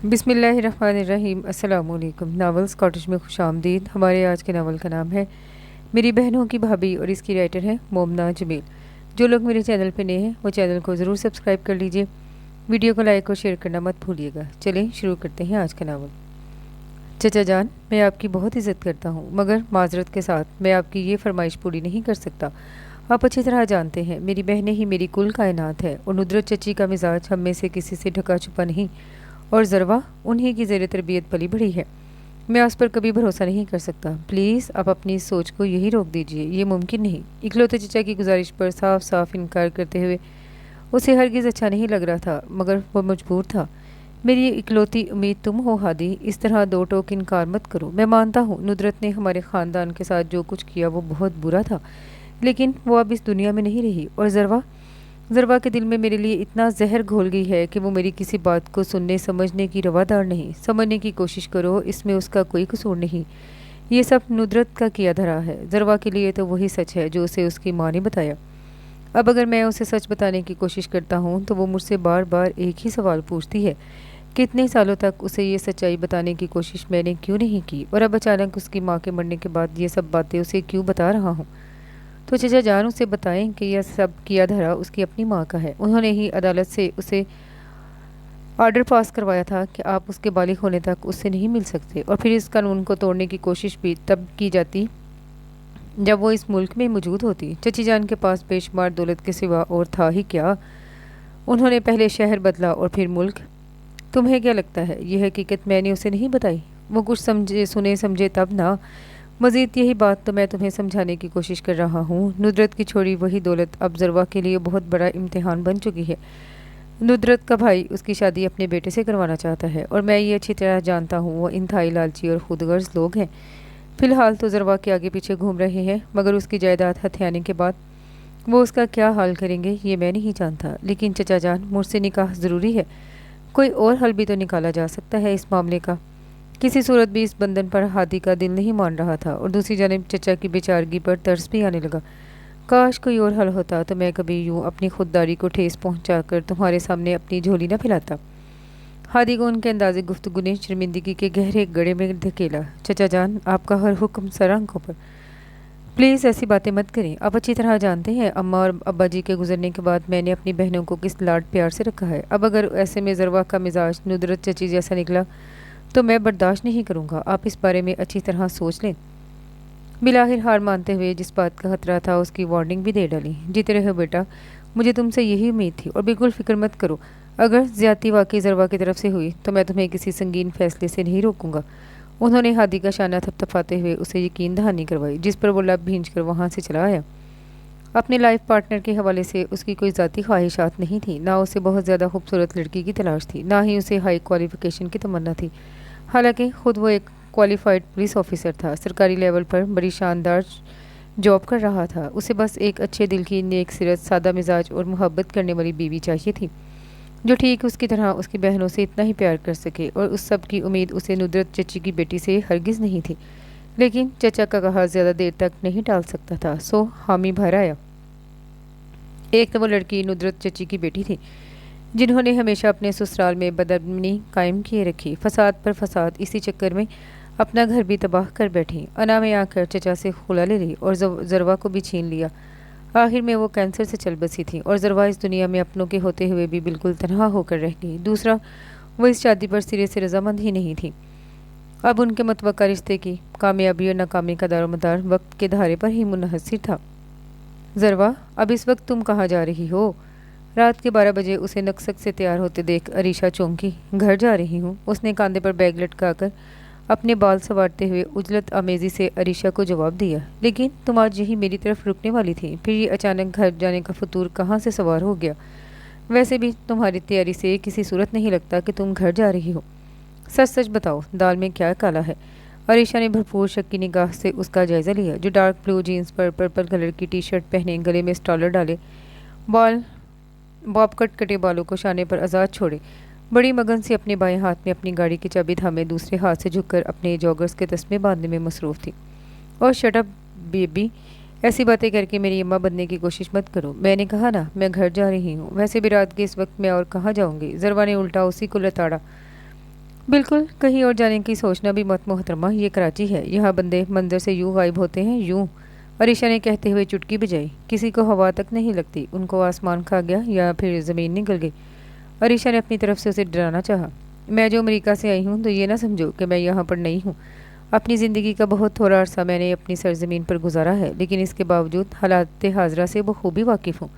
بسم اللہ الرحمن الرحیم۔ السلام علیکم۔ ناولز کاٹیج میں خوش آمدید۔ ہمارے آج کے ناول کا نام ہے میری بہنوں کی بھابھی اور اس کی رائٹر ہے مومنہ جمیل۔ جو لوگ میرے چینل پہ نئے ہیں وہ چینل کو ضرور سبسکرائب کر لیجئے، ویڈیو کو لائک اور شیئر کرنا مت بھولیے گا۔ چلیں شروع کرتے ہیں آج کا ناول۔ چچا جان، میں آپ کی بہت عزت کرتا ہوں، مگر معذرت کے ساتھ میں آپ کی یہ فرمائش پوری نہیں کر سکتا۔ آپ اچھی طرح جانتے ہیں میری بہنیں ہی میری کل کائنات ہے، اور ندرت چچی کا مزاج ہم میں سے کسی سے ڈھکا چھپا نہیں، اور ذروا انہی کی زیر تربیت پلی بڑھی ہے۔ میں اس پر کبھی بھروسہ نہیں کر سکتا۔ پلیز آپ اپنی اس سوچ کو یہی روک دیجئے، یہ ممکن نہیں۔ اکلوتے چچا کی گزارش پر صاف صاف انکار کرتے ہوئے اسے ہرگز اچھا نہیں لگ رہا تھا، مگر وہ مجبور تھا۔ میری اکلوتی امید تم ہو ہادی، اس طرح دو ٹوک انکار مت کرو۔ میں مانتا ہوں ندرت نے ہمارے خاندان کے ساتھ جو کچھ کیا وہ بہت برا تھا، لیکن وہ اب اس دنیا میں نہیں رہی، اور ذروا کے دل میں میرے لیے اتنا زہر گھول گئی ہے کہ وہ میری کسی بات کو سننے سمجھنے کی روادار نہیں۔ سمجھنے کی کوشش کرو، اس میں اس کا کوئی قصور نہیں۔ یہ سب ندرت کا کیا دھرا ہے۔ ذروا کے لیے تو وہی سچ ہے جو اسے اس کی ماں نے بتایا۔ اب اگر میں اسے سچ بتانے کی کوشش کرتا ہوں تو وہ مجھ سے بار بار ایک ہی سوال پوچھتی ہے کہ اتنے سالوں تک اسے یہ سچائی بتانے کی کوشش میں نے کیوں نہیں کی، اور اب اچانک اس کی ماں کے مرنے کے بعد یہ سب باتیں اسے کیوں بتا رہا ہوں۔ تو چچا جان اسے بتائیں کہ یہ سب کیا دھرا اس کی اپنی ماں کا ہے۔ انہوں نے ہی عدالت سے اسے آرڈر پاس کروایا تھا کہ آپ اس کے بالغ ہونے تک اس سے نہیں مل سکتے، اور پھر اس قانون کو توڑنے کی کوشش بھی تب کی جاتی جب وہ اس ملک میں موجود ہوتی۔ چچی جان کے پاس بے شمار دولت کے سوا اور تھا ہی کیا؟ انہوں نے پہلے شہر بدلا اور پھر ملک۔ تمہیں کیا لگتا ہے یہ حقیقت میں نے اسے نہیں بتائی؟ وہ کچھ سنے سمجھے تب نہ۔ مزید یہی بات تو میں تمہیں سمجھانے کی کوشش کر رہا ہوں۔ ندرت کی چھوڑی وہی دولت اب ذروا کے لیے بہت بڑا امتحان بن چکی ہے۔ ندرت کا بھائی اس کی شادی اپنے بیٹے سے کروانا چاہتا ہے، اور میں یہ اچھی طرح جانتا ہوں وہ انتہائی لالچی اور خود غرض لوگ ہیں۔ فی الحال تو ذروا کے آگے پیچھے گھوم رہے ہیں، مگر اس کی جائیداد ہتھیانے کے بعد وہ اس کا کیا حال کریں گے یہ میں نہیں جانتا۔ لیکن چچا جان، مجھ سے نکاح ضروری ہے۔ کوئی اور حل بھی تو نکالا جا سکتا ہے اس معاملے کا۔ کسی صورت بھی اس بندھن پر ہادی کا دل نہیں مان رہا تھا، اور دوسری جانب چچا کی بیچارگی پر ترس بھی آنے لگا۔ کاش کوئی اور حل ہوتا تو میں کبھی یوں اپنی خودداری کو ٹھیس پہنچا کر تمہارے سامنے اپنی جھولی نہ پھیلاتا۔ ہادی کو ان کے انداز گفتگو نے شرمندگی کے گہرے گڑھے میں دھکیلا۔ چچا جان، آپ کا ہر حکم سر آنکھوں پر۔ پلیز ایسی باتیں مت کریں۔ آپ اچھی طرح جانتے ہیں اماں اور ابا جی کے گزرنے کے بعد میں نے اپنی بہنوں کو کس لاڈ پیار سے رکھا ہے۔ اب اگر ایسے میں ذروا کا مزاج ندرت چچی جیسا نکلا تو میں برداشت نہیں کروں گا۔ آپ اس بارے میں اچھی طرح سوچ لیں۔ بلاخر ہار مانتے ہوئے جس بات کا خطرہ تھا اس کی وارننگ بھی دے ڈالی۔ جیتے رہو بیٹا، مجھے تم سے یہی امید تھی، اور بالکل فکر مت کرو، اگر زیادتی واقعی ذروا کی طرف سے ہوئی تو میں تمہیں کسی سنگین فیصلے سے نہیں روکوں گا۔ انہوں نے ہادی کا شانہ تھپتھپاتے ہوئے اسے یقین دہانی کروائی، جس پر وہ لب بھینچ کر وہاں سے چلا آیا۔ اپنے لائف پارٹنر کے حوالے سے اس کی کوئی ذاتی خواہشات نہیں تھی، نہ اسے بہت زیادہ خوبصورت لڑکی کی تلاش تھی، نہ ہی اسے ہائی کوالیفیکیشن کی تمنا تھی۔ حالانکہ خود وہ ایک کوالیفائڈ پولیس آفیسر تھا، سرکاری لیول پر بڑی شاندار جاب کر رہا تھا۔ اسے بس ایک اچھے دل کی، نیک سیرت، سادہ مزاج اور محبت کرنے والی بیوی چاہیے تھی، جو ٹھیک اس کی طرح اس کی بہنوں سے اتنا ہی پیار کر سکے، اور اس سب کی امید اسے ندرت چچی کی بیٹی سے ہرگز نہیں تھی۔ لیکن چچا کا کہا زیادہ دیر تک نہیں ٹال سکتا تھا، سو حامی بھر آیا۔ ایک تو وہ لڑکی ندرت چچی کی بیٹی تھی، جنہوں نے ہمیشہ اپنے سسرال میں بدامنی قائم کیے رکھی، فساد پر فساد، اسی چکر میں اپنا گھر بھی تباہ کر بیٹھی، انا میں آ کر چچا سے خلا لے لی اور ذروا کو بھی چھین لیا۔ آخر میں وہ کینسر سے چل بسی تھی، اور ذروا اس دنیا میں اپنوں کے ہوتے ہوئے بھی بالکل تنہا ہو کر رہ گئی۔ دوسرا، وہ اس شادی پر سرے سے رضامند ہی نہیں تھی۔ اب ان کے متوقع رشتے کی کامیابی اور ناکامی کا دار و مدار وقت کے دھارے پر ہی منحصر تھا۔ ذروا، اب اس وقت تم کہاں جا رہی ہو؟ رات کے 12 بجے اسے نکسک سے تیار ہوتے دیکھ عریشہ چونکی۔ گھر جا رہی ہوں، اس نے کاندھے پر بیگ لٹکا کر اپنے بال سنوارتے ہوئے عجلت آمیزی سے عریشہ کو جواب دیا۔ لیکن تم آج یہی میری طرف رکنے والی تھی، پھر یہ اچانک گھر جانے کا فطور کہاں سے سوار ہو گیا؟ ویسے بھی تمہاری تیاری سے کسی صورت نہیں لگتا کہ تم گھر جا رہی ہو۔ سچ سچ بتاؤ، دال میں کیا کالا ہے؟ عریشہ نے بھرپور شک کی نگاہ سے اس کا جائزہ لیا، جو ڈارک بلو جینس پر پرپل کلر کی ٹی شرٹ پہنے، گلے میں اسٹالر ڈالے، باب کٹ کٹے بالوں کو شانے پر آزاد چھوڑے، بڑی مگن سے اپنے بائیں ہاتھ میں اپنی گاڑی کی چابی تھامے دوسرے ہاتھ سے جھک کر اپنے جاگرز کے تسمے باندھنے میں مصروف تھی۔ اور شٹ اپ بیبی، ایسی باتیں کر کے میری اماں بننے کی کوشش مت کرو۔ میں نے کہا نا، میں گھر جا رہی ہوں۔ ویسے بھی رات کے اس وقت میں اور کہاں جاؤں گی؟ ذروا نے الٹا اسی کو لتاڑا۔ बिल्कुल, कहीं और जाने की सोचना भी मत मोहतरमा, ये कराची है, यहाँ बंदे मंदिर से यूं गायब होते हैं, यूं। अरीशा ने कहते हुए चुटकी बजाई। किसी को हवा तक नहीं लगती, उनको आसमान खा गया या फिर ज़मीन निकल गई। अरीशा ने अपनी तरफ से उसे डराना चाहा। मैं जो अमेरिका से आई हूँ तो ये ना समझो कि मैं यहाँ पर नहीं हूँ। अपनी ज़िंदगी का बहुत थोड़ा अरसा मैंने अपनी सरजमीन पर गुजारा है, लेकिन इसके बावजूद हालात हाजरा से बखूबी वाकिफ़ हूँ।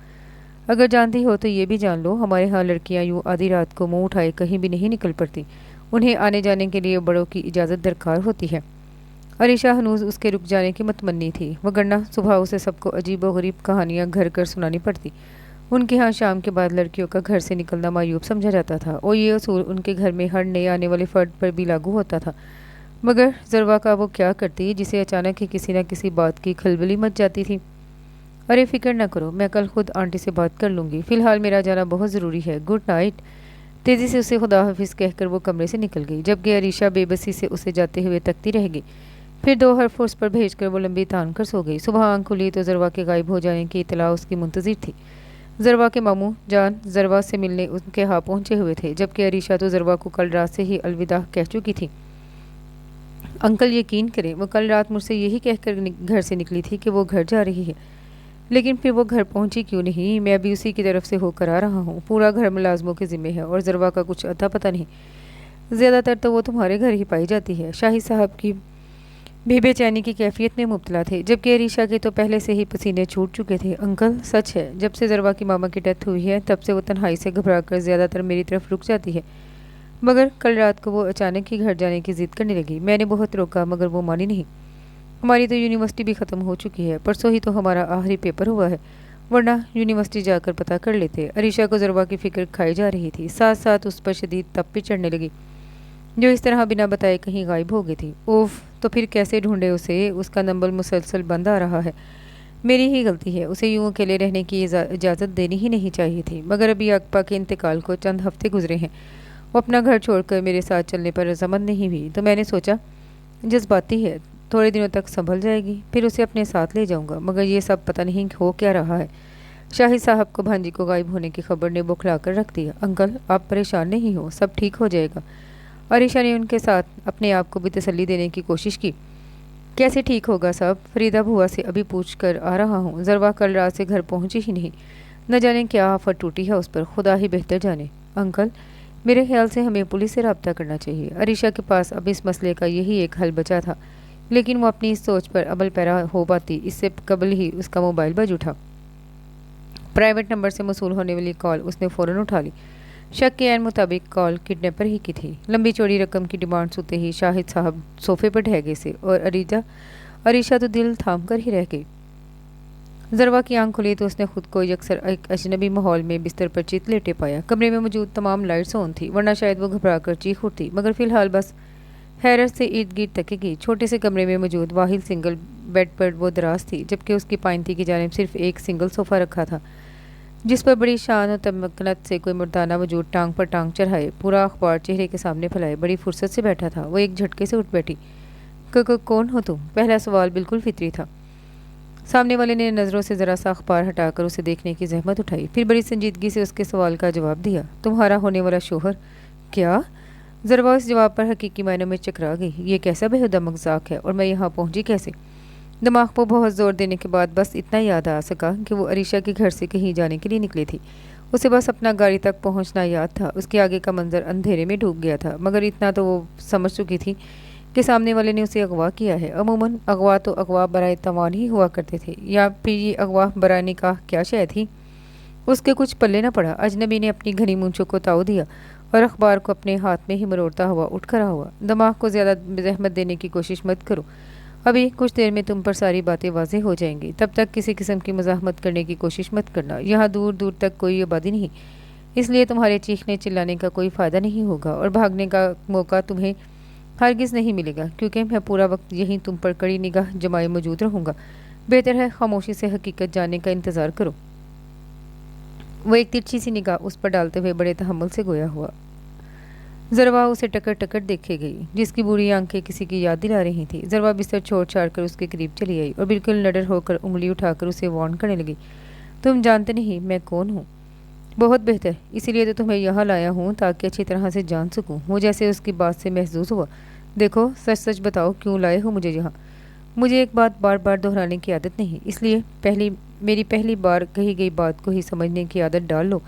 अगर जानती हो तो ये भी जान लो, हमारे यहाँ लड़कियाँ यूँ आधी रात को मुंह उठाए कहीं भी नहीं निकल पड़ती। उन्हें आने जाने के लिए बड़ों की इजाज़त दरकार होती है। अरीशा हनूज उसके रुक जाने की मुतमन्नी थी, वगरना सुबह उसे सबको अजीब व गरीब कहानियाँ घर कर सुनानी पड़ती। उनके यहाँ शाम के बाद लड़कियों का घर से निकलना मायूब समझा जाता था और ये असूल उनके घर में हर नए आने वाले फ़र्द पर भी लागू होता था। मगर ज़रवा का वो क्या करती जिसे अचानक ही किसी न किसी बात की खलबली मच जाती थी। अरे फिक्र न करो, मैं कल खुद आंटी से बात कर लूँगी, फ़िलहाल मेरा जाना बहुत ज़रूरी है, गुड नाइट। तेज़ी से उसे खुदा हाफिज़ कहकर वो कमरे से निकल गई, जबकि अरीशा बेबसी से उसे जाते हुए तकती रह गई। फिर दो हरफ उस पर भेजकर वो लंबी तान कर सो गई। सुबह आंख खुली तो ज़रवा के गायब हो जाने की इतला उसकी मुंतज़िर थी। ज़रवा के मामू जान ज़रवा से मिलने उनके यहाँ पहुँचे हुए थे, जबकि अरीशा तो ज़रवा को कल रात से ही अलविदा कह चुकी थी। अंकल यकीन करें, वो कल रात मुझसे यही कहकर घर से निकली थी कि वो घर जा रही है, लेकिन फिर वो घर पहुंची क्यों नहीं। मैं अभी उसी की तरफ से होकर आ रहा हूँ। पूरा घर मुलाजमों के ज़िम्मे है और ज़रवा का कुछ अता पता नहीं। ज़्यादातर तो वो तुम्हारे घर ही पाई जाती है। शाहिद साहब की भी बेचैनी की कैफियत में मुब्तला थे, जबकि अरीशा के तो पहले से ही पसीने छूट चुके थे। अंकल सच है, जब से ज़रवा की मामा की डेथ हुई है तब से वो तन्हाई से घबराकर ज़्यादातर मेरी तरफ रुक जाती है, मगर कल रात को वो अचानक ही घर जाने की ज़िद करने लगी। मैंने बहुत रोका मगर वो मानी नहीं। हमारी तो यूनिवर्सिटी भी ख़त्म हो चुकी है, परसों ही तो हमारा आखिरी पेपर हुआ है, वरना यूनिवर्सिटी जाकर पता कर लेते। अरीशा को ज़रवा की फ़िक्र खाई जा रही थी, साथ साथ उस पर शदीद तप भी चढ़ने लगी, जो इस तरह बिना बताए कहीं गायब हो गई थी। ओफ, तो फिर कैसे ढूंढे उसे? उसका नंबर मुसलसल बंद आ रहा है। मेरी ही गलती है, उसे यूं अकेले रहने की इजाज़त देनी ही नहीं चाहिए थी, मगर अभी अकबा के इंतकाल को चंद हफ्ते गुजरे हैं। वो अपना घर छोड़कर मेरे साथ चलने पर रजामंद नहीं हुई, तो मैंने सोचा जज्बाती है, थोड़े दिनों तक संभल जाएगी, फिर उसे अपने साथ ले जाऊंगा। मगर ये सब पता नहीं हो क्या रहा है। शाहिद साहब को भांजी को गायब होने की खबर ने बुखला कर रख दिया। अंकल आप परेशान नहीं हो, सब ठीक हो जाएगा। अरीशा ने उनके साथ अपने आप को भी तसल्ली देने की कोशिश की। कैसे ठीक होगा साहब, फरीदा बुआ से अभी पूछ कर आ रहा हूँ। ज़रवा कल रात से घर पहुँची ही नहीं, न जाने क्या आफत टूटी है उस पर, खुदा ही बेहतर जाने। अंकल मेरे ख्याल से हमें पुलिस से रब्ता करना चाहिए। अरीशा के पास अब इस मसले का यही एक हल बचा था, लेकिन वो अपनी इस सोच पर अमल पैरा हो पाती इससे कबल ही उसका मोबाइल बज उठा। प्राइवेट नंबर से मसूल होने वाली कॉल उसने फ़ौरन उठा ली। शक के ऐन मुताबिक कॉल किडनैपर ही की थी। लंबी चौड़ी रकम की डिमांड सुनते ही शाहिद साहब सोफे पर ढह गए से और अरीशा तो दिल थाम कर ही रह गई। ज़रवा की आंख खुली तो उसने खुद को यकसर एक अजनबी माहौल में बिस्तर पर चित लेटे पाया। कमरे में मौजूद तमाम लाइट्स ऑन थी, वरना शायद वो घबरा कर चीख उठती, मगर फ़िलहाल बस हैरत से इर्द गिर्द तकेगी। छोटे से कमरे में मौजूद वाहिद सिंगल बेड पर वो दराज थी, जबकि उसकी पाइंती की जानिब सिर्फ एक सिंगल सोफ़ा रखा था, जिस पर बड़ी शान और तमक्कनत से कोई मर्दाना वजूद टांग पर टांग चढ़ाए पूरा अखबार चेहरे के सामने फैलाए बड़ी फुर्सत से बैठा था। वो एक झटके से उठ बैठी। कौन हो तुम? पहला सवाल बिल्कुल फितरी था। सामने वाले ने नज़रों से ज़रा सा अखबार हटाकर उसे देखने की जहमत उठाई, फिर बड़ी संजीदगी से उसके सवाल का जवाब दिया। तुम्हारा होने वाला शोहर? क्या? ज़रवा इस जवाब पर हकीकी मायनों में चकरा गई। ये कैसा बेहुदा मजाक है, और मैं यहाँ पहुँची कैसे? दिमाग पर बहुत ज़ोर देने के बाद बस इतना याद आ सका कि वो अरीशा के घर से कहीं जाने के लिए निकली थी। उसे बस अपना गाड़ी तक पहुंचना याद था। उसके आगे का मंजर अंधेरे में डूब गया था, मगर इतना तो वो समझ चुकी थी कि सामने वाले ने उसे अगवा किया है। अमूमन अगवा तो अगवा बराए तवान ही हुआ करते थे, या फिर ये अगवा बराए निकाह क्या शय थी? उसके कुछ पल्ले न पड़ा। अजनबी ने अपनी घनी मूंछों को ताव दिया और अखबार को अपने हाथ में ही मरोड़ता हुआ उठ खड़ा हुआ। दिमाग को ज़्यादा जहमत देने की कोशिश मत करो, अभी कुछ देर में तुम पर सारी बातें वाज़ेह हो जाएंगी। तब तक किसी किस्म की मज़ाहमत करने की कोशिश मत करना। यहाँ दूर दूर तक कोई आबादी नहीं, इसलिए तुम्हारे चीखने चिल्लाने का कोई फ़ायदा नहीं होगा और भागने का मौका तुम्हें हरगिज़ नहीं मिलेगा, क्योंकि मैं पूरा वक्त यहीं तुम पर कड़ी निगाह जमाए मौजूद रहूँगा। बेहतर है खामोशी से हकीकत जानने का इंतज़ार करो। वो एक तिरछी सी निगाह उस पर डालते हुए बड़े तहम्मुल से गोया हुआ। ज़रवा उसे टकर टकर देखे गई, जिसकी बुरी आंखें किसी की याद दिला रही थी। ज़रवा बिस्तर छोड़ छाड़ कर उसके करीब चली आई और बिल्कुल नडर होकर उंगली उठाकर उसे वार्न करने लगी। तुम जानते नहीं मैं कौन हूँ? बहुत बेहतर, इसीलिए तो तुम्हें यहाँ लाया हूँ ताकि अच्छी तरह से जान सकूँ। वो जैसे उसकी बात से महसूस हुआ। देखो सच सच बताओ, क्यों लाए हो मुझे यहाँ? मुझे एक बात बार बार दोहराने की आदत नहीं, इसलिए मेरी पहली बार कही गई बात को ही समझने की आदत डाल लो।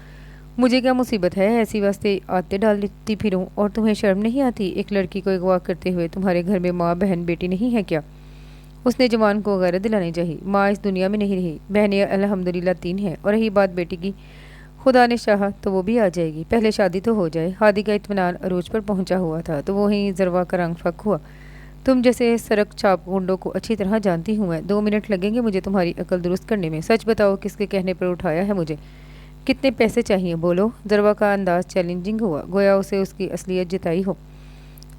मुझे क्या मुसीबत है, ऐसी वास्ते आते डाल लेती फिरूं? और तुम्हें शर्म नहीं आती? एक लड़की को अगवा करते हुए तुम्हारे घर में माँ बहन बेटी नहीं है क्या? उसने जवान को गैरत दिलानी चाहिए। माँ इस दुनिया में नहीं रही, बहनें अल्हम्दुलिल्लाह 3 हैं, और रही बात बेटी की, खुदा ने चाहा तो वो भी आ जाएगी। पहले शादी तो हो जाए। हादी का इत्मीनान अरूज पर पहुंचा हुआ था तो वहीं जरवा का रंग फक हुआ। तुम जैसे सड़क छाप गुंडों को अच्छी तरह जानती हूँ मैं। 2 मिनट लगेंगे मुझे तुम्हारी अकल दुरुस्त करने में। सच बताओ, किसके कहने पर उठाया है मुझे? कितने पैसे चाहिए बोलो? जरवा का अंदाज चैलेंजिंग हुआ, गोया उसे उसकी असलियत जताई हो।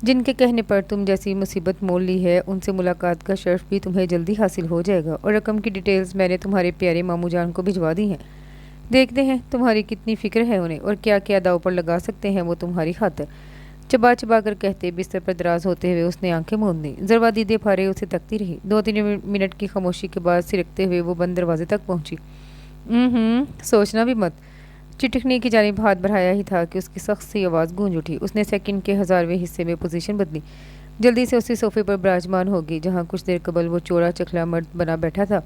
जिनके कहने पर तुम जैसी मुसीबत मोल ली है, उनसे मुलाकात का शर्फ भी तुम्हें जल्दी हासिल हो जाएगा, और रकम की डिटेल्स मैंने तुम्हारे प्यारे मामू जान को भिजवा दी हैं। देखते हैं तुम्हारी कितनी फिक्र है उन्हें, और क्या क्या दाव पर लगा सकते हैं वो तुम्हारी खातिर। चबा चबा कर कहते बिस्तर पर दराज होते हुए उसने आंखें मूंद दी। जरवा दीदे फारे उसे तकती रही। 2-3 मिनट की खामोशी के बाद सिरकते हुए वो बंद दरवाजे तक पहुंची। सोचना भी मत। चिटकने की जानिब हाथ बढ़ाया ही था कि उसकी सख्त सी आवाज़ गूंज उठी। उसने सेकंड के 1000वें हिस्से में पोजीशन बदली। जल्दी से उसी सोफे पर विराजमान होगी जहां कुछ देर कबल वो चौड़ा चखला मर्द बना बैठा था।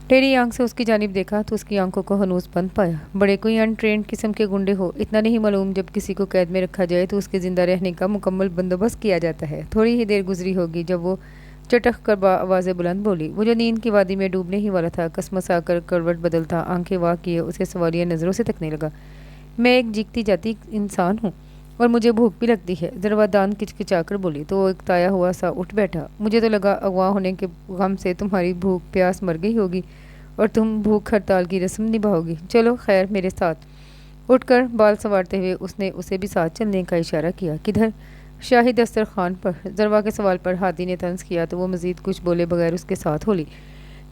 टेढ़ी आंख से उसकी जानिब देखा तो उसकी आंखों को हनूस बंद पाया। बड़े कोई अनट्रेंड किस्म के गुंडे हो, इतना नहीं मालूम जब किसी को कैद में रखा जाए तो उसके ज़िंदा रहने का मुकम्मल बंदोबस्त किया जाता है। थोड़ी ही देर गुजरी होगी जब वो चटक कर आवाज़ें बुलंद बोली। वो जो नींद की वादी में डूबने ही वाला था, कसमसा कर करवट बदलता आंखें वाह किए उसे सवालिया नज़रों से तकने लगा। मैं एक जीती जाती इंसान हूँ और मुझे भूख भी लगती है, जरवा दांत किचकिचाकर बोली। तो वो एक ताया हुआ सा उठ बैठा। मुझे तो लगा अगवा होने के गम से तुम्हारी भूख प्यास मर गई होगी और तुम भूख हड़ताल की रस्म निभाओगी। चलो खैर मेरे साथ। उठकर बाल संवारते हुए उसने उसे भी साथ चलने का इशारा किया। किधर? शाही दस्तरखान पर। जरवा के सवाल पर हादी ने तंज किया तो वो मजीद कुछ बोले बगैर उसके साथ होली।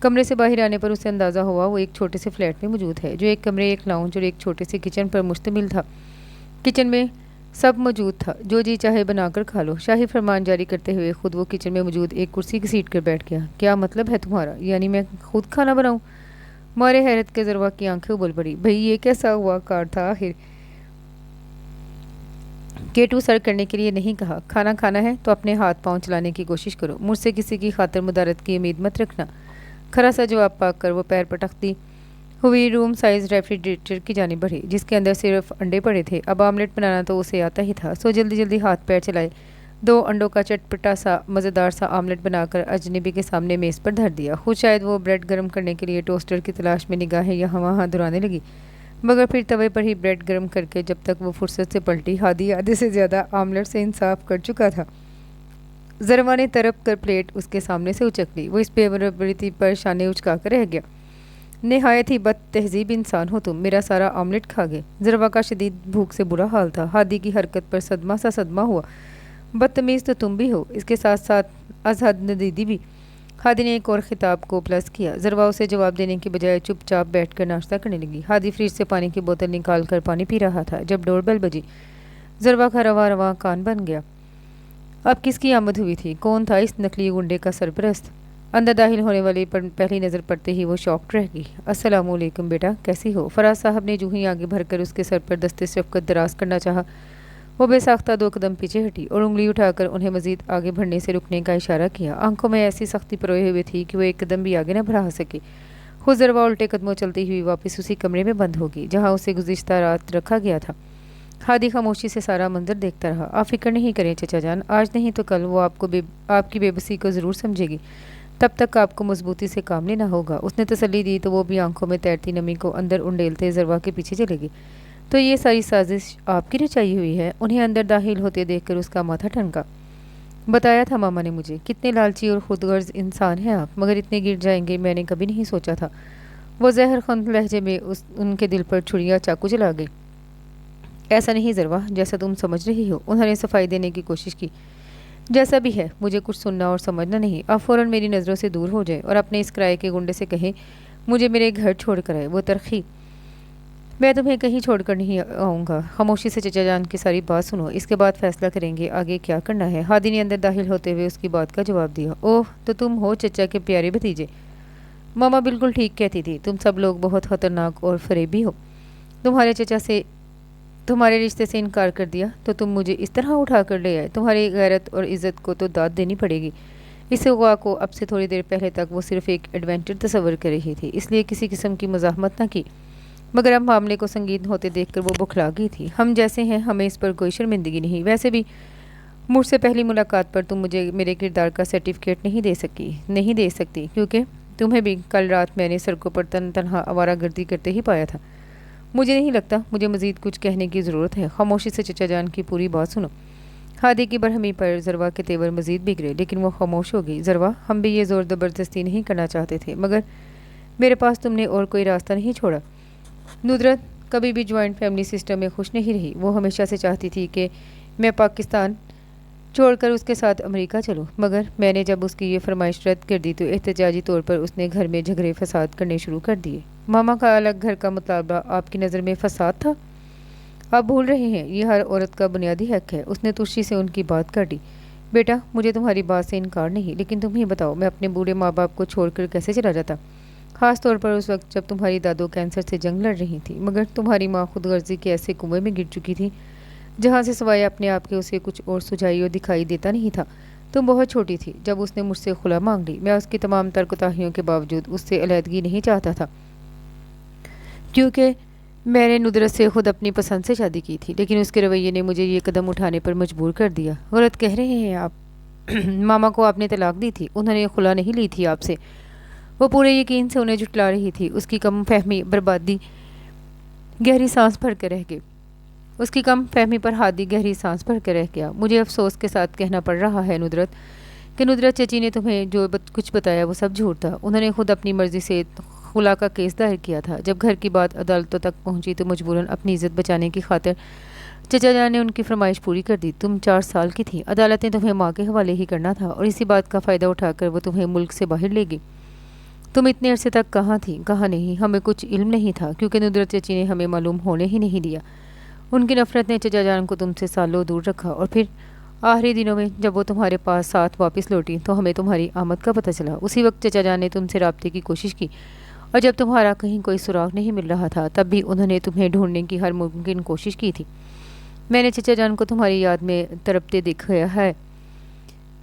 कमरे से बाहर आने पर उसे अंदाज़ा हुआ वो एक छोटे से फ्लैट में मौजूद है, जो एक कमरे, एक लाउंज और एक छोटे से किचन पर मुश्तमिल था। किचन में सब मौजूद था, जो जी चाहे बनाकर खा लो। शाही फरमान जारी करते हुए खुद वो किचन में मौजूद एक कुर्सी की सीट कर बैठ गया। क्या मतलब है तुम्हारा? यानी मैं खुद खाना बनाऊं? मारे हैरत के जरवा की आंखें उबल पड़ी। भाई ये कैसा हुआ कार था आखिर? केटू सर करने के लिए नहीं कहा। खाना खाना है तो अपने हाथ पांव चलाने की कोशिश करो, मुझसे किसी की खातिर मुदारत की उम्मीद मत रखना। खरा सा जवाब पाकर वो पैर पटकती हुई रूम साइज रेफ्रिजरेटर की जानी बढ़ी, जिसके अंदर सिर्फ अंडे पड़े थे। अब आमलेट बनाना तो उसे आता ही था, सो जल्दी जल्दी हाथ पैर चलाए 2 अंडों का चटपटा सा मज़ेदार सा आमलेट बनाकर अजनबी के सामने मेज़ पर धर दिया। खुद शायद वो ब्रेड गर्म करने के लिए टोस्टर की तलाश में निगाहें यहाँ वहाँ दौड़ाने लगी, मगर फिर तवे पर ही ब्रेड गर्म करके जब तक वो फुर्सत से पलटी, हादी आधे से ज़्यादा आमलेट से इंसाफ कर चुका था। जरवा ने तरप कर प्लेट उसके सामने से उचक ली। वो इस बेबरबरी पर शाने उचका कर रह गया। निहायत ही बद तहजीब इंसान हो तुम, मेरा सारा आमलेट खा गए। जरवा का शदीद भूख से बुरा हाल था। हादी की हरकत पर सदमा सा सदमा हुआ। बदतमीज़ तो तुम भी हो, इसके साथ साथ अजहद नदीदी भी। हादी ने एक और खिताब को प्लस किया। जरवा उसे जवाब देने की बजाय चुपचाप बैठकर नाश्ता करने लगी। हादी फ्रिज से पानी की बोतल निकाल कर पानी पी रहा था जब डोरबेल बजी। जरवा का रवा रवा कान बन गया। अब किसकी आमद हुई थी? कौन था इस नकली गुंडे का सरपरस्त? अंदर दाखिल होने वाली पर पहली नज़र पड़ते ही वो शॉक्ड रह गई। अस्सलामुअलैकुम बेटा, कैसी हो? फराज साहब ने जूं ही आगे भरकर उसके सर पर दस्ते शफकत दराज करना चाहा, वो बेसाख्ता 2 कदम पीछे हटी और उंगली उठाकर उन्हें मजीद आगे बढ़ने से रुकने का इशारा किया। आंखों में ऐसी सख्ती परोए हुए थी कि वो एक कदम भी आगे न बढ़ा सके। खुद जरवा उल्टे कदमों चलती हुई वापस उसी कमरे में बंद होगी जहाँ उसे गुज़िश्ता रात रखा गया था। हादी खामोशी से सारा मंजर देखता रहा। आप फिक्र नहीं करें चचा जान, आज नहीं तो कल वो आपकी बेबसी को ज़रूर समझेगी। तब तक आपको मजबूती से काम लेना होगा। उसने तसल्ली दी तो वो भी आंखों में तैरती नमी को अंदर उंडेलते जरवा के पीछे चलेगी। तो ये सारी साजिश आपकी रचाई हुई है? उन्हें अंदर दाखिल होते देखकर उसका माथा ठनका। बताया था मामा ने मुझे, कितने लालची और खुदगर्ज इंसान हैं आप, मगर इतने गिर जाएंगे मैंने कभी नहीं सोचा था। वो जहरखंद लहजे में उनके दिल पर छुरियाँ चाकू चला गई। ऐसा नहीं जरवा, जैसा तुम समझ रही हो। उन्होंने सफाई देने की कोशिश की। जैसा भी है, मुझे कुछ सुनना और समझना नहीं। आप फ़ौरन मेरी नज़रों से दूर हो जाए और अपने इस किराए के गुंडे से कहें मुझे मेरे घर छोड़ कर आए। वो तरखी, मैं तुम्हें कहीं छोड़कर नहीं आऊँगा। खामोशी से चचा जान की सारी बात सुनो, इसके बाद फैसला करेंगे आगे क्या करना है। हादी ने अंदर दाखिल होते हुए उसकी बात का जवाब दिया। ओह, तो तुम हो चचा के प्यारे भतीजे? मामा बिल्कुल ठीक कहती थी, तुम सब लोग बहुत खतरनाक और फरेबी हो। तुम्हारे चचा से तुम्हारे रिश्ते से इनकार कर दिया तो तुम मुझे इस तरह उठा कर ले आए। तुम्हारी गैरत और इज़्ज़त को तो दाद देनी पड़ेगी। इस हुआ को अब से थोड़ी देर पहले तक वो सिर्फ एक एडवेंचर तस्वर कर रही थी, इसलिए किसी किस्म की मज़ाहमत न की, मगर अब मामले को संगीन होते देखकर वो बुखला गई थी। हम जैसे हैं, हमें इस पर कोई शर्मिंदगी नहीं। वैसे भी मुझसे पहली मुलाकात पर तुम मुझे मेरे किरदार का सर्टिफिकेट नहीं दे सकती, क्योंकि तुम्हें भी कल रात मैंने सड़कों पर तनहा आवारागर्दी करते ही पाया था। मुझे नहीं लगता मुझे मज़ीद कुछ कहने की ज़रूरत है। खामोशी से चचा जान की पूरी बात सुनो। हादी की बरहमी पर ज़रवा के तेवर मज़ीद बिगड़े, लेकिन वो खामोश हो गई। ज़रवा, हम भी ये ज़ोर ज़बरदस्ती नहीं करना चाहते थे, मगर मेरे पास तुमने और कोई रास्ता नहीं छोड़ा। नुदरत कभी भी जॉइंट फैमिली सिस्टम में खुश नहीं रही। वो हमेशा से चाहती थी कि मैं पाकिस्तान छोड़कर उसके साथ अमेरिका चलूं, मगर मैंने जब उसकी ये फरमाइश रद्द कर दी तो एहतजाजी तौर पर उसने घर में झगड़े फसाद करने शुरू कर दिए। मामा का अलग घर का मुतालबा आपकी नज़र में फसाद था? आप भूल रहे हैं, ये हर औरत का बुनियादी हक है। उसने तुर्शी से उनकी बात काटी। बेटा, मुझे तुम्हारी बात से इनकार नहीं, लेकिन तुम ही बताओ, मैं अपने बूढ़े माँ बाप को छोड़कर कैसे चला जाता, ख़ास तौर पर उस वक्त जब तुम्हारी दादो कैंसर से जंग लड़ रही थी, मगर तुम्हारी माँ खुद गर्जी के ऐसे कुएं में गिर चुकी थी जहाँ से सिवाय अपने आप के उसे कुछ और सुझाई और दिखाई देता नहीं था। तुम बहुत छोटी थी जब उसने मुझसे खुला मांग ली। मैं उसकी तमाम तरकोताहियों के बावजूद उससे अलहदगी नहीं चाहता था, क्योंकि मैंने नुदरत से खुद अपनी पसंद से शादी की थी, लेकिन उसके रवैये ने मुझे ये कदम उठाने पर मजबूर कर दिया। गलत कह रहे हैं आप। मामा को आपने तलाक दी थी, उन्होंने खुला नहीं ली थी आपसे। वो पूरे यकीन से उन्हें जुटला रही थी। उसकी कम फहमी बर्बादी गहरी सांस भर कर रह गई। उसकी कम फहमी पर हादी गहरी सांस भर कर रह गया। मुझे अफसोस के साथ कहना पड़ रहा है नुदरत कि नुदरत चची ने तुम्हें जो कुछ बताया वो सब झूठ था। उन्होंने खुद अपनी मर्ज़ी से खुला का केस दायर किया था। जब घर की बात अदालतों तक पहुंची तो मजबूरन अपनी इज्जत बचाने की खातिर चचा जान ने उनकी फरमाइश पूरी कर दी। तुम 4 साल की थी, अदालत ने तुम्हें माँ के हवाले ही करना था और इसी बात का फ़ायदा उठाकर वो तुम्हें मुल्क से बाहर ले गई। तुम इतने अरसे तक कहाँ थी? कहाँ नहीं, हमें कुछ इल्म नहीं था, क्योंकि नुदरत चची ने हमें मालूम होने ही नहीं दिया। उनकी नफ़रत ने चचा जान को तुमसे सालों दूर रखा, और फिर आखिरी दिनों में जब वो तुम्हारे पास साथ वापस लौटी तो हमें तुम्हारी आमद का पता चला। उसी वक्त चचा जान ने तुमसे रब्ते की कोशिश की, और जब तुम्हारा कहीं कोई सुराग नहीं मिल रहा था तब भी उन्होंने तुम्हें ढूंढने की हर मुमकिन कोशिश की थी। मैंने चचा जान को तुम्हारी याद में तड़पते देखा है,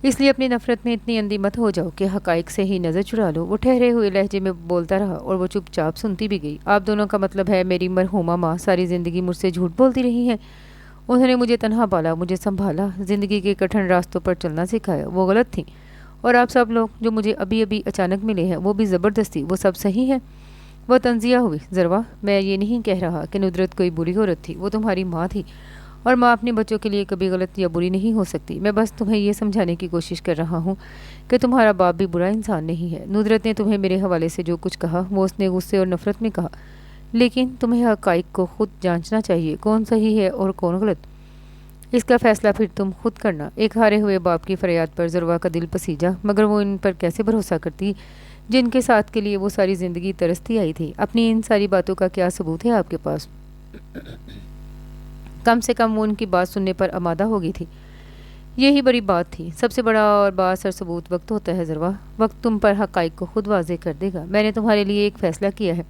इसलिए अपनी नफ़रत में इतनी अंधी मत हो जाओ कि हक़ाइक़ से ही नज़र चुरा लो। वो ठहरे हुए लहजे में बोलता रहा और वो चुपचाप सुनती भी गई। आप दोनों का मतलब है मेरी मरहूमा माँ सारी ज़िंदगी मुझसे झूठ बोलती रही हैं? उन्होंने मुझे तन्हा पाला, मुझे संभाला, ज़िंदगी के कठिन रास्तों पर चलना सिखाया। वो गलत थी, और आप सब लोग जो मुझे अभी अभी अचानक मिले हैं वो भी ज़बरदस्ती, वो सब सही है। वह तंजिया हुई। ज़रवा, मैं ये नहीं कह रहा कि नुदरत कोई बुरी औरत थी, वो तुम्हारी माँ थी, और माँ अपने बच्चों के लिए कभी गलत या बुरी नहीं हो सकती। मैं बस तुम्हें ये समझाने की कोशिश कर रहा हूँ कि तुम्हारा बाप भी बुरा इंसान नहीं है। नुदरत ने तुम्हें मेरे हवाले से जो कुछ कहा वो उसने गुस्से और नफ़रत में कहा, लेकिन तुम्हें हक़ाइक़ को खुद जांचना चाहिए, कौन सही है और कौन गलत। इसका फ़ैसला फिर तुम खुद करना। एक हारे हुए बाप की फरियाद पर ज़रवा का दिल पसीजा, मगर वो इन पर कैसे भरोसा करती जिनके साथ के लिए वो सारी ज़िंदगी तरसती आई थी। अपनी इन सारी बातों का क्या सबूत है आपके पास? कम से कम वो उनकी बात सुनने पर आमादा हो गई थी। यही बड़ी बात थी। सबसे बड़ा और बाअसर सबूत वक्त होता है ज़रवा। वक्त तुम पर हक़ाइक़ को खुद वाज़े कर देगा। मैंने तुम्हारे लिए एक फ़ैसला किया है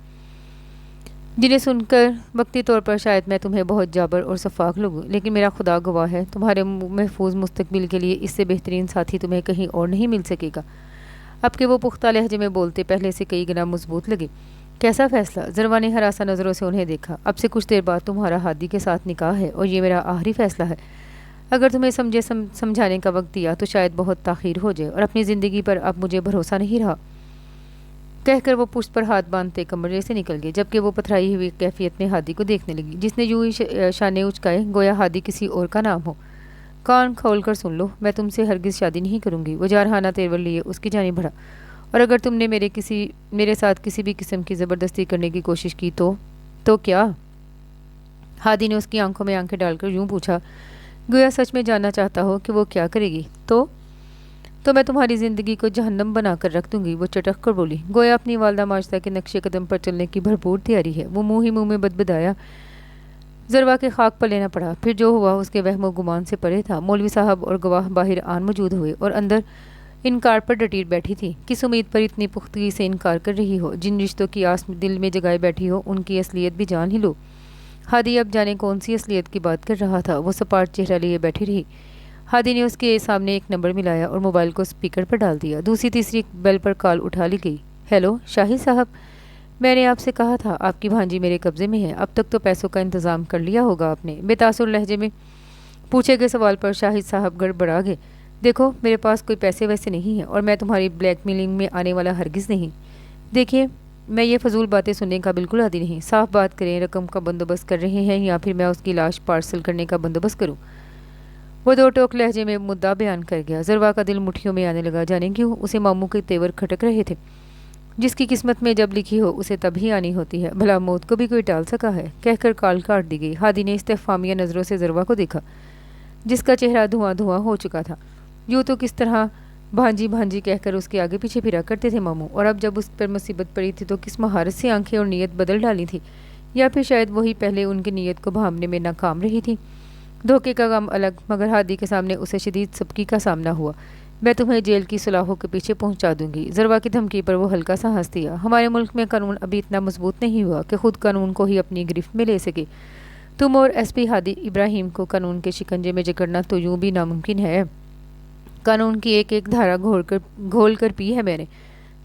जिन्हें सुनकर वक्ती तौर पर शायद मैं तुम्हें बहुत जाबर और शफ़ाक लगूँ, लेकिन मेरा खुदा गवाह है तुम्हारे महफूज मुस्तकबिल के लिए इससे बेहतरीन साथी तुम्हें कहीं और नहीं मिल सकेगा। अब के वो पुख्ता लहजे में बोलते पहले से कई गुना मजबूत लगे। कैसा फ़ैसला? ज़रवा ने हरासा नज़रों से उन्हें देखा। अब से कुछ देर बाद तुम्हारा हादी के साथ निकाह है और ये मेरा आखिरी फ़ैसला है। अगर तुम्हें समझाने का वक्त दिया तो शायद बहुत ताख़ीर हो जाए, और अपनी ज़िंदगी पर अब मुझे भरोसा नहीं रहा। कहकर वो पुष्ट पर हाथ बांधते कमरे से निकल गए, जबकि वो पथराई हुई कैफियत में हादी को देखने लगी, जिसने यूं ही शाने उचकाए गोया हादी किसी और का नाम हो। कान खोल कर सुन लो, मैं तुमसे हरगिज़ शादी नहीं करूँगी। वो जारहाना तेवर लिए उसकी जानिब बढ़ा। और अगर तुमने मेरे साथ किसी भी किस्म की ज़बरदस्ती करने की कोशिश की तो क्या? हादी ने उसकी आंखों में आंखें डालकर यूं पूछा, गोया सच में जानना चाहता हो कि वो क्या करेगी। तो मैं तुम्हारी ज़िंदगी को जहन्नम बना कर रख दूंगी। वो चटक कर बोली, गोया अपनी वालदा माजदा के नक्शे कदम पर चलने की भरपूर तैयारी है। वो मुँह ही मुँह में बदबदाया। ज़रवा के खाक पर लेना पड़ा। फिर जो हुआ उसके वहम गुमान से परे था। मौलवी साहब और गवाह बाहर आन मौजूद हुए और अंदर انکار پر ڈٹی بیٹھی تھی۔ کس امید پر اتنی پختگی سے انکار کر رہی ہو؟ جن رشتوں کی آس دل میں جگائے بیٹھی ہو ان کی اصلیت بھی جان ہی لو۔ ہادی اب جانے کون سی اصلیت کی بات کر رہا تھا۔ وہ سپاٹ چہرہ لیے بیٹھی رہی۔ ہادی نے اس کے سامنے ایک نمبر ملایا اور موبائل کو اسپیکر پر ڈال دیا۔ دوسری تیسری بیل پر کال اٹھا لی گئی۔ ہیلو شاہد صاحب، میں نے آپ سے کہا تھا آپ کی بھانجی میرے قبضے میں ہے، اب تک تو پیسوں کا انتظام کر لیا ہوگا آپ نے۔ بے تاثر لہجے میں پوچھے گئے سوال پر شاہد صاحب گڑبڑا گئے۔ دیکھو میرے پاس کوئی پیسے ویسے نہیں ہیں اور میں تمہاری بلیک میلنگ میں آنے والا ہرگز نہیں۔ دیکھیے میں یہ فضول باتیں سننے کا بالکل عادی نہیں۔ صاف بات کریں، رقم کا بندوبست کر رہے ہیں یا پھر میں اس کی لاش پارسل کرنے کا بندوبست کروں؟ وہ دو ٹوک لہجے میں مدعا بیان کر گیا۔ ضروا کا دل مٹھیوں میں آنے لگا۔ جانے کیوں اسے ماموں کے تیور کھٹک رہے تھے۔ جس کی قسمت میں جب لکھی ہو اسے تب ہی آنی ہوتی ہے، بھلا موت کو بھی کوئی ٹال سکا ہے؟ کہہ کر کال کاٹ دی گئی۔ ہادی نے استفہامیہ نظروں سے ضروا کو دیکھا جس کا چہرہ دھواں دھواں ہو چکا تھا۔ یوں تو کس طرح بھانجی بھانجی کہہ کر اس کے آگے پیچھے پھرا کرتے تھے ماموں، اور اب جب اس پر مصیبت پڑی تھی تو کس مہارت سے آنکھیں اور نیت بدل ڈالی تھی، یا پھر شاید وہی پہلے ان کی نیت کو بھانپنے میں ناکام رہی تھی۔ دھوکے کا غم الگ، مگر ہادی کے سامنے اسے شدید سبکی کا سامنا ہوا۔ میں تمہیں جیل کی سلاخوں کے پیچھے پہنچا دوں گی۔ ضروا کی دھمکی پر وہ ہلکا سا ہنس دیا۔ ہمارے ملک میں قانون ابھی اتنا مضبوط نہیں ہوا کہ خود قانون کو ہی اپنی گرفت میں لے سکے۔ تم اور ایس پی ہادی ابراہیم کو قانون کے شکنجے میں جکڑنا تو یوں بھی ناممکن ہے۔ قانون کی ایک ایک دھارا گھول کر پی ہے میں نے۔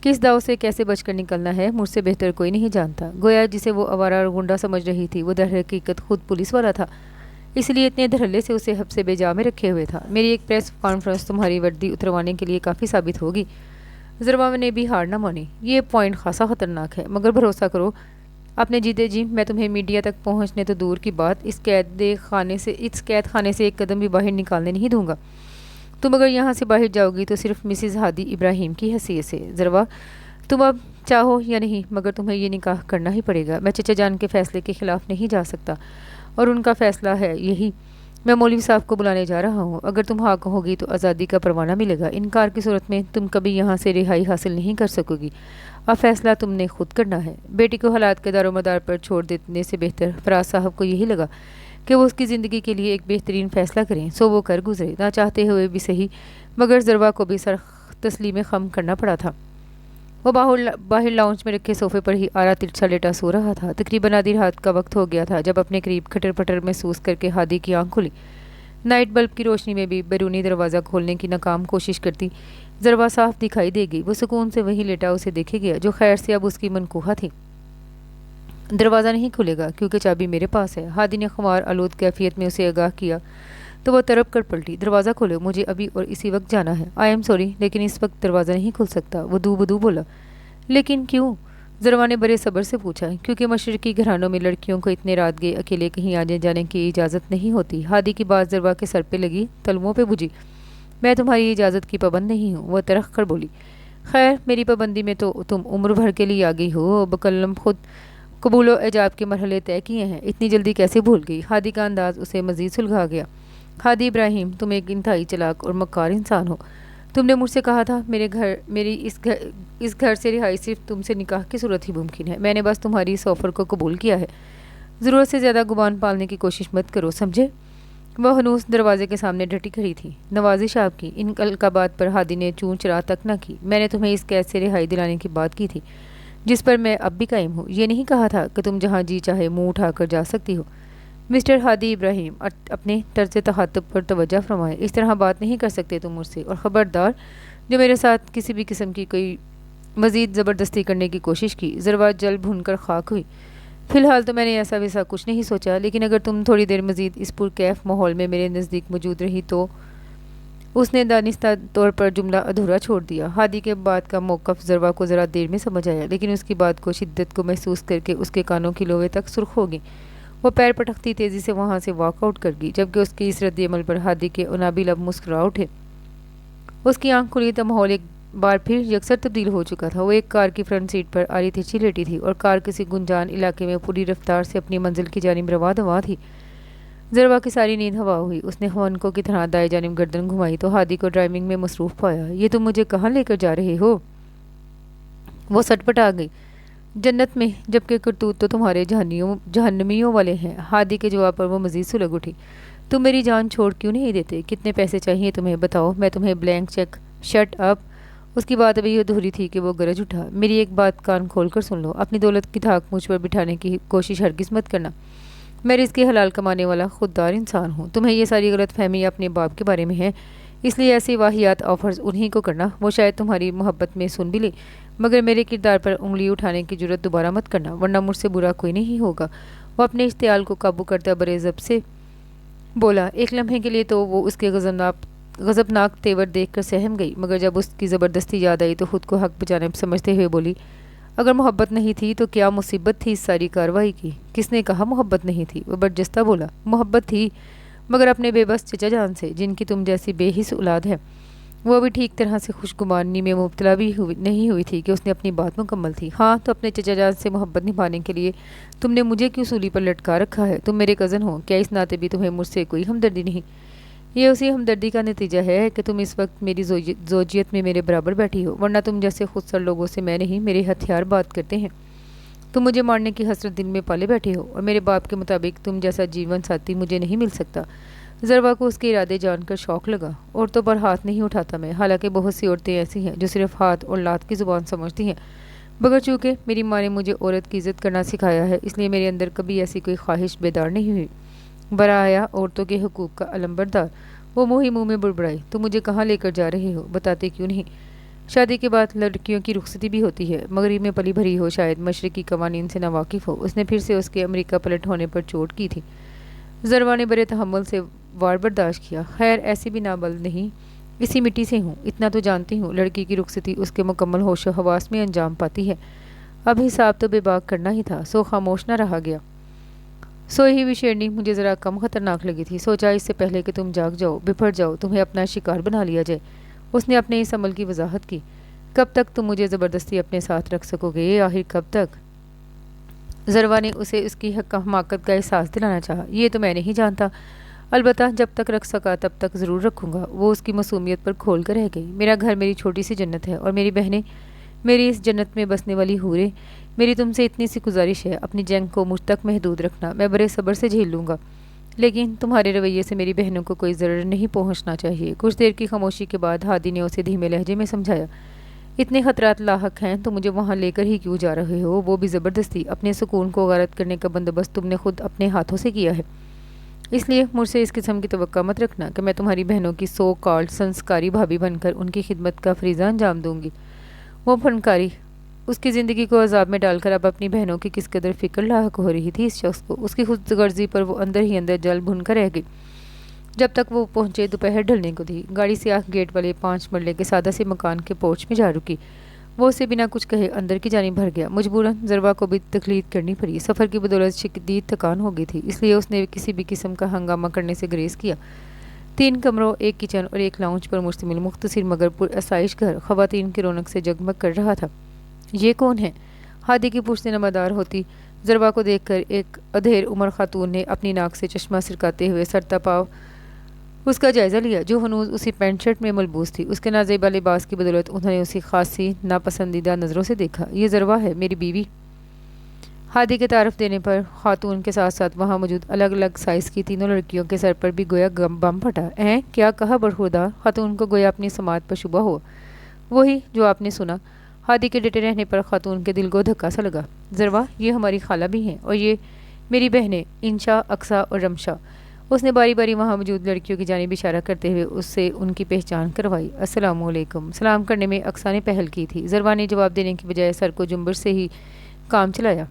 کس داؤ سے کیسے بچ کر نکلنا ہے مجھ سے بہتر کوئی نہیں جانتا۔ گویا جسے وہ آوارہ اور گنڈا سمجھ رہی تھی وہ در حقیقت خود پولیس والا تھا، اس لیے اتنے دھڑلے سے اسے حبس بے جا میں رکھے ہوئے تھا۔ میری ایک پریس کانفرنس تمہاری وردی اتروانے کے لیے کافی ثابت ہوگی۔ ضروا نے بھی ہار نہ مانی۔ یہ پوائنٹ خاصا خطرناک ہے، مگر بھروسہ کرو اپنے جیتے جی میں تمہیں میڈیا تک پہنچنے تو دور کی بات اس قید خانے سے ایک قدم بھی باہر نکالنے نہیں دوں گا۔ تم اگر یہاں سے باہر جاؤ گی تو صرف مسز ہادی ابراہیم کی حیثیت سے۔ ضروا تم اب چاہو یا نہیں مگر تمہیں یہ نکاح کرنا ہی پڑے گا۔ میں چچا جان کے فیصلے کے خلاف نہیں جا سکتا، اور ان کا فیصلہ ہے یہی۔ میں مولوی صاحب کو بلانے جا رہا ہوں۔ اگر تم ہاں کہو گی تو آزادی کا پروانہ ملے گا، انکار کی صورت میں تم کبھی یہاں سے رہائی حاصل نہیں کر سکو گی۔ اب فیصلہ تم نے خود کرنا ہے۔ بیٹی کو حالات کے دار و مدار پر چھوڑ دینے سے بہتر فراز صاحب کو یہی لگا کہ وہ اس کی زندگی کے لیے ایک بہترین فیصلہ کریں، سو وہ کر گزرے، نہ چاہتے ہوئے بھی صحیح، مگر ضروا کو بھی سر تسلیم خم کرنا پڑا تھا۔ وہ باہر لاؤنج میں رکھے صوفے پر ہی آرا ترچھا لیٹا سو رہا تھا۔ تقریباً آدھی رات کا وقت ہو گیا تھا جب اپنے قریب کھٹر پٹر محسوس کر کے ہادی کی آنکھ کھلی۔ نائٹ بلب کی روشنی میں بھی بیرونی دروازہ کھولنے کی ناکام کوشش کرتی ضروا صاف دکھائی دے گی۔ وہ سکون سے وہی لیٹا اسے دیکھے گیا جو خیر سے اب اس کی منقوہہ تھی۔ دروازہ نہیں کھلے گا کیونکہ چابی میرے پاس ہے۔ ہادی نے خمار آلود کیفیت میں اسے آگاہ کیا تو وہ تڑپ کر پلٹی۔ دروازہ کھولو، مجھے ابھی اور اسی وقت جانا ہے۔ آئی ایم سوری لیکن اس وقت دروازہ نہیں کھل سکتا، وہ دو بدو بولا۔ لیکن کیوں؟ ضروا نے بڑے صبر سے پوچھا۔ کیونکہ مشرقی گھرانوں میں لڑکیوں کو اتنے رات گئے اکیلے کہیں آنے جانے کی اجازت نہیں ہوتی۔ ہادی کی بات ضروا کے سر پہ لگی، تلووں پہ بجھی۔ میں تمہاری اجازت کی پابند نہیں ہوں، وہ ترخ کر بولی۔ خیر میری پابندی میں تو تم عمر بھر کے لیے آ گئی ہو، بکلم خود قبول و ایجاب کے مرحلے طے کیے ہیں، اتنی جلدی کیسے بھول گئی؟ ہادی کا انداز اسے مزید سلجھا گیا۔ ہادی ابراہیم تم ایک انتہائی چلاک اور مکار انسان ہو۔ تم نے مجھ سے کہا تھا میری اس گھر سے رہائی صرف تم سے نکاح کی صورت ہی ممکن ہے۔ میں نے بس تمہاری اس آفر کو قبول کیا ہے۔ ضرورت سے زیادہ گمان پالنے کی کوشش مت کرو، سمجھے؟ وہ ہنوس دروازے کے سامنے ڈٹی کھڑی تھی۔ نوازش آپ کی۔ ان القابات پر ہادی نے چون چرا تک نہ کی۔ میں نے تمہیں اس قید سے رہائی دلانے کی بات کی تھی جس پر میں اب بھی قائم ہوں۔ یہ نہیں کہا تھا کہ تم جہاں جی چاہے منہ اٹھا کر جا سکتی ہو۔ مسٹر ہادی ابراہیم اپنے طرز تخاطب پر توجہ فرمائے۔ اس طرح بات نہیں کر سکتے تم مجھ سے، اور خبردار جو میرے ساتھ کسی بھی قسم کی کوئی مزید زبردستی کرنے کی کوشش کی۔ ضروا جل بھن کر خاک ہوئی۔ فی الحال تو میں نے ایسا ویسا کچھ نہیں سوچا، لیکن اگر تم تھوڑی دیر مزید اس پرکیف ماحول میں میرے نزدیک موجود رہی تو۔ اس نے دانستہ طور پر جملہ ادھورا چھوڑ دیا۔ ہادی کے بات کا موقف ضروا کو ذرا دیر میں سمجھ آیا، لیکن اس کی بات کو شدت کو محسوس کر کے اس کے کانوں کی لوے تک سرخ ہو گئی۔ وہ پیر پٹکتی تیزی سے وہاں سے واک آؤٹ کر گئی، جبکہ اس کی اس رد عمل پر ہادی کے عنابی لب مسکرا اٹھے۔ اس کی آنکھ کھلی تو ماحول ایک بار پھر یکسر تبدیل ہو چکا تھا۔ وہ ایک کار کی فرنٹ سیٹ پر آری ترچھی لیٹی تھی، اور کار کسی گنجان علاقے میں پوری رفتار سے اپنی منزل کی جانب رواں دواں تھی۔ ضروا کی ساری نیند ہوا ہوئی۔ اس نے خونکوں کی طرح دائیں جانب گردن گھمائی تو ہادی کو ڈرائیونگ میں مصروف پایا۔ یہ تم مجھے کہاں لے کر جا رہے ہو؟ وہ سٹ پٹا گئی۔ جنت میں، جبکہ کرتوت تو تمہارے جہنمیوں والے ہیں۔ ہادی کے جواب پر وہ مزید سلگ اٹھی۔ تم میری جان چھوڑ کیوں نہیں دیتے؟ کتنے پیسے چاہیے تمہیں؟ بتاؤ، میں تمہیں بلینک چیک शट अप। उसकी बात अभी अधूरी थी कि वो गरज उठा। मेरी एक बात कान खोल कर सुन लो, अपनी दौलत की धाक मुझ पर बिठाने की कोशिश हरगिज़ मत करना। मैं रिज़्क़ हलाल कमाने वाला खुददार इंसान हूँ। तुम्हें ये सारी गलत फहमी अपने बाप के बारे में है, इसलिए ऐसी वाहियात ऑफर्स उन्हीं को करना। वो शायद तुम्हारी मोहब्बत में सुन भी ले, मगर मेरे किरदार पर उंगली उठाने की जरूरत दोबारा मत करना, वरना मुझसे बुरा कोई नहीं होगा। वो अपने इश्तियाल को काबू करता बड़े ज़ब से बोला। एक लम्हे के लिए तो वो उसके गज़बनाक तेवर देखकर सहम गई, मगर जब उसकी ज़बरदस्ती याद आई तो खुद को हक बचाने समझते हुए बोली, अगर मोहब्बत नहीं थी तो क्या मुसीबत थी इस सारी कार्रवाई की? किसने कहा मोहब्बत नहीं थी? वो बरजस्ता बोला, मोहब्बत थी, मगर अपने बेबस चचा जान से, जिनकी तुम जैसी बेहिस औलाद है। वो अभी ठीक तरह से खुशगुमानी में मुब्तला भी नहीं हुई थी कि उसने अपनी बात मुकम्मल थी। हाँ, तो अपने चचा जान से मोहब्बत निभाने के लिए तुमने मुझे क्यों सूली पर लटका रखा है? तुम मेरे कज़न हो, क्या इस नाते भी तुम्हें मुझसे कोई हमदर्दी नहीं? ये उसी हमदर्दी का नतीजा है कि तुम इस वक्त मेरी जोजियत में मेरे बराबर बैठी हो, वरना तुम जैसे खुदसर लोगों से मैं नहीं, मेरे हथियार बात करते हैं। तुम मुझे मारने की हसरत दिल में पाले बैठे हो, और मेरे बाप के मुताबिक तुम जैसा जीवन साथी मुझे नहीं मिल सकता। ज़रवा को उसके इरादे जानकर शौक लगा। औरतों पर हाथ नहीं उठाता मैं, हालांकि बहुत सी औरतें ऐसी हैं जो सिर्फ हाथ और लात की ज़ुबान समझती हैं, मगर चूँकि मेरी माँ ने मुझे औरत की इज़्ज़त करना सिखाया है, इसलिए मेरे अंदर कभी ऐसी कोई ख्वाहिश बेदार नहीं हुई। बरा आया औरतों के हकूक़ का अलम्बरदार। वो मुँह ही मुँह में बुड़बड़ाई, तुम मुझे कहाँ लेकर जा रहे हो? बताते क्यों नहीं? शादी के बाद लड़कियों की रुखसती भी होती है। मगरिब में पली भरी हो, शायद मशरक़ी कवानीन से नावाकिफ़ हो। उसने फिर से उसके अमेरिका पलट होने पर चोट की थी। ज़रवा ने बड़े तहम्मुल से वार बर्दाश्त किया। खैर, ऐसी भी नाबल्द नहीं, इसी मिट्टी से हूँ, इतना तो जानती हूँ। लड़की की रुखसती उसके मुकम्मल होशो हवास में अंजाम पाती है। अब हिसाब तो बेबाक करना ही था, सो खामोश न रहा गया। सोई ही हुई शेरनी मुझे ज़रा कम खतरनाक लगी थी। सोचा इससे पहले कि तुम जाग जाओ, बिफर जाओ, तुम्हें अपना शिकार बना लिया जाए। उसने अपने इस अमल की वजाहत की। कब तक तुम मुझे ज़बरदस्ती अपने साथ रख सकोगे? आखिर कब तक? ज़रवा ने उसे उसकी हमाकत का एहसास दिलाना चाहा। ये तो मैं नहीं जानता, अलबत्ता जब तक रख सका तब तक ज़रूर रखूँगा। वो उसकी मासूमियत पर खोल कर रह गई। मेरा घर मेरी छोटी सी जन्नत है, और मेरी बहनें मेरी इस जन्नत में बसने वाली हूरें। मेरी तुमसे इतनी सी गुजारिश है, अपनी जंग को मुझ तक महदूद रखना। मैं बड़े सब्र से झेल लूँगा, लेकिन तुम्हारे रवैये से मेरी बहनों को कोई ज़रूर नहीं पहुँचना चाहिए। कुछ देर की खामोशी के बाद हादी ने उसे धीमे लहजे में समझाया, इतने खतरात लाहक हैं तो मुझे वहाँ लेकर ही क्यों जा रहे हो? वो भी ज़बरदस्ती। अपने सुकून को गारत करने का बंदोबस्त तुमने खुद अपने हाथों से किया है, इसलिए मुझसे इस किस्म की तवक्का मत रखना कि मैं तुम्हारी बहनों की सो कॉल्ड संस्कारी भाभी बनकर उनकी खिदमत का फरीज़ा अंजाम दूंगी। वो फनकारी उसकी ज़िंदगी को अजाब में डालकर अब अपनी बहनों की किस कदर फ़िक्र लायक हो रही थी इस शख्स को। उसकी खुद गर्जी पर वो अंदर ही अंदर जल भुन कर रह गई। जब तक वो पहुंचे दोपहर ढलने को थी। गाड़ी से आँख गेट वाले 5 मरले के सादा से मकान के पोर्च में जा रुकी। वो उसे बिना कुछ कहे अंदर की जानिब भर गया। मजबूरन ज़रवा को भी तकलीद करनी पड़ी। सफ़र की बदौलत शदीद थकान हो गई थी, इसलिए उसने किसी भी किस्म का हंगामा करने से गुरेज किया। 3 कमरों, एक किचन और एक लाउंज पर मुश्तमिल मुख्तसर मगर पुरअसाइश घर ख़वातीन की रौनक से जगमग कर रहा था। ये कौन है? हादी की पुश्त नमादार होती ज़रवा को देखकर एक अधेर उम्र खातून ने अपनी नाक से चश्मा सिरकाते हुए सरता पाव उसका जायज़ा लिया, जो हनूज उसी पैंट शर्ट में मलबूस थी। उसके नाजेबा लिबास की बदौलत उन्होंने उसे खासी नापसंदीदा नज़रों से देखा। ये ज़रवा है, मेरी बीवी। हादी के तारफ़ देने पर खातून के साथ साथ वहाँ मौजूद अलग अलग साइज़ की तीनों लड़कियों के सर पर भी गोया बम फटा। क्या कहा बरखुरदार? खातून को गोया अपनी समात पर शुबा हुआ। वही जो आपने सुना। हादी के डटे रहने पर खातून के दिल को धक्का सा लगा। ज़रवा, ये हमारी खाला भी हैं, और ये मेरी बहनें इंशा, अक्सा और रमशा। उसने बारी बारी वहाँ मौजूद लड़कियों की जानिब इशारा करते हुए उससे उनकी पहचान करवाई। अस्सलामु अलैकुम। सलाम करने में अक्सा ने पहल की थी। ज़रवा ने जवाब देने की बजाय सर को जुम्बर से ही काम चलाया।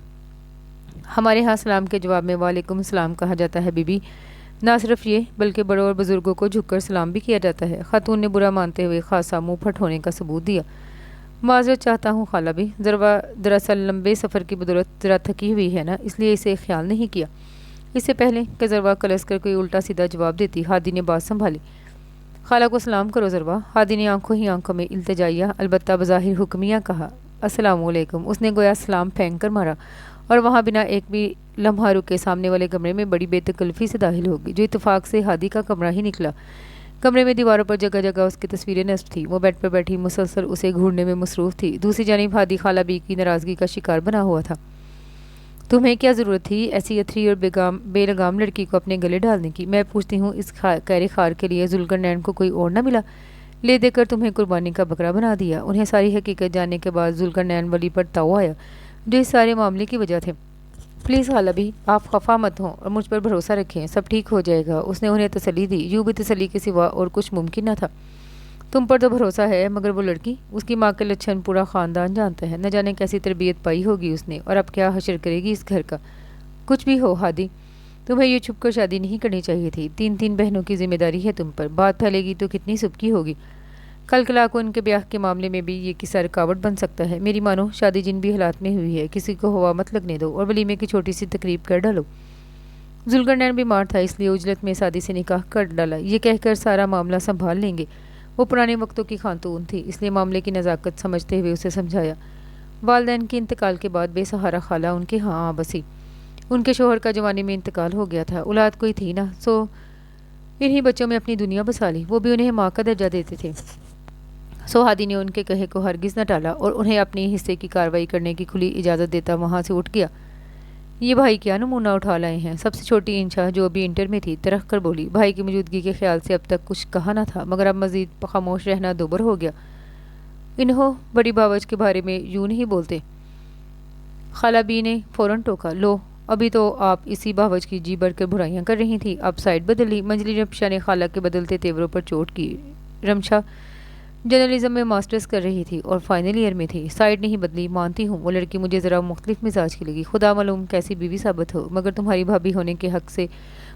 हमारे यहाँ सलाम के जवाब में वालेकुम सलाम कहा जाता है बीबी। ना सिर्फ ये, बल्कि बड़ों और बुज़ुर्गों को झुककर सलाम भी किया जाता है। खातून ने बुरा मानते हुए खासा मुँह फट होने का सबूत दिया। माजरत चाहता हूँ खाला भी। ज़रवा दरअसल लंबे सफ़र की बदौलत ज़रा थकी हुई है ना, इसलिए इसे ख्याल नहीं किया। इससे पहले कि ज़रवा कलस कर कोई उल्टा सीधा जवाब देती, हादी ने बात संभाली। खाला को सलाम करो ज़रवा। हादी ने आंखों ही आंखों में इल्तिजाइया अलबत्ता बज़ाहिर हुक्मिया कहा। अस्सलामु अलैकुम। उसने गोया सलाम फेंक कर मारा और वहाँ बिना एक भी लम्हा रुके सामने वाले कमरे में बड़ी बेतकल्फ़ी से दाखिल हो गई, जो इत्तेफाक से हादी का कमरा ही निकला। कमरे में दीवारों पर जगह जगह उसकी तस्वीरें नस्ब थी। वो बेड पर बैठी मुसलसल उसे घूरने में मसरूफ़ थी। दूसरी जानिब हादी खाला बी की नाराज़गी का शिकार बना हुआ था। तुम्हें क्या ज़रूरत थी ऐसी अथरी और बेलगाम लड़की को अपने गले डालने की? मैं पूछती हूँ, इस कैरे खार के लिए जुल्करनैन को कोई और ना मिला? لے دے کر تمہیں قربانی کا بکرا بنا دیا۔ انہیں ساری حقیقت جاننے کے بعد ذوالقرنین ولی پر تاؤ آیا جو اس سارے معاملے کی وجہ تھے۔ پلیز خالہ بھی آپ خفا مت ہوں اور مجھ پر بھروسہ رکھیں، سب ٹھیک ہو جائے گا۔ اس نے انہیں تسلی دی۔ یوں بھی تسلی کے سوا اور کچھ ممکن نہ تھا۔ تم پر تو بھروسہ ہے، مگر وہ لڑکی، اس کی ماں کے لچھن پورا خاندان جانتا ہے، نہ جانے کیسی تربیت پائی ہوگی اس نے، اور اب کیا حشر کرے گی اس گھر کا۔ کچھ بھی ہو ہادی، تمہیں یہ چھپ کر شادی نہیں کرنی چاہیے تھی۔ تین بہنوں کی ذمہ داری ہے تم پر، بات پھیلے گی تو کتنی سبکی ہوگی۔ کل کلا کو ان کے بیاہ کے معاملے میں بھی یہ قصہ رکاوٹ بن سکتا ہے۔ میری مانو، شادی جن بھی حالات میں ہوئی ہے، کسی کو ہوا مت لگنے دو اور ولیمے کی چھوٹی سی تقریب کر ڈالو۔ ذوالقرنین بیمار تھا، اس لیے عجلت میں شادی سے نکاح کر ڈالا، یہ کہہ کر سارا معاملہ سنبھال لیں گے۔ وہ پرانے وقتوں کی خاتون تھی، اس لیے معاملے کی نزاکت سمجھتے ہوئے اسے سمجھایا۔ والدین کے انتقال کے بعد بے سہارا خالہ ان کے ہاں بسی۔ ان کے شوہر کا جوانی میں انتقال ہو گیا تھا، اولاد کوئی تھی نہ، سو انہی بچوں میں اپنی دنیا بسا لی، وہ بھی انہیں ماں کا درجہ دیتے تھے۔ ہادی نے ان کے کہے کو ہرگز نہ ٹالا اور انہیں اپنی حصے کی کارروائی کرنے کی کھلی اجازت دیتا وہاں سے اٹھ گیا۔ یہ بھائی کیا نمونہ اٹھا لائے ہیں؟ سب سے چھوٹی انشا، جو ابھی انٹر میں تھی، ترخ کر بولی۔ بھائی کی موجودگی کے خیال سے اب تک کچھ کہا نہ تھا، مگر اب مزید خاموش رہنا دوبر ہو گیا۔ انہوں بڑی باوج کے بارے میں یوں نہیں بولتے۔ خالہ بی نے فوراً ٹوکا۔ لو، ابھی تو آپ اسی باوج کی جی بڑھ کر برائیاں کر رہی تھی، اب سائڈ بدل لی۔ منجلی رمشا نے خالہ کے بدلتے تیوروں پر چوٹ کی۔ رمشا جرنلزم میں ماسٹرز کر رہی تھی اور فائنل ایئر میں تھی، سائڈ نہیں بدلی، مانتی ہوں وہ لڑکی مجھے ذرا مختلف مزاج کی لگی، خدا معلوم کیسی بیوی ثابت ہو، مگر تمہاری بھابھی ہونے کے حق سے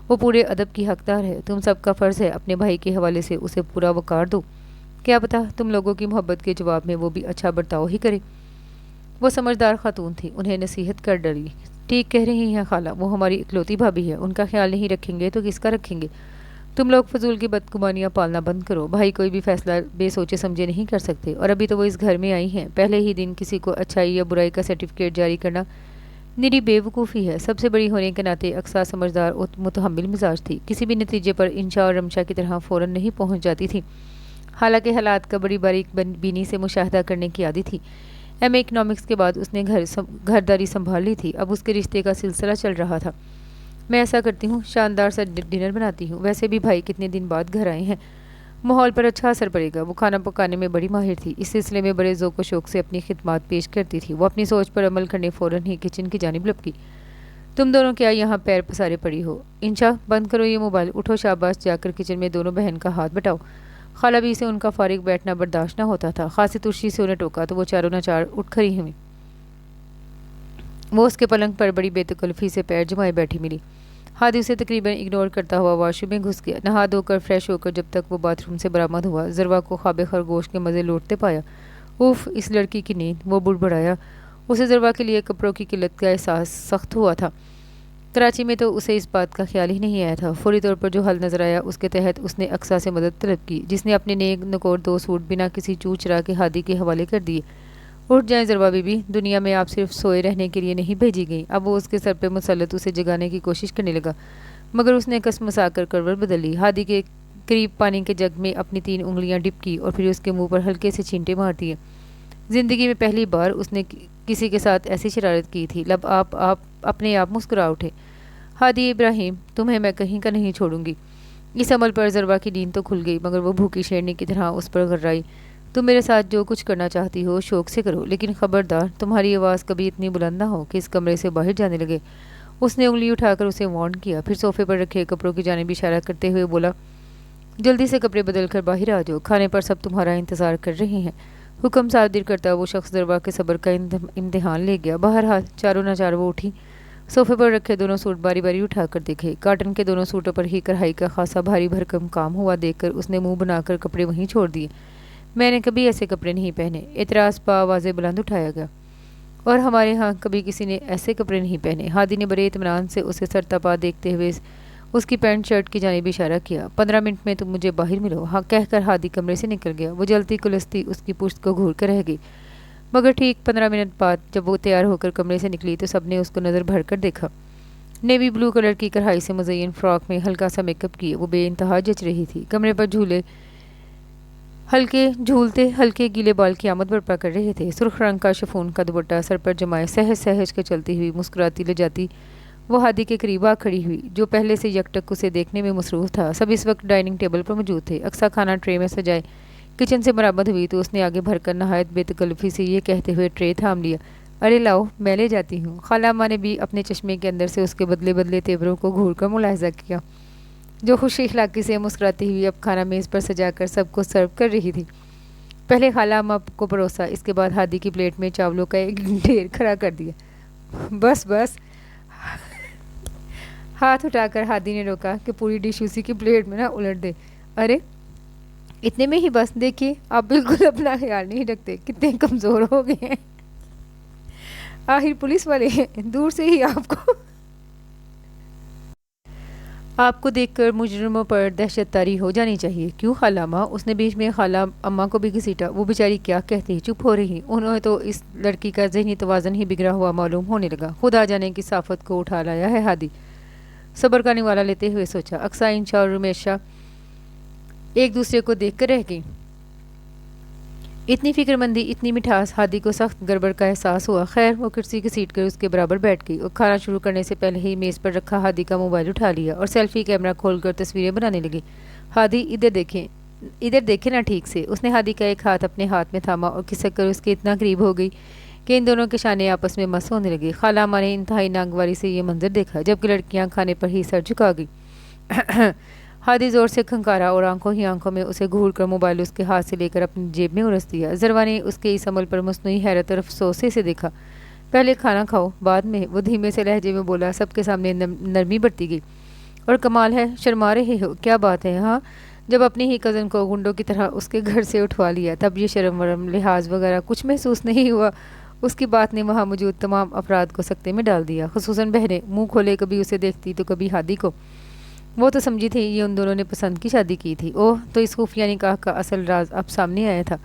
وہ پورے ادب کی حقدار ہے۔ تم سب کا فرض ہے اپنے بھائی کے حوالے سے اسے پورا وقار دو، کیا پتہ تم لوگوں کی محبت کے جواب میں وہ بھی اچھا برتاؤ ہی کرے۔ وہ سمجھدار خاتون تھی، انہیں نصیحت کر ڈری۔ ٹھیک کہہ رہی ہیں خالہ، وہ ہماری اکلوتی بھابھی ہے، ان کا خیال نہیں رکھیں گے تو کس کا رکھیں گے۔ تم لوگ فضول کی بدگمانیاں پالنا بند کرو۔ بھائی کوئی بھی فیصلہ بے سوچے سمجھے نہیں کر سکتے، اور ابھی تو وہ اس گھر میں آئی ہیں۔ پہلے ہی دن کسی کو اچھائی یا برائی کا سرٹیفکیٹ جاری کرنا نری بے وقوفی ہے۔ سب سے بڑی ہونے کے ناطے اقصا سمجھدار اور متحمل مزاج تھی، کسی بھی نتیجے پر انشا اور رمشا کی طرح فوراً نہیں پہنچ جاتی تھی۔ حالانکہ حالات کا بڑی باریک بینی سے مشاہدہ کرنے کی عادی تھی۔ ایم اے اکنامکس کے بعد اس نے گھرداری سنبھال لی تھی، اب اس کے رشتے کا سلسلہ چل رہا تھا۔ میں ایسا کرتی ہوں، شاندار سا ڈنر بناتی ہوں، ویسے بھی بھائی کتنے دن بعد گھر آئے ہیں، ماحول پر اچھا اثر پڑے گا۔ وہ کھانا پکانے میں بڑی ماہر تھی، اس سلسلے میں بڑے ذوق و شوق سے اپنی خدمات پیش کرتی تھی۔ وہ اپنی سوچ پر عمل کرنے فوراً ہی کچن کی جانب لپکی۔ تم دونوں کیا یہاں پیر پسارے پڑی ہو؟ انشا، بند کرو یہ موبائل، اٹھو شاباش، جا کر کچن میں دونوں بہن کا ہاتھ بٹاؤ۔ خالہ بی سے ان کا فارغ بیٹھنا برداشت نہ ہوتا تھا، خاصی ترشی سے انہیں ٹوکا تو وہ چاروں نہ چار اٹھ کھڑی ہوئیں۔ وہ اس کے پلنگ پر بڑی بے تکلفی سے پیر جمائے بیٹھی ملی۔ ہادی اسے تقریباً اگنور کرتا ہوا واش روم میں گھس گیا۔ نہا دھو کر فریش ہو کر جب تک وہ باتھ روم سے برآمد ہوا، ضروا کو خواب خرگوش کے مزے لوٹتے پایا۔ اوف، اس لڑکی کی نیند! وہ بڑبڑایا۔ اسے ضروا کے لیے کپڑوں کی قلت کا احساس سخت ہوا تھا۔ کراچی میں تو اسے اس بات کا خیال ہی نہیں آیا تھا۔ فوری طور پر جو حل نظر آیا اس کے تحت اس نے اقصا سے مدد طلب کی، جس نے اپنے نیک نکور 2 سوٹ بنا کسی چو چرا کے ہادی کے حوالے کر دیے۔ اٹھ جائیں ضروا بی بی، دنیا میں آپ صرف سوئے رہنے کے لیے نہیں بھیجی گئی۔ اب وہ اس کے سر پہ مسلط اسے جگانے کی کوشش کرنے لگا، مگر اس نے کسمسا کر کروٹ بدل لی۔ ہادی کے قریب پانی کے جگ میں اپنی 3 انگلیاں ڈپ کی اور پھر اس کے منہ پر ہلکے سے چھینٹے مار دیے۔ زندگی میں پہلی بار اس نے کسی کے ساتھ ایسی شرارت کی تھی۔ لب آپ اپنے آپ مسکرا اٹھے۔ ہادی ابراہیم، تمہیں میں کہیں کا نہیں چھوڑوں گی۔ اس عمل پر ضروا کی نیند تو کھل گئی، مگر وہ بھوکی شیرنی کی طرح اس پر غرائی۔ تم میرے ساتھ جو کچھ کرنا چاہتی ہو شوق سے کرو، لیکن خبردار تمہاری آواز کبھی اتنی بلند نہ ہو کہ اس کمرے سے باہر جانے لگے۔ اس نے انگلی اٹھا کر اسے وارن کیا، پھر صوفے پر رکھے کپڑوں کی جانب اشارہ کرتے ہوئے بولا، جلدی سے کپڑے بدل کر باہر آ جاؤ، کھانے پر سب تمہارا انتظار کر رہے ہیں۔ حکم صادر کرتا وہ شخص ضروا کے صبر کا امتحان لے گیا۔ بہرحال چاروں نہ چار وہ اٹھی، صوفے پر رکھے دونوں سوٹ باری باری اٹھا کر دیکھے۔ کاٹن کے دونوں سوٹوں پر ہی کڑھائی کا خاصا بھاری بھرکم کام ہوا دیکھ کر اس نے منہ بنا کر کپڑے وہیں چھوڑ دیے۔ میں نے کبھی ایسے کپڑے نہیں پہنے، اعتراض پا آواز بلند اٹھایا گیا۔ اور ہمارے ہاں کبھی کسی نے ایسے کپڑے نہیں پہنے۔ ہادی نے بڑے اطمینان سے اسے سرتپا دیکھتے ہوئے اس کی پینٹ شرٹ کی جانب اشارہ کیا۔ 15 منٹ میں تم مجھے باہر ملو، ہاں کہہ کر ہادی کمرے سے نکل گیا۔ وہ جلتی کلستی اس کی پشت کو گھور کر رہ گئی، مگر ٹھیک 15 منٹ بعد جب وہ تیار ہو کر کمرے سے نکلی تو سب نے اس کو نظر بھر کر دیکھا۔ نیوی بلو کلر کی کڑھائی سے مزین فراک میں ہلکا سا میک اپ کیے وہ بے انتہا جچ رہی تھی۔ کمرے پر جھولتے ہلکے گیلے بال کی آمد برپا کر رہے تھے۔ سرخ رنگ کا شفون کا دوپٹہ سر پر جمائے سہج سہج کے چلتی ہوئی مسکراتی لے جاتی وہ ہادی کے قریب آ کھڑی ہوئی، جو پہلے سے یک ٹک اسے دیکھنے میں مصروف تھا۔ سب اس وقت ڈائننگ ٹیبل پر موجود تھے، اقصا کھانا ٹرے میں سجائے کچن سے برآمد ہوئی تو اس نے آگے بڑھ کر نہایت بے تکلفی سے یہ کہتے ہوئے ٹرے تھام لیا، ارے لاؤ میں لے جاتی ہوں۔ خالہ اماں نے بھی اپنے چشمے کے اندر سے اس کے بدلے بدلے تیوروں کو گھور کر ملاحظہ کیا، جو خوش اخلاقی سے مسکراتی ہوئی اب کھانا میز پر سجا کر سب کو سرو کر رہی تھی۔ پہلے خالہ اماں کو پروسا، اس کے بعد ہادی کی پلیٹ میں چاولوں کا ایک ڈھیر کھڑا کر دیا۔ بس بس، ہاتھ اٹھا کر ہادی نے روکا کہ پوری ڈش اسی کی پلیٹ میں نہ الٹ دے۔ ارے اتنے میں ہی بس، دیکھیے آپ بالکل اپنا خیال نہیں رکھتے، کتنے کمزور ہو گئے ہیں، آخر پولیس والے ہیں، دور سے ہی آپ کو دیکھ کر مجرموں پر دہشت طاری ہو جانی چاہیے۔ کیوں خالہ اماں؟ اس نے بیچ میں خالہ اماں کو بھی گھسیٹا، وہ بیچاری کیا کہتی، چپ ہو رہی، انہیں تو اس لڑکی کا ذہنی توازن ہی بگڑا ہوا معلوم ہونے لگا۔ خدا جانے کی صافت کو اٹھا لایا ہے ہادی، صبر کا نوالا لیتے ہوئے سوچا۔ اقصیٰ انشا اور رمیشہ ایک دوسرے کو دیکھ کر رہ گئی۔ اتنی فکر مندی، اتنی مٹھاس، ہادی کو سخت گڑبڑ کا احساس ہوا۔ خیر وہ کرسی گھسیٹ کر اس کے برابر بیٹھ گئی اور کھانا شروع کرنے سے پہلے ہی میز پر رکھا ہادی کا موبائل اٹھا لیا اور سیلفی کیمرہ کھول کر تصویریں بنانے لگی۔ ہادی ادھر دیکھیں نا ٹھیک سے۔ اس نے ہادی کا ایک ہاتھ اپنے ہاتھ میں تھاما اور کھسک کر اس کے اتنا قریب ہو گئی کہ ان دونوں کے شانے آپس میں مس ہونے لگے۔ خالہ اماں نے انتہائی ناگواری سے یہ منظر دیکھا، جبکہ لڑکیاں کھانے پر ہی سر جھکا گئی۔ ہادی زور سے کھنکارا اور آنکھوں ہی آنکھوں میں اسے گھور کر موبائل اس کے ہاتھ سے لے کر اپنی جیب میں ارس دیا۔ ضروا نے اس کے اس عمل پر مصنوعی حیرت اور افسوس سے دیکھا۔ پہلے کھانا کھاؤ، بعد میں، وہ دھیمے سے لہجے میں بولا۔ سب کے سامنے نرمی بڑھتی گئی۔ اور کمال ہے، شرما رہے ہو، کیا بات ہے؟ ہاں، جب اپنی ہی کزن کو گنڈوں کی طرح اس کے گھر سے اٹھوا لیا تب یہ شرم ورم لحاظ وغیرہ کچھ محسوس نہیں ہوا؟ اس کی بات نے وہاں موجود تمام افراد کو سکتے میں ڈال دیا، خصوصاً بہنیں منہ کھولے کبھی اسے دیکھتی تو کبھی ہادی کو۔ وہ تو سمجھی تھی یہ ان دونوں نے پسند کی شادی کی تھی۔ اوہ، تو اس خفیہ نکاح کا اصل راز اب سامنے آیا تھا۔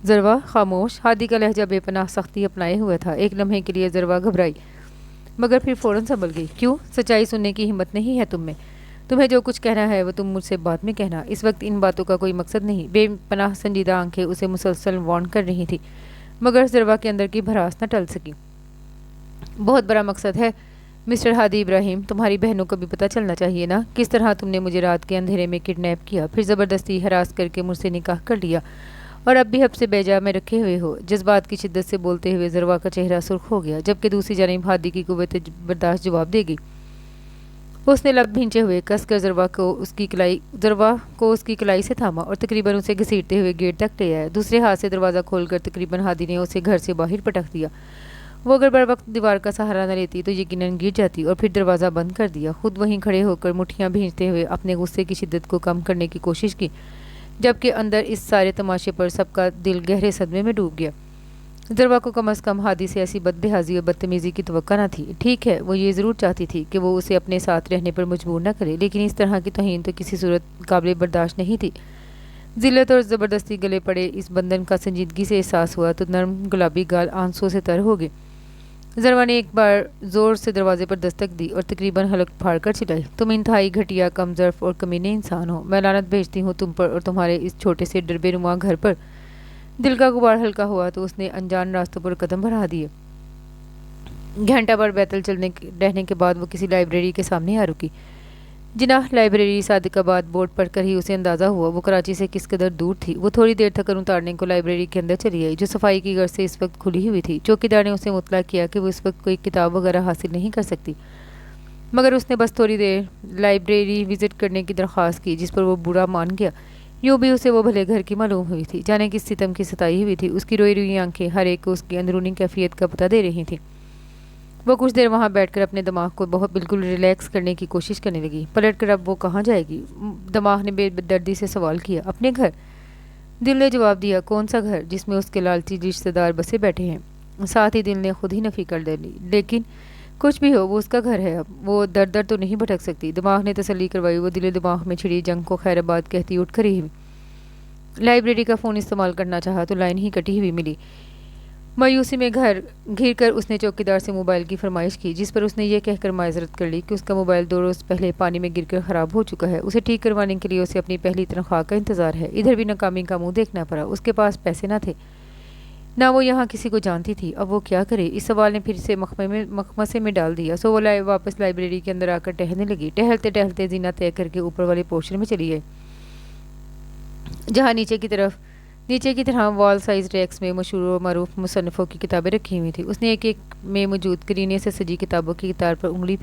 ضروا خاموش۔ ہادی کا لہجہ بے پناہ سختی اپنائے ہوئے تھا۔ ایک لمحے کے لیے ضروا گھبرائی، مگر پھر فوراً سنبھل گئی۔ کیوں؟ سچائی سننے کی ہمت نہیں ہے تم میں؟ تمہیں جو کچھ کہنا ہے وہ تم مجھ سے بعد میں کہنا، اس وقت ان باتوں کا کوئی مقصد نہیں۔ بے پناہ سنجیدہ آنکھیں اسے مسلسل وارن کر رہی تھی، مگر ضروا کے اندر کی بھڑاس نہ ٹل سکی۔ بہت بڑا مقصد ہے مسٹر ہادی ابراہیم، تمہاری بہنوں کو بھی پتہ چلنا چاہیے نا، کس طرح تم نے مجھے رات کے اندھیرے میں کڈنیپ کیا، پھر زبردستی ہراس کر کے مجھ سے نکاح کر لیا اور اب بھی حب سے بیجا میں رکھے ہوئے ہو۔ جذبات کی شدت سے بولتے ہوئے ضروا کا چہرہ سرخ ہو گیا، جبکہ دوسری جانب ہادی کی قوت برداشت جواب دے گی۔ اس نے لب بھینچے ہوئے کس کر ضروا کو اس کی کلائی سے تھاما اور تقریباً اسے گھسیٹتے ہوئے گیٹ تک لے آیا۔ دوسرے ہاتھ سے دروازہ کھول کر تقریباً ہادی نے اسے گھر سے باہر پٹک دیا۔ وہ اگر بر وقت دیوار کا سہارا نہ لیتی تو یقیناً گر جاتی، اور پھر دروازہ بند کر دیا۔ خود وہیں کھڑے ہو کر مٹھیاں بھینچتے ہوئے اپنے غصے کی شدت کو کم کرنے کی کوشش کی، جبکہ اندر اس سارے تماشے پر سب کا دل گہرے صدمے میں ڈوب گیا۔ ضروا کو کم از کم ہادی سے ایسی بدبہازی اور بدتمیزی کی توقع نہ تھی۔ ٹھیک ہے، وہ یہ ضرور چاہتی تھی کہ وہ اسے اپنے ساتھ رہنے پر مجبور نہ کرے، لیکن اس طرح کی توہین تو کسی صورت قابل برداشت نہیں تھی۔ ذلت اور زبردستی گلے پڑے اس بندھن کا سنجیدگی سے احساس ہوا تو نرم گلابی گال آنسوں سے تر ہو گئے۔ ضروا نے ایک بار زور سے دروازے پر دستک دی اور تقریباً حلق پھاڑ کر چلائی، تم انتہائی گھٹیا، کم ظرف اور کمینے انسان ہو۔ میں لعنت بھیجتی ہوں تم پر اور تمہارے اس چھوٹے سے ڈربے نما گھر پر۔ دل کا غبار ہلکا ہوا تو اس نے انجان راستوں پر قدم بڑھا دیے۔ گھنٹہ بھر بیتل رہنے کے بعد وہ کسی لائبریری کے سامنے آ رکی۔ جناح لائبریری صادق آباد بورڈ پڑھ کر ہی اسے اندازہ ہوا وہ کراچی سے کس قدر دور تھی۔ وہ تھوڑی دیر تھکن اتارنے کو لائبریری کے اندر چلی آئی، جو صفائی کی غرض سے اس وقت کھلی ہوئی تھی۔ چوکیدار نے اسے مطلع کیا کہ وہ اس وقت کوئی کتاب وغیرہ حاصل نہیں کر سکتی، مگر اس نے بس تھوڑی دیر لائبریری وزٹ کرنے کی درخواست کی، جس پر وہ برا مان گیا۔ یوں بھی اسے وہ بھلے گھر کی معلوم ہوئی تھی، جانے کس ستم کی ستائی ہوئی تھی۔ اس کی روئی روئی آنکھیں ہر ایک کو اس کی اندرونی کیفیت کا پتہ دے رہی تھیں۔ وہ کچھ دیر وہاں بیٹھ کر اپنے دماغ کو بہت بالکل ریلیکس کرنے کی کوشش کرنے لگی۔ پلٹ کر اب وہ کہاں جائے گی؟ دماغ نے بے دردی سے سوال کیا۔ اپنے گھر؟ دل نے جواب دیا، کون سا گھر جس میں اس کے لالچی رشتہ دار بسے بیٹھے ہیں؟ ساتھ ہی دل نے خود ہی نفی کر لی، لیکن کچھ بھی ہو وہ اس کا گھر ہے، اب وہ در در تو نہیں بھٹک سکتی۔ دماغ نے تسلی کروائی۔ وہ دل دماغ میں چھڑی جنگ کو خیر آباد کہتی اٹھ کھڑی ہوئی۔ لائبریری کا فون استعمال کرنا چاہا تو لائن ہی کٹی ہوئی ملی۔ مایوسی میں گھر کر اس نے چوکیدار سے موبائل کی فرمائش کی، جس پر اس نے یہ کہہ کر معذرت کر لی کہ اس کا موبائل 2 روز پہلے پانی میں گر کر خراب ہو چکا ہے۔ اسے ٹھیک کروانے کے لیے اسے اپنی پہلی تنخواہ کا انتظار ہے۔ ادھر بھی ناکامی کا منہ دیکھنا پڑا۔ اس کے پاس پیسے نہ تھے، نہ وہ یہاں کسی کو جانتی تھی۔ اب وہ کیا کرے؟ اس سوال نے پھر سے مخمصے میں ڈال دیا۔ سو وہ واپس لائبریری کے اندر آ کر ٹہلنے لگی۔ ٹہلتے ٹہلتے زینہ طے کر کے اوپر والے پورشن میں چلی گئی، جہاں نیچے کی طرف نیچے کی طرح وال سائز ریکس میں مشہور و معروف مصنفوں کی کتابیں رکھی ہوئی تھیں۔ اس نے ایک ایک میں موجود کرینے سے سجی کتابوں کی قطار پر انگلی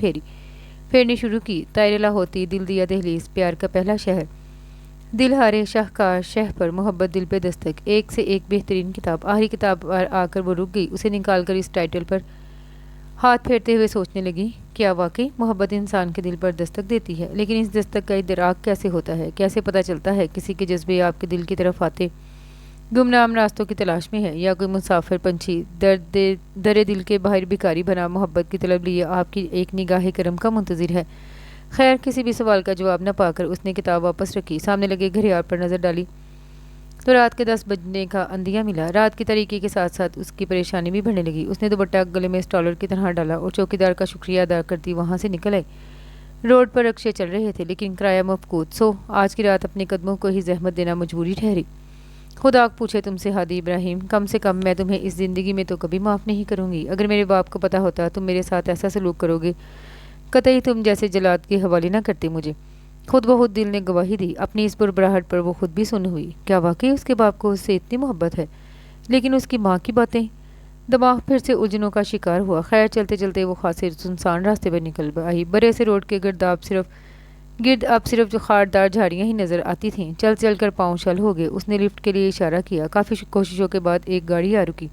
پھیرنی شروع کی۔ طائرلہ ہوتی، دل دیا دہلیز، پیار کا پہلا شہر، دل ہارے شاہکار، شہ پر محبت، دل پہ دستک، ایک سے ایک بہترین کتاب۔ آخری کتاب پر آ کر وہ رک گئی۔ اسے نکال کر اس ٹائٹل پر ہاتھ پھیرتے ہوئے سوچنے لگی، کیا واقعی محبت انسان کے دل پر دستک دیتی ہے؟ لیکن اس دستک کا ادراک کیسے ہوتا ہے؟ کیسے پتہ چلتا ہے کسی کے جذبے آپ کے دل کی طرف آتے گمنام راستوں کی تلاش میں ہے، یا کوئی مسافر پنچھی در دل کے باہر بھکاری بنا محبت کی طلب لیے آپ کی ایک نگاہ کرم کا منتظر ہے؟ خیر، کسی بھی سوال کا جواب نہ پا کر اس نے کتاب واپس رکھی، سامنے لگے گھڑیال پر نظر ڈالی تو رات کے 10 بجنے کا اندھیا ملا۔ رات کی تاریکی کے ساتھ ساتھ اس کی پریشانی بھی بڑھنے لگی۔ اس نے دوپٹہ گلے میں اسٹالر کی طرح ڈالا اور چوکیدار کا شکریہ ادا کرتی وہاں سے نکل آئی۔ روڈ پر رکشے چل رہے تھے لیکن کرایہ مفقود، سو آج کی رات اپنے قدموں کو ہی زحمت دینا مجبوری ٹھہری۔ خدا پوچھے تم سے ہادی ابراہیم، کم سے کم میں تمہیں اس زندگی میں تو کبھی معاف نہیں کروں گی۔ اگر میرے باپ کو پتہ ہوتا تم میرے ساتھ ایسا سلوک کرو گے، قطعی تم جیسے جلاد کے حوالے نہ کرتے مجھے۔ خود بخود دل نے گواہی دی، اپنی اس بربراہٹ پر وہ خود بھی سن ہوئی۔ کیا واقعی اس کے باپ کو اس سے اتنی محبت ہے؟ لیکن اس کی ماں کی باتیں، دماغ پھر سے الجھنوں کا شکار ہوا۔ خیر، چلتے چلتے وہ خاصے سنسان راستے پر نکل آئی۔ بڑے سے روڈ کے گرد اب صرف جو خاردار جھاڑیاں ہی نظر آتی تھیں۔ چل چل کر پاؤں شل ہو گئے۔ اس نے لفٹ کے لیے اشارہ کیا۔ کافی کوششوں کے بعد ایک گاڑی آ رکی۔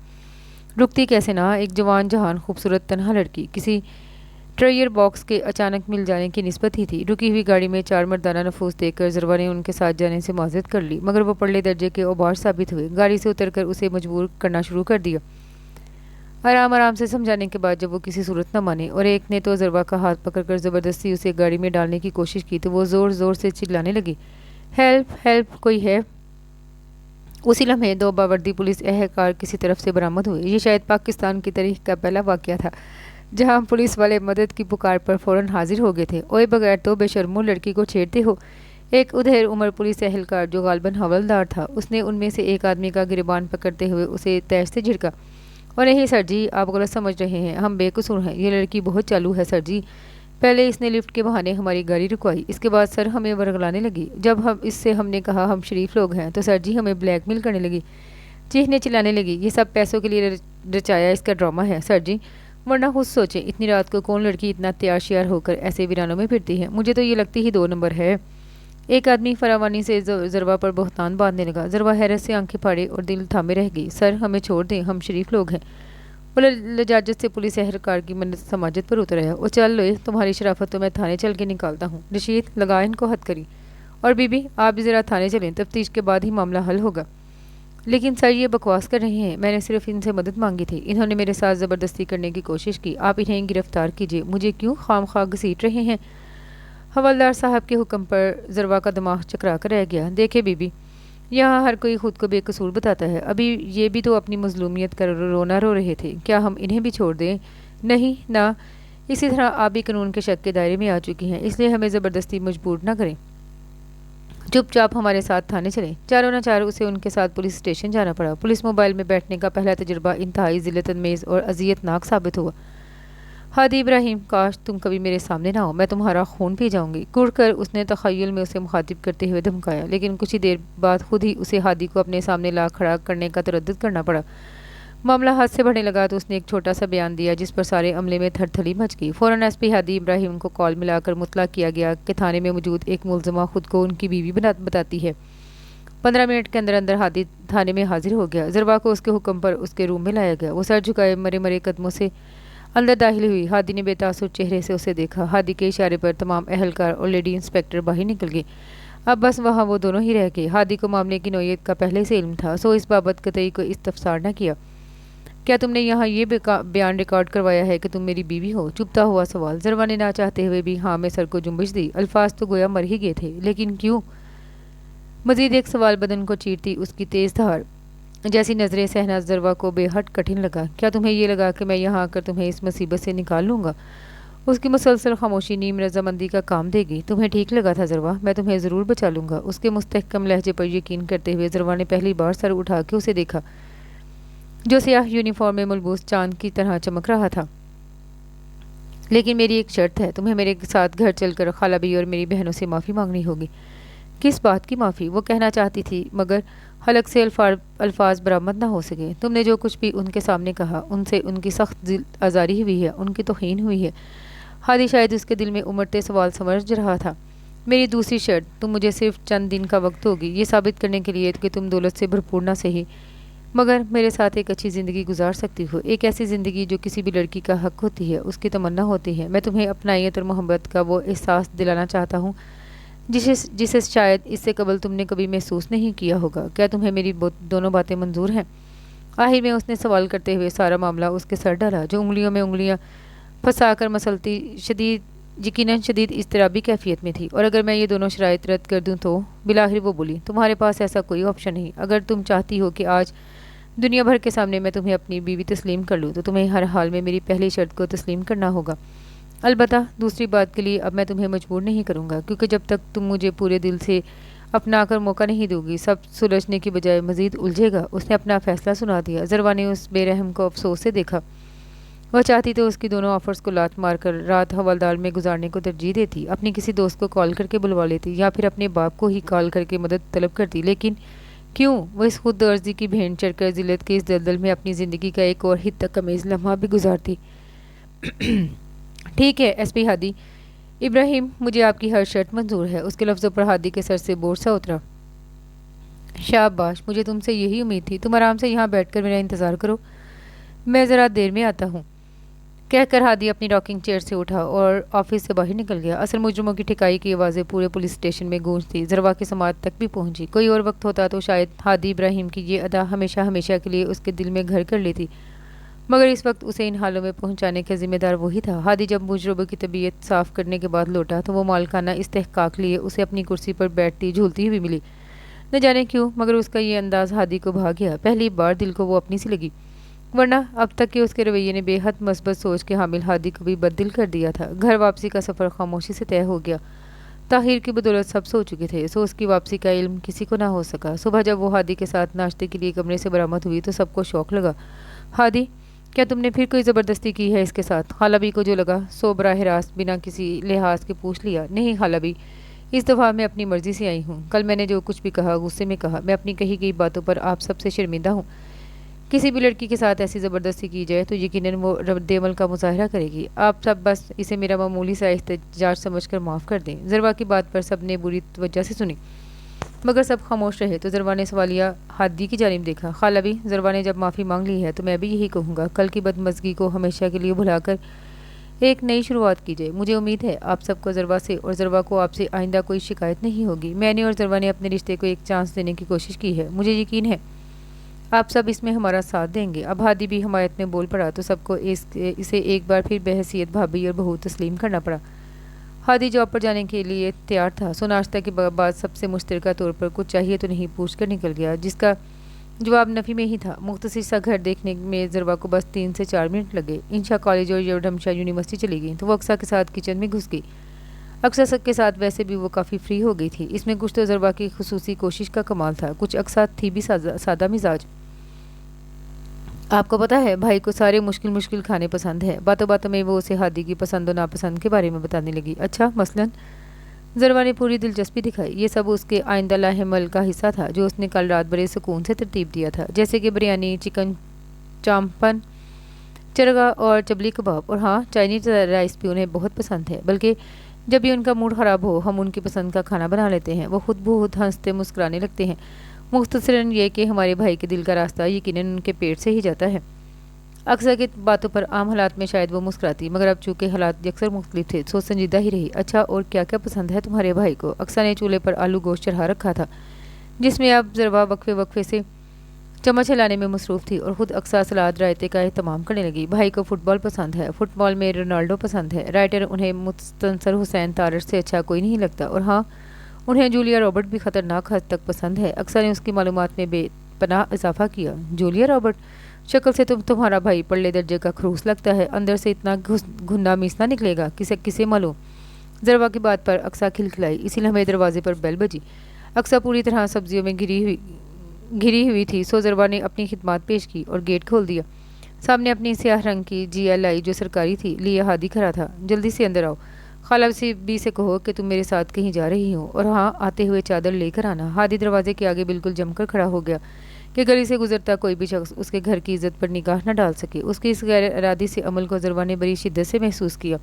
رکتی کیسے نہ، ایک جوان جہان خوبصورت تنہا لڑکی کسی ٹریئر باکس کے اچانک مل جانے کی نسبت ہی تھی۔ رکی ہوئی گاڑی میں 4 مردانہ نفوس دیکھ کر ضربا نے ان کے ساتھ جانے سے معذرت کر لی، مگر وہ پرلے درجے کے اوباش ثابت ہوئے۔ گاڑی سے اتر کر اسے مجبور کرنا شروع کر دیا۔ آرام سے سمجھانے کے بعد جب وہ کسی صورت نہ مانے اور ایک نے تو ضربا کا ہاتھ پکڑ کر زبردستی اسے گاڑی میں ڈالنے کی کوشش کی تو وہ زور زور سے چلانے لگی، ہیلپ ہیلپ، کوئی ہے؟ اسی لمحے 2 باوردی پولیس اہلکار کسی طرف سے برآمد ہوئے۔ یہ شاید پاکستان کی تاریخ کا پہلا واقعہ تھا جہاں پولیس والے مدد کی پکار پر فوراً حاضر ہو گئے تھے۔ اوئے بغیر تو بے شرمو، لڑکی کو چھیڑتے ہو؟ ایک ادھیر عمر پولیس اہلکار جو غالباً حوالدار تھا، اس نے ان میں سے ایک آدمی کا گریبان پکڑتے ہوئے اسے تیش سے جھڑکا۔ اور نہیں سر جی، آپ غلط سمجھ رہے ہیں، ہم بے قصور ہیں، یہ لڑکی بہت چالو ہے سر جی۔ پہلے اس نے لفٹ کے بہانے ہماری گاڑی رکوائی، اس کے بعد سر ہمیں ورگلانے لگی۔ جب ہم نے کہا ہم شریف لوگ ہیں تو سر جی ہمیں بلیک میل کرنے لگی، چیخنے چلانے لگی۔ یہ سب پیسوں کے لیے رچایا اس کا ڈرامہ ہے سر جی، ورنہ خود سوچیں اتنی رات کو کون لڑکی اتنا تیار شیار ہو کر ایسے ویرانوں میں پھرتی ہے؟ مجھے تو یہ لگتی ہی 2 نمبر ہے۔ ایک آدمی فراوانی سے ضربا پر بہتان باندھنے لگا۔ ضربا حیرت سے آنکھیں پھاڑے اور دل تھامے رہ گئی۔ سر ہمیں چھوڑ دیں، ہم شریف لوگ ہیں۔ وہ لجاجت سے پولیس اہلکار کی سماجت پر اتر آیا۔ اور چل لوئے، تمہاری شرافت تو میں تھانے چل کے نکالتا ہوں۔ رشید، لگا ان کو ہتھ کری۔ اور بی بی آپ بھی ذرا تھانے چلیں، تفتیش کے بعد ہی معاملہ حل ہوگا۔ لیکن سر یہ بکواس کر رہے ہیں، میں نے صرف ان سے مدد مانگی تھی، انہوں نے میرے ساتھ زبردستی کرنے کی کوشش کی، آپ انہیں گرفتار کیجیے، مجھے کیوں خام خواہ گھسیٹ رہے ہیں؟ حوالدار صاحب کے حکم پر ضربا کا دماغ چکرا کر رہ گیا۔ دیکھے بی بی، یہاں ہر کوئی خود کو بے قصور بتاتا ہے، ابھی یہ بھی تو اپنی مظلومیت کا رونا رو رہے تھے، کیا ہم انہیں بھی چھوڑ دیں؟ نہیں نہ، اسی طرح آپ بھی قانون کے شک کے دائرے میں آ چکی ہیں، اس لیے ہمیں زبردستی مجبور نہ کریں، چپ چاپ ہمارے ساتھ تھانے چلیں۔ چاروں نہ چار اسے ان کے ساتھ پولیس اسٹیشن جانا پڑا۔ پولیس موبائل میں بیٹھنے کا پہلا تجربہ انتہائی ذلت انگیز اور اذیت ناک ثابت ہوا۔ ہادی ابراہیم، کاش تم کبھی میرے سامنے نہ ہو، میں تمہارا خون پی جاؤں گی، گڑ کر اس نے تخیل میں اسے مخاطب کرتے ہوئے دھمکایا، لیکن کچھ ہی دیر بعد خود ہی اسے ہادی کو اپنے سامنے لا کھڑا کرنے کا تردد کرنا پڑا۔ معاملہ حد سے بڑھنے لگا تو اس نے ایک چھوٹا سا بیان دیا جس پر سارے عملے میں تھر تھلی مچ گئی۔ فوراً ایس پی ہادی ابراہیم کو کال ملا کر مطلع کیا گیا کہ تھانے میں موجود ایک ملزمہ خود کو ان کی بیوی بتاتی ہے۔ 15 منٹ کے اندر اندر ہادی تھانے میں حاضر ہو گیا۔ ضربا کو اس کے حکم پر اس کے روم میں لایا گیا۔ وہ سر جھکائے مرے قدموں سے اندر داخل ہوئی۔ ہادی نے بے تاثر چہرے سے اسے دیکھا۔ ہادی کے اشارے پر تمام اہلکار اور لیڈی انسپکٹر باہر نکل گئے۔ اب بس وہاں وہ دونوں ہی رہ گئے۔ ہادی کو معاملے کی نوعیت کا پہلے سے علم تھا، سو اس بابت قطعی کوئی استفسار نہ کیا۔ کیا تم نے یہاں یہ بیان ریکارڈ کروایا ہے کہ تم میری بیوی ہو؟ چپتا ہوا سوال۔ ضربا نے نہ چاہتے ہوئے بھی ہاں میں سر کو جنبش دی۔ الفاظ تو گویا مر ہی گئے تھے، لیکن کیوں؟ مزید ایک سوال بدن کو چیرتی اس کی تیز دھار جیسی نظریں شہناز ضربا کو بے حد کٹھن لگا۔ کیا تمہیں یہ لگا کہ میں یہاں آ کر تمہیں اس مصیبت سے نکال لوں گا؟ اس کی مسلسل خاموشی نیم رضامندی کا کام دے گی۔ تمہیں ٹھیک لگا تھا ضربا، میں تمہیں ضرور بچا لوں گا۔ اس کے مستحکم لہجے پر یقین کرتے ہوئے ضربا نے پہلی بار سر اٹھا کے اسے دیکھا جو سیاہ یونیفارم میں ملبوس چاند کی طرح چمک رہا تھا۔ لیکن میری ایک شرط ہے، تمہیں میرے ساتھ گھر چل کر خالہ بی اور میری بہنوں سے معافی مانگنی ہوگی۔ کس بات کی معافی؟ وہ کہنا چاہتی تھی مگر حلق سے الفاظ برآمد نہ ہو سکے۔ تم نے جو کچھ بھی ان کے سامنے کہا ان سے ان کی سخت دل آزاری ہوئی ہے، ان کی توہین ہوئی ہے۔ ہادی شاید اس کے دل میں امڑتے سوال سمجھ رہا تھا۔ میری دوسری شرط، تم مجھے صرف چند دن کا وقت ہوگی یہ ثابت کرنے کے لیے کہ تم دولت سے بھرپور نہ صحیح مگر میرے ساتھ ایک اچھی زندگی گزار سکتی ہو، ایک ایسی زندگی جو کسی بھی لڑکی کا حق ہوتی ہے، اس کی تمنا ہوتی ہے۔ میں تمہیں اپنائیت اور محبت کا وہ احساس دلانا چاہتا ہوں جسے شاید اس سے قبل تم نے کبھی محسوس نہیں کیا ہوگا۔ کیا تمہیں میری دونوں باتیں منظور ہیں؟ آخر میں اس نے سوال کرتے ہوئے سارا معاملہ اس کے سر ڈالا، جو انگلیوں میں انگلیاں پھنسا کر مسلتی یقیناً شدید اضطرابی کیفیت میں تھی۔ اور اگر میں یہ دونوں شرائط رد کر دوں تو؟ بالآخر وہ بولی، تمہارے پاس ایسا کوئی آپشن نہیں۔ اگر تم چاہتی ہو کہ آج دنیا بھر کے سامنے میں تمہیں اپنی بیوی تسلیم کر لوں تو تمہیں ہر حال میں میری پہلی شرط کو تسلیم کرنا ہوگا۔ البتہ دوسری بات کے لیے اب میں تمہیں مجبور نہیں کروں گا، کیونکہ جب تک تم مجھے پورے دل سے اپنا کر موقع نہیں دو گی سب سلجھنے کی بجائے مزید الجھے گا۔ اس نے اپنا فیصلہ سنا دیا۔ ضروا نے اس بے رحم کو افسوس سے دیکھا۔ وہ چاہتی تو اس کی دونوں آفرز کو لات مار کر رات حوالدار میں گزارنے کو ترجیح دیتی، اپنی کسی دوست کو کال کر کے بلوا لیتی یا پھر اپنے باپ کو ہی کال کر کے مدد طلب کرتی، لیکن کیوں وہ اس خود غرضی کی بھینٹ چڑھ کر ذلت کے اس دلدل میں اپنی زندگی کا ایک اور حد تک امیز لمحہ بھی گزارتی؟ ٹھیک ہے ایس پی ہادی ابراہیم، مجھے آپ کی ہر شرط منظور ہے۔ اس کے لفظوں پر ہادی کے سر سے بوجھ سا اترا۔ شاباش، مجھے تم سے یہی امید تھی۔ تم آرام سے یہاں بیٹھ کر میرا انتظار کرو، میں ذرا دیر میں آتا ہوں، کہہ کر ہادی اپنی راکنگ چیئر سے اٹھا اور آفس سے باہر نکل گیا۔ اصل مجرموں کی ٹھکائی کی آوازیں پورے پولیس اسٹیشن میں گونجتی، ذروا کی سماعت تک بھی پہنچی۔ کوئی اور وقت ہوتا تو شاید ہادی ابراہیم کی یہ ادا ہمیشہ ہمیشہ کے لیے اس کے دل میں گھر کر لیتی، مگر اس وقت اسے ان حالوں میں پہنچانے کا ذمہ دار وہی تھا۔ ہادی جب مجرموں کی طبیعت صاف کرنے کے بعد لوٹا تو وہ مالکانہ استحقاق لیے اسے اپنی کرسی پر بیٹھتی جھولتی ہوئی ملی۔ نہ جانے کیوں مگر اس کا یہ انداز ہادی کو بھا گیا، پہلی بار دل کو وہ اپنی سی لگی، ورنہ اب تک کہ اس کے رویے نے بے حد مثبت سوچ کے حامل ہادی کو بھی بددل کر دیا تھا۔ گھر واپسی کا سفر خاموشی سے طے ہو گیا۔ طاہر کی بدولت سب سو چکے تھے، سو اس کی واپسی کا علم کسی کو نہ ہو سکا۔ صبح جب وہ ہادی کے ساتھ ناشتے کے لیے کمرے سے برآمد ہوئی تو سب کو شوق لگا۔ ہادی، کیا تم نے پھر کوئی زبردستی کی ہے اس کے ساتھ؟ خالہ بی کو جو لگا سو براہ راست بنا کسی لحاظ کے پوچھ لیا۔ نہیں خالہ بی، اس دفعہ میں اپنی مرضی سے آئی ہوں۔ کل میں نے جو کچھ بھی کہا غصے میں کہا، میں اپنی کہی گئی باتوں پر آپ سب سے شرمندہ ہوں۔ کسی بھی لڑکی کے ساتھ ایسی زبردستی کی جائے تو یقیناً وہ رد عمل کا مظاہرہ کرے گی۔ آپ سب بس اسے میرا معمولی سا احتجاج سمجھ کر معاف کر دیں۔ ذروا کی بات پر سب نے بری توجہ سے سنی، مگر سب خاموش رہے تو ذروا نے سوالیہ ہادی کی جانب دیکھا۔ خالہ بھی، ذروا نے جب معافی مانگ لی ہے تو میں بھی یہی کہوں گا، کل کی بدمزگی کو ہمیشہ کے لیے بھلا کر ایک نئی شروعات کی جائے۔ مجھے امید ہے آپ سب کو ذروا سے اور ذروا کو آپ سے آئندہ کوئی شکایت نہیں ہوگی۔ میں نے اور ذروا نے اپنے رشتے کو ایک چانس دینے کی کوشش کی ہے، مجھے یقین ہے آپ سب اس میں ہمارا ساتھ دیں گے۔ اب ہادی بھی حمایت میں بول پڑا تو سب کو اسے ایک بار پھر بحیثیت بھابھی اور بہو تسلیم کرنا پڑا۔ ہادی جاب پر جانے کے لیے تیار تھا، سو ناشتہ کے بعد سب سے مشترکہ طور پر کچھ چاہیے تو نہیں پوچھ کر نکل گیا، جس کا جواب نفی میں ہی تھا۔ مختصر سا گھر دیکھنے میں ذروا کو بس 3 سے 4 منٹ لگے۔ انشا کالج اور یوڈھمشا یونیورسٹی چلی گئی تو وہ اقصیٰ کے ساتھ کچن میں گھس گئی۔ اقصیٰ کے ساتھ ویسے بھی وہ کافی فری ہو گئی تھی، اس میں کچھ تو ذروا کی خصوصی کوشش کا کمال تھا، کچھ اقصیٰ تھی بھی سادہ مزاج۔ آپ کو پتہ ہے بھائی کو سارے مشکل کھانے پسند ہے۔ باتوں باتوں میں وہ اسے ہادی کی پسند و ناپسند کے بارے میں بتانے لگی۔ اچھا مثلاً؟ ذروا نے پوری دلچسپی دکھائی۔ یہ سب اس کے آئندہ لاحمل کا حصہ تھا جو اس نے کل رات بڑے سکون سے ترتیب دیا تھا، جیسے کہ بریانی، چکن چامپن، چرگا اور چبلی کباب، اور ہاں چائنیز رائس بھی انہیں بہت پسند ہے، بلکہ جب بھی ان کا موڈ خراب ہو ہم ان کی پسند کا کھانا بنا لیتے ہیں، وہ خود بہت ہنستے مسکرانے لگتے ہیں۔ مختصراً یہ کہ ہمارے بھائی کے دل کا راستہ یقیناً ان کے پیٹ سے ہی جاتا ہے۔ اکثر کی باتوں پر عام حالات میں شاید وہ مسکراتی، مگر اب چونکہ حالات یکسر مختلف تھے سو سنجیدہ ہی رہی۔ اچھا اور کیا کیا پسند ہے تمہارے بھائی کو؟ اکثر نے چولہے پر آلو گوشت چڑھا رکھا تھا جس میں اب ذروا وقفے سے چمچ ہلانے میں مصروف تھی، اور خود اقصیٰ سلاد رائتے کا اہتمام کرنے لگی۔ بھائی کو فٹ بال پسند ہے، فٹ بال میں رونالڈو پسند ہے، رائٹر انہیں مستنصر حسین تارڑ سے اچھا کوئی نہیں لگتا، اور ہاں انہیں جولیا رابرٹ بھی خطرناک حد تک پسند ہے۔ اقصیٰ نے اس کی معلومات میں بے پناہ اضافہ کیا۔ Julia Robert? شکل سے تمہارا بھائی پرلے درجے کا خروس لگتا ہے، اندر سے اتنا گھنا میسنا نکلے گا، کسے معلوم؟ ذروا کی بات پر اقصیٰ کھلکھلائی۔ اسی لمحے دروازے پر بیل بجی۔ اقصیٰ پوری طرح سبزیوں میں گھری ہوئی تھی، سو ذروا نے اپنی خدمات پیش کی اور گیٹ کھول دیا۔ سامنے اپنی سیاہ رنگ کی GLI جو سرکاری تھی لیے ہادی کھڑا تھا۔ جلدی سے اندر آؤ۔ خالہ بی سے کہو کہ تم میرے ساتھ کہیں جا رہی ہو اور ہاں آتے ہوئے چادر لے کر آنا۔ ہادی دروازے کے آگے بالکل جم کر کھڑا ہو گیا کہ گلی سے گزرتا کوئی بھی شخص اس کے گھر کی عزت پر نگاہ نہ ڈال سکے۔ اس کی اس غیر ارادی سے عمل کو ضربا نے بڑی شدت سے محسوس کیا۔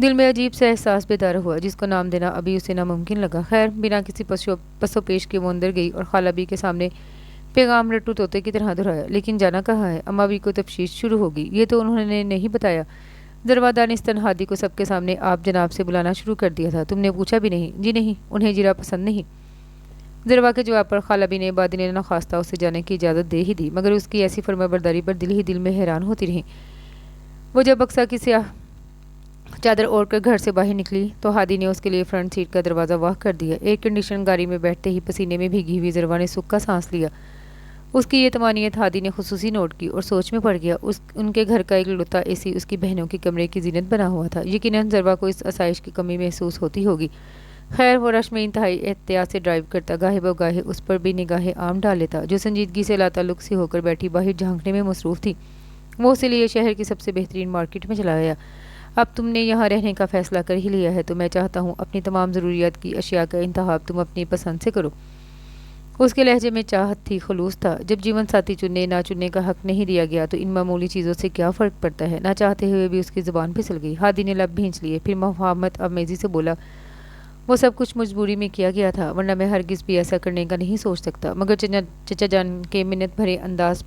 دل میں عجیب سا احساس بیدار ہوا جس کو نام دینا ابھی اسے ناممکن لگا۔ خیر بنا کسی پس و پیش کے وہ اندر گئی اور خالہ بی کے سامنے پیغام رٹو طوطے کی طرح دہرایا۔ لیکن جانا کہاں ہے؟ اماں بی کو تفتیش شروع ہوگی، یہ تو انہوں نے نہیں بتایا۔ ذروا دانستہ ہادی کو سب کے سامنے آپ جناب سے بلانا شروع کر دیا تھا۔ تم نے پوچھا بھی نہیں؟ جی نہیں، انہیں جرا پسند نہیں۔ ذروا کے جواب پر خالہ بی نے بادل نخواستہ اسے جانے کی اجازت دے ہی دی، مگر اس کی ایسی فرما برداری پر دل ہی دل میں حیران ہوتی رہی۔ وہ جب اقصا کی سیاہ چادر اوڑھ کر گھر سے باہر نکلی تو ہادی نے اس کے لیے فرنٹ سیٹ کا دروازہ واہ کر دیا۔ ایئر کنڈیشن گاڑی میں بیٹھتے ہی پسینے میں بھیگی ہوئی ذروا نے سکھ کا سانس لیا۔ اس کی یہ تمانیت ہادی نے خصوصی نوٹ کی اور سوچ میں پڑ گیا۔ ان کے گھر کا ایک لڑتا اے سی اس کی بہنوں کی کمرے کی زینت بنا ہوا تھا۔ یقیناً ذروا کو اس آسائش کی کمی محسوس ہوتی ہوگی۔ خیر وہ رش میں انتہائی احتیاط سے ڈرائیو کرتا، گاہے بگاہے اس پر بھی نگاہ عام ڈال لیتا جو سنجیدگی سے لا تعلق سی ہو کر بیٹھی باہر جھانکنے میں مصروف تھی۔ وہ اسی لیے شہر کی سب سے بہترین مارکیٹ میں چلا گیا۔ اب تم نے یہاں رہنے کا فیصلہ کر ہی لیا ہے تو میں چاہتا ہوں اپنی تمام ضروریات کی اشیاء کا انتخاب تم اپنی پسند سے کرو۔ اس کے لہجے میں چاہت تھی، خلوص تھا۔ جب جیون ساتھی چننے نہ چننے کا حق نہیں دیا گیا تو ان معمولی چیزوں سے کیا فرق پڑتا ہے؟ نہ چاہتے ہوئے بھی اس کی زبان پھسل گئی۔ ہادی نے لب بھینچ لیے، پھر مفاہمت آمیزی سے بولا، وہ سب کچھ مجبوری میں کیا گیا تھا، ورنہ میں ہرگز بھی ایسا کرنے کا نہیں سوچ سکتا، مگر چچا جان کے منت بھرے انداز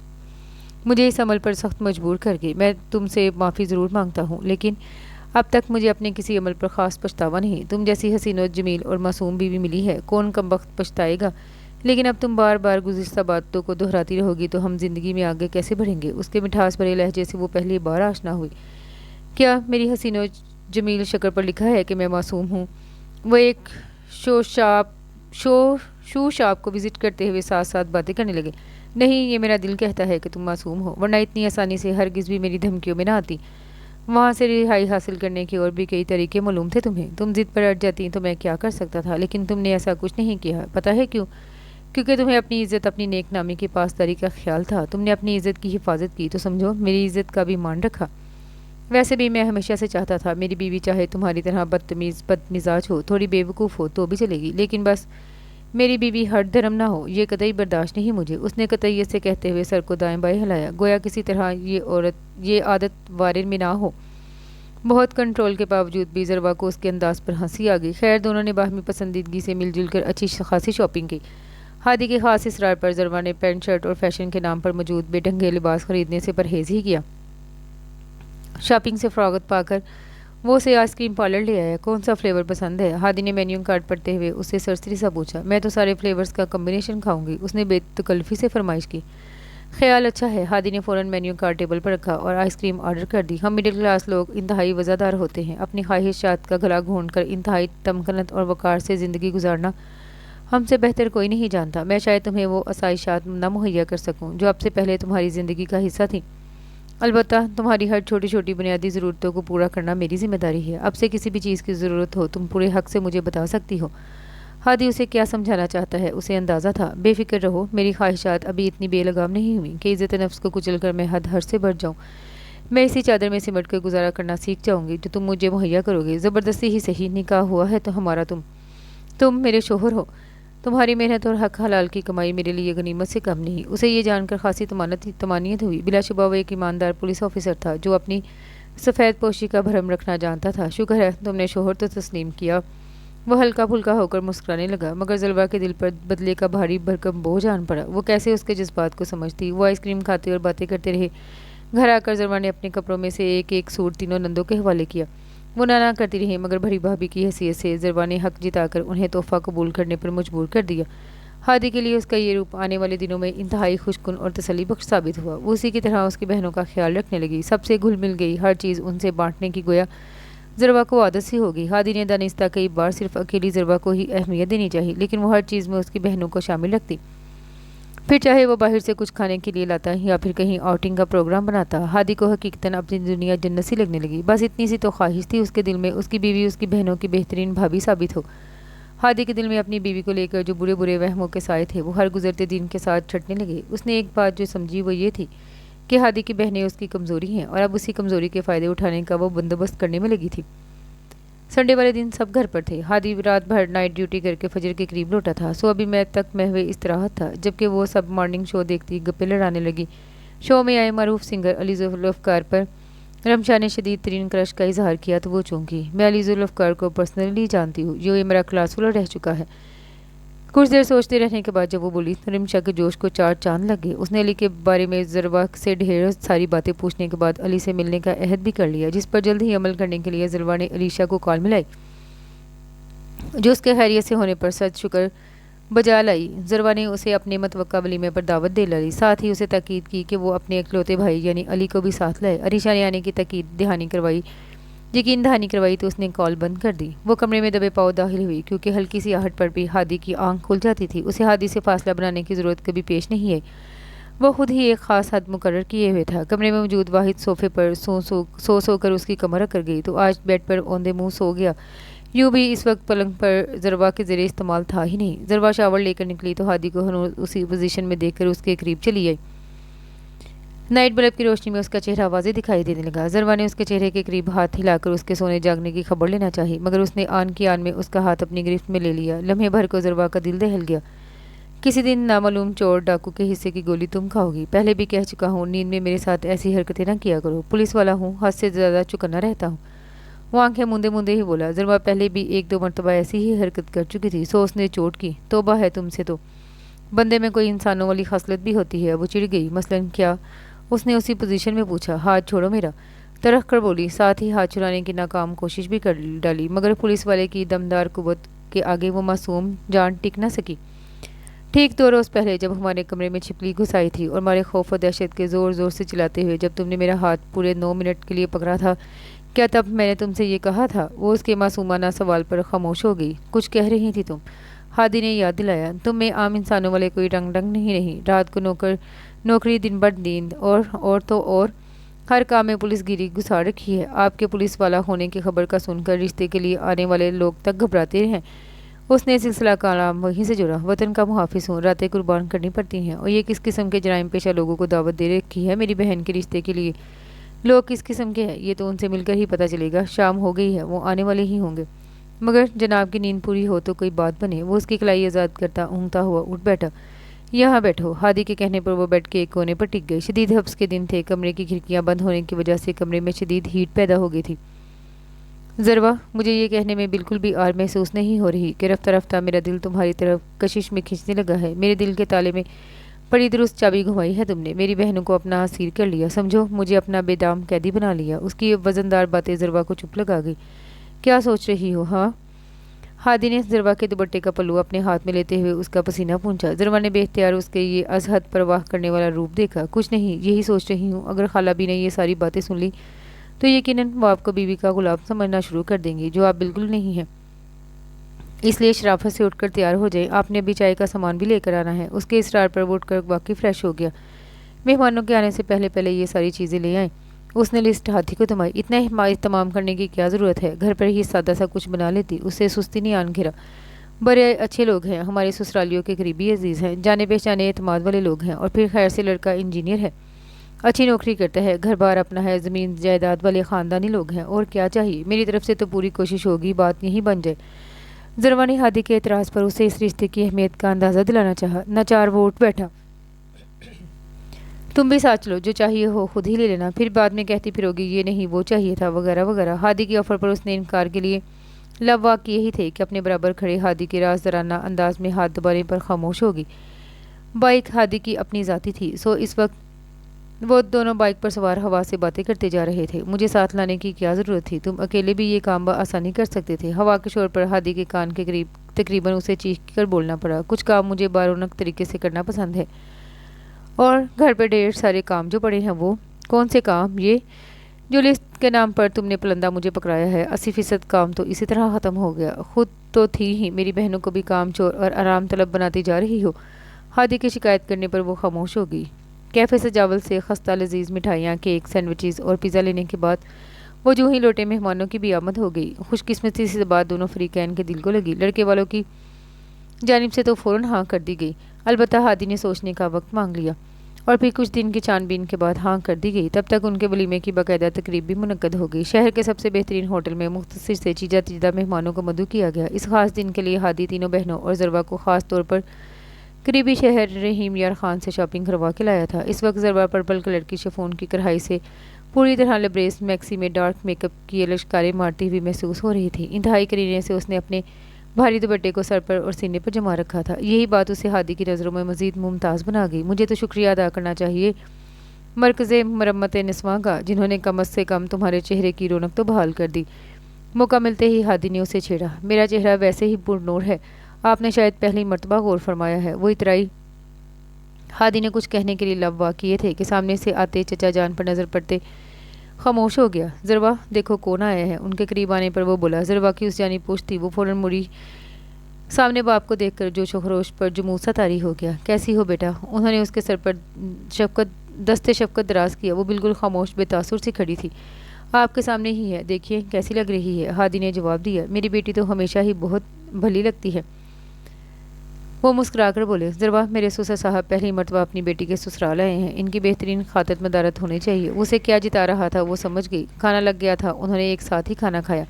مجھے اس عمل پر سخت مجبور کر گئے۔ میں تم سے معافی ضرور مانگتا ہوں، لیکن اب تک مجھے اپنے کسی عمل پر خاص پچھتاوا نہیں۔ تم جیسی حسین و جمیل اور معصوم بیوی ملی ہے، کون کمبخت پچھتائے گا؟ لیکن اب تم بار بار گزشتہ باتوں کو دہراتی رہو گی تو ہم زندگی میں آگے کیسے بڑھیں گے؟ اس کے مٹھاس بھرے لہجے سے وہ پہلی بار آشنا ہوئی۔ کیا میری حسین و جمیل شکل پر لکھا ہے کہ میں معصوم ہوں؟ وہ ایک شو شاپ کو وزٹ کرتے ہوئے ساتھ ساتھ باتیں کرنے لگے۔ نہیں، یہ میرا دل کہتا ہے کہ تم معصوم ہو، ورنہ اتنی آسانی سے ہرگز بھی میری دھمکیوں میں نہ آتی۔ وہاں سے رہائی حاصل کرنے کے اور بھی کئی طریقے معلوم تھے تمہیں۔ تم ضد پر اڑ جاتی تو میں کیا کر سکتا تھا، لیکن تم نے ایسا کچھ نہیں کیا۔ پتہ ہے کیوں؟ کیونکہ تمہیں اپنی عزت، اپنی نیک نامی کی پاسداری کا خیال تھا۔ تم نے اپنی عزت کی حفاظت کی تو سمجھو میری عزت کا بھی مان رکھا۔ ویسے بھی میں ہمیشہ سے چاہتا تھا میری بیوی چاہے تمہاری طرح بد مزاج ہو، تھوڑی بیوقوف ہو تو بھی چلے گی، لیکن بس میری بیوی ہٹ دھرم نہ ہو، یہ قطعی برداشت نہیں مجھے۔ اس نے قطعیت سے کہتے ہوئے سر کو دائیں بائیں ہلایا، گویا کسی طرح یہ عادت وارد میں نہ ہو۔ بہت کنٹرول کے باوجود بھی ذروا کو اس کے انداز پر ہنسی آ گئی۔ خیر دونوں نے باہمی پسندیدگی سے مل جل کر اچھی خاصی شاپنگ کی۔ ہادی کے خاص اصرار پر ذروا نے پینٹ شرٹ اور فیشن کے نام پر موجود بے ڈھنگے لباس خریدنے سے پرہیز ہی کیا۔ شاپنگ سے فراغت پا کر وہ اسے آئس کریم پارلر لے آیا۔ کون سا فلیور پسند ہے؟ ہادی نے مینیو کارڈ پڑھتے ہوئے اس سے سرسری سا پوچھا۔ میں تو سارے فلیورز کا کمبینیشن کھاؤں گی، اس نے بے تکلفی سے فرمائش کی۔ خیال اچھا ہے۔ ہادی نے فوراً مینیو کارڈ ٹیبل پر رکھا اور آئس کریم آرڈر کر دی۔ ہم مڈل کلاس لوگ انتہائی وزادار ہوتے ہیں، اپنی خواہشات کا گلا گھونٹ کر انتہائی تمکنت اور وقار سے زندگی گزارنا ہم سے بہتر کوئی نہیں جانتا۔ میں شاید تمہیں وہ آسائشات نہ مہیا کر سکوں جو اب سے پہلے تمہاری زندگی کا حصہ تھیں، البتہ تمہاری ہر چھوٹی چھوٹی بنیادی ضرورتوں کو پورا کرنا میری ذمہ داری ہے۔ اب سے کسی بھی چیز کی ضرورت ہو تم پورے حق سے مجھے بتا سکتی ہو۔ ہادی اسے کیا سمجھانا چاہتا ہے اسے اندازہ تھا۔ بے فکر رہو، میری خواہشات ابھی اتنی بے لگام نہیں ہوئیں کہ عزت نفس کو کچل کر میں حد حد سے بڑھ جاؤں۔ میں اسی چادر میں سمٹ کر گزارا کرنا سیکھ جاؤں گی جو تم مجھے مہیا کرو گے۔ زبردستی ہی صحیح، نکاح ہوا ہے تو ہمارا تم میرے شوہر ہو۔ تمہاری محنت اور حق حلال کی کمائی میرے لیے غنیمت سے کم نہیں۔ اسے یہ جان کر خاصی طمانینت ہوئی۔ بلا شبہ وہ ایک ایماندار پولیس آفیسر تھا جو اپنی سفید پوشی کا بھرم رکھنا جانتا تھا۔ شکر ہے تم نے شوہر تو تسلیم کیا۔ وہ ہلکا پھلکا ہو کر مسکرانے لگا، مگر ذروا کے دل پر بدلے کا بھاری بھرکم بوجھ آن پڑا۔ وہ کیسے اس کے جذبات کو سمجھتی؟ وہ آئس کریم کھاتے اور باتیں کرتے رہے۔ گھر آ کر ذروا نے اپنے کپڑوں میں سے ایک ایک سوٹ تینوں نندوں کے حوالے کیا۔ وہ نانا کرتی رہی، مگر بڑی بھابھی کی حیثیت سے ذروا نے حق جتا کر انہیں تحفہ قبول کرنے پر مجبور کر دیا۔ ہادی کے لیے اس کا یہ روپ آنے والے دنوں میں انتہائی خوش کن اور تسلی بخش ثابت ہوا۔ وہ اسی کی طرح اس کی بہنوں کا خیال رکھنے لگی، سب سے گھل مل گئی، ہر چیز ان سے بانٹنے کی گویا ذروا کو عادت سی ہوگی۔ ہادی نے دانستہ کئی بار صرف اکیلی ذروا کو ہی اہمیت دینی چاہیے، لیکن وہ ہر چیز میں اس کی بہنوں کو شامل رکھتی، پھر چاہے وہ باہر سے کچھ کھانے کے لیے لاتا یا پھر کہیں آؤٹنگ کا پروگرام بناتا۔ ہادی کو حقیقتاً اپنی دنیا جنت سی لگنے لگی۔ بس اتنی سی تو خواہش تھی اس کے دل میں اس کی بیوی اس کی بہنوں کی بہترین بھابھی ثابت ہو۔ ہادی کے دل میں اپنی بیوی کو لے کر جو برے برے وہموں کے سائے تھے وہ ہر گزرتے دن کے ساتھ چھٹنے لگے۔ اس نے ایک بات جو سمجھی وہ یہ تھی کہ ہادی کی بہنیں اس کی کمزوری ہیں اور اب اسی کمزوری کے فائدے اٹھانے کا وہ بندوبست کرنے میں لگی تھی۔ संडे वाले दिन सब घर पर थे। हादी रात भर नाइट ड्यूटी करके फजर के करीब लौटा था, सो अभी मैं तक महवे इस्तराहत था, जबकि वो सब मॉर्निंग शो देखती गप्पे लड़ाने लगी। शो में आए मरूफ सिंगर अली जुल्फ़कार पर रमशा ने शदीद तरीन क्रश का इजहार किया तो वो चौंकी। मैं अली जुल्फ़कार को पर्सनली जानती हूँ, ये मेरा क्लास फेलो रह चुका है। कुछ देर सोचते रहने के बाद जब वो बोली तो रिमशा के जोश को चार चांद लग गए। उसने अली के बारे में ज़रवा से ढेर सारी बातें पूछने के बाद अली से मिलने का अहद भी कर लिया, जिस पर जल्द ही अमल करने के लिए ज़रवा ने अलीशा को कॉल मिलाई, जो उसके खैरियत से होने पर सच शुक्र बजा लाई। ज़रवा ने उसे अपने मतवक्का वलीमे पर दावत दे लाई, साथ ही उसे ताकीद की कि वो अपने इकलौते भाई यानी अली को भी साथ लाए। अलीशा ने आने की ताकीद दहानी करवाई, यकीन दहानी करवाई तो उसने कॉल बंद कर दी। वो कमरे में दबे पाँव दाखिल हुई, क्योंकि हल्की सी आहट पर भी हादी की आंख खुल जाती थी। उसे हादी से फासला बनाने की ज़रूरत कभी पेश नहीं आई। वो खुद ही एक ख़ास हद मुकर्रर किए हुए था। कमरे में मौजूद वाहिद सोफ़े पर सो कर उसकी कमर अकड़ गई तो आज बेड पर औंधे मुँह सो गया। यूँ भी इस वक्त पलंग पर ज़रवा के ज़रिए इस्तेमाल था ही नहीं। ज़रवा शावर लेकर निकली तो हादी को उसी पोजीशन में देखकर उसके करीब चली आई। नाइट बल्ब की रोशनी में उसका चेहरा वाज़े दिखाई देने लगा। ज़रवा ने उसके चेहरे के करीब हाथ हिलाकर उसके सोने जागने की खबर लेना चाही, मगर उसने आन की आन में उसका हाथ अपनी गिरफ्त में ले लिया। लम्हे भर को ज़रवा का दिल दहल गया। किसी दिन नामालूम चोर डाकू के हिस्से की गोली तुम खाओगी। पहले भी कह चुका हूँ, नींद में मेरे साथ ऐसी हरकतें ना किया करो। पुलिस वाला हूँ, हद से ज़्यादा चुकन्ना रहता हूँ। वो आंखें मूंदे मूंदे ही बोला। ज़रवा पहले भी एक दो मरतबा ऐसी ही हरकत कर चुकी थी, सो उसने चोट की। तौबा है तुमसे, तो बंदे में कोई इंसानों वाली खसलत भी होती है। वो चिढ़ गई। मसलन क्या? उसने उसी पोजीशन में पूछा। हाथ छोड़ो मेरा, तरख कर बोली। साथ ही हाथ छुड़ाने की नाकाम कोशिश भी कर डाली, मगर पुलिस वाले की दमदार कुव्वत के आगे वो मासूम जान टिक न सकी। ठीक 2 रोज़ पहले जब हमारे कमरे में छिपकली घुस आई थी और हमारे खौफ और दहशत के ज़ोर ज़ोर से चिल्लाते हुए जब तुमने मेरा हाथ पूरे 9 मिनट के लिए पकड़ा था, क्या तब मैंने तुमसे ये कहा था? वो उसके मासूमाना सवाल पर खामोश हो गई। कुछ कह रही थी तुम? हादी ने याद दिलाया। तुम में आम इंसानों वाले कोई रंग नहीं रही। रात को नौकरी, दिन भर नींद, और हर काम में पुलिस गिरी घुसा रखी है। आपके पुलिस वाला होने की खबर का सुनकर रिश्ते के लिए आने वाले लोग तक घबराते हैं। उसने सिलसिला कलाम वहीं से जुड़ा। वतन का मुहाफिज हूँ, रातें कुर्बान करनी पड़ती हैं, और ये किस किस्म के जराइम पेशा लोगों को दावत दे रखी है मेरी बहन के रिश्ते के लिए। लोग किस किस्म के हैं ये तो उनसे मिलकर ही पता चलेगा। शाम हो गई है, वो आने वाले ही होंगे। मगर जनाब की नींद पूरी हो तो कोई बात बने। वो उसकी कलाई आज़ाद करता ऊँघता हुआ उठ बैठा। यहाँ बैठो। हादी के कहने पर वो बेड के एक कोने पर टिक गई। शदीद हब्स के दिन थे। कमरे की खिड़कियाँ बंद होने की वजह से कमरे में शदीद हीट पैदा हो गई थी। ज़रवा, मुझे ये कहने में बिल्कुल भी आर महसूस नहीं हो रही कि रफ्ता रफ्ता मेरा दिल तुम्हारी तरफ कशिश में खींचने लगा है। मेरे दिल के ताले में बड़ी दुरुस्त चाबी घुमाई है तुमने। मेरी बहनों को अपना असीर कर लिया, समझो। मुझे अपना बेदाम कैदी बना लिया। उसकी वजनदार बातें ज़रवा को चुप लगा गई। क्या सोच रही हो? हाँ। हादी ने ज़रवा के दुपट्टे का पल्लू अपने हाथ में लेते हुए उसका पसीना पूंछा। ज़रवा ने बेख्तियार उसके ये अजहद परवाह करने वाला रूप देखा। कुछ नहीं, यही सोच रही हूँ। अगर खाला भी ने ये सारी बातें सुन ली तो यकीनन वो आपको बीवी का गुलाम समझना शुरू कर देंगी, जो आप बिल्कुल नहीं हैं। इसलिए शराफत से उठकर तैयार हो जाए। आपने अभी चाय का सामान भी लेकर आना है। उसके इसरार पर वो उठकर वाकई फ्रेश हो गया। मेहमानों के आने से पहले पहले ये सारी चीज़ें ले आए। उसने लिस्ट हाथी को थमाई। इतना तमाम करने की क्या ज़रूरत है? घर पर ही सादा सा कुछ बना लेती। उससे सुस्ती नहीं आन घिरा। बड़े अच्छे लोग हैं, हमारे ससुरालियों के करीबी अजीज़ हैं, जाने पहचाने एतमाद वाले लोग हैं, और फिर खैर से लड़का इंजीनियर है, अच्छी नौकरी करता है, घर बार अपना है, ज़मीन जायदाद वाले ख़ानदानी लोग हैं। और क्या चाहिए? मेरी तरफ से तो पूरी कोशिश होगी बात यहीं बन जाए। ज़रवा ने हादी के एतराज़ पर उसे इस रिश्ते की अहमियत का अंदाज़ा दिलाना चाहा। नाचार वो उठ बैठा। तुम भी साथ चलो, जो चाहिए हो खुद ही ले लेना, फिर बाद में कहती फिरोगी ये नहीं वो चाहिए था, वगैरह वगैरह। हादी के ऑफ़र पर उसने इनकार के लिए लव्वाक किए ही थे कि अपने बराबर खड़े हादी के राज़दाराना अंदाज में हाथ दबाने पर खामोश होगी। बाइक हादी की अपनी ज़ाती थी, सो इस वक्त वो दोनों बाइक पर सवार हवा से बातें करते जा रहे थे। मुझे साथ लाने की क्या ज़रूरत थी? तुम अकेले भी ये काम आसानी कर सकते थे। हवा के शोर पर हादी के कान के करीब तकरीबन उसे चीख कर बोलना पड़ा। कुछ काम मुझे बारोनक तरीके से करना पसंद है, और घर पर ढेर सारे काम जो पड़े हैं। वो कौन से काम? ये जो लिस्ट के नाम पर तुमने पलंदा मुझे पकड़ाया है, 80% काम तो इसी तरह ख़त्म हो गया। खुद तो थी ही, मेरी बहनों को भी काम चोर और आराम तलब बनाती जा रही हो। हादी की शिकायत करने पर वो खामोश हो गई। कैफ़े सजावल से खस्ता लजीज मिठाइयाँ, केक, सैंडविचेस और पिज़्ज़ा लेने के बाद वो जो ही लौटे मेहमानों की भी आमद हो गई। खुशकिस्मती से बात दोनों फरीकैन के दिल को लगी। लड़के वालों की जानिब से तो फ़ौरन हाँ कर दी गई। अलबत्ता हादी ने सोचने का वक्त मांग लिया और फिर कुछ दिन की छानबीन के बाद हाँ कर दी गई। तब तक उनके वलीमे की बाकायदा तकरीब भी मुनक्कद हो गई। शहर के सबसे बेहतरीन होटल में मुख्तसर से चीजा चीजा मेहमानों को मदऊ किया गया। इस खास दिन के लिए हादी तीनों बहनों और ज़रवा को ख़ास तौर पर करीबी शहर रहीम यार खान से शॉपिंग करवा के लाया था। इस वक्त ज़रवा पर्पल कलर की शिफॉन की कढ़ाई से पूरी तरह लबरेज मैक्सी में डार्क मेकअप की लश्कारें मारती हुई महसूस हो रही थी। इंतहाई करीने से उसने अपने भारी दुपट्टे को सर पर और सीने पर जमा रखा था। यही बात उसे हादी की नज़रों में मज़ीद मुमताज़ बना गई। मुझे तो शुक्रिया अदा करना चाहिए मरकज़े मरम्मत निस्वां का, जिन्होंने कम से कम तुम्हारे चेहरे की रौनक तो बहाल कर दी। मौका मिलते ही हादी ने उसे छेड़ा। मेरा चेहरा वैसे ही पुरनूर है, आपने शायद पहली मर्तबा गौर फरमाया है। वो इतराई। हादी ने कुछ कहने के लिए लब वाह किए थे कि सामने से आते चचा जान पर नज़र पड़ते खामोश हो गया। ज़रवा देखो कौन आया है। उनके करीब आने पर वो बोला। ज़रवा की उस जानी पूछ थी। वो फ़ौरन मुड़ी। सामने बाप को देखकर जोश व खरोश पर जुमूसा तारी हो गया। कैसी हो बेटा। उन्होंने उसके सर पर दस्ते शफकत दराज किया। वो बिल्कुल खामोश बेतासुर सी खड़ी थी। आपके सामने ही है, देखिए कैसी लग रही है। हादी ने जवाब दिया। मेरी बेटी तो हमेशा ही बहुत भली लगती है। वो मुस्कुराकर बोले। ज़रवा मेरे ससुर साहब पहली मर्तबा अपनी बेटी के ससुराल आए हैं, इनकी बेहतरीन खातिरत मदारत होनी चाहिए। वो उसे क्या जिता रहा था वो समझ गई। खाना लग गया था, उन्होंने एक साथ ही खाना खाया।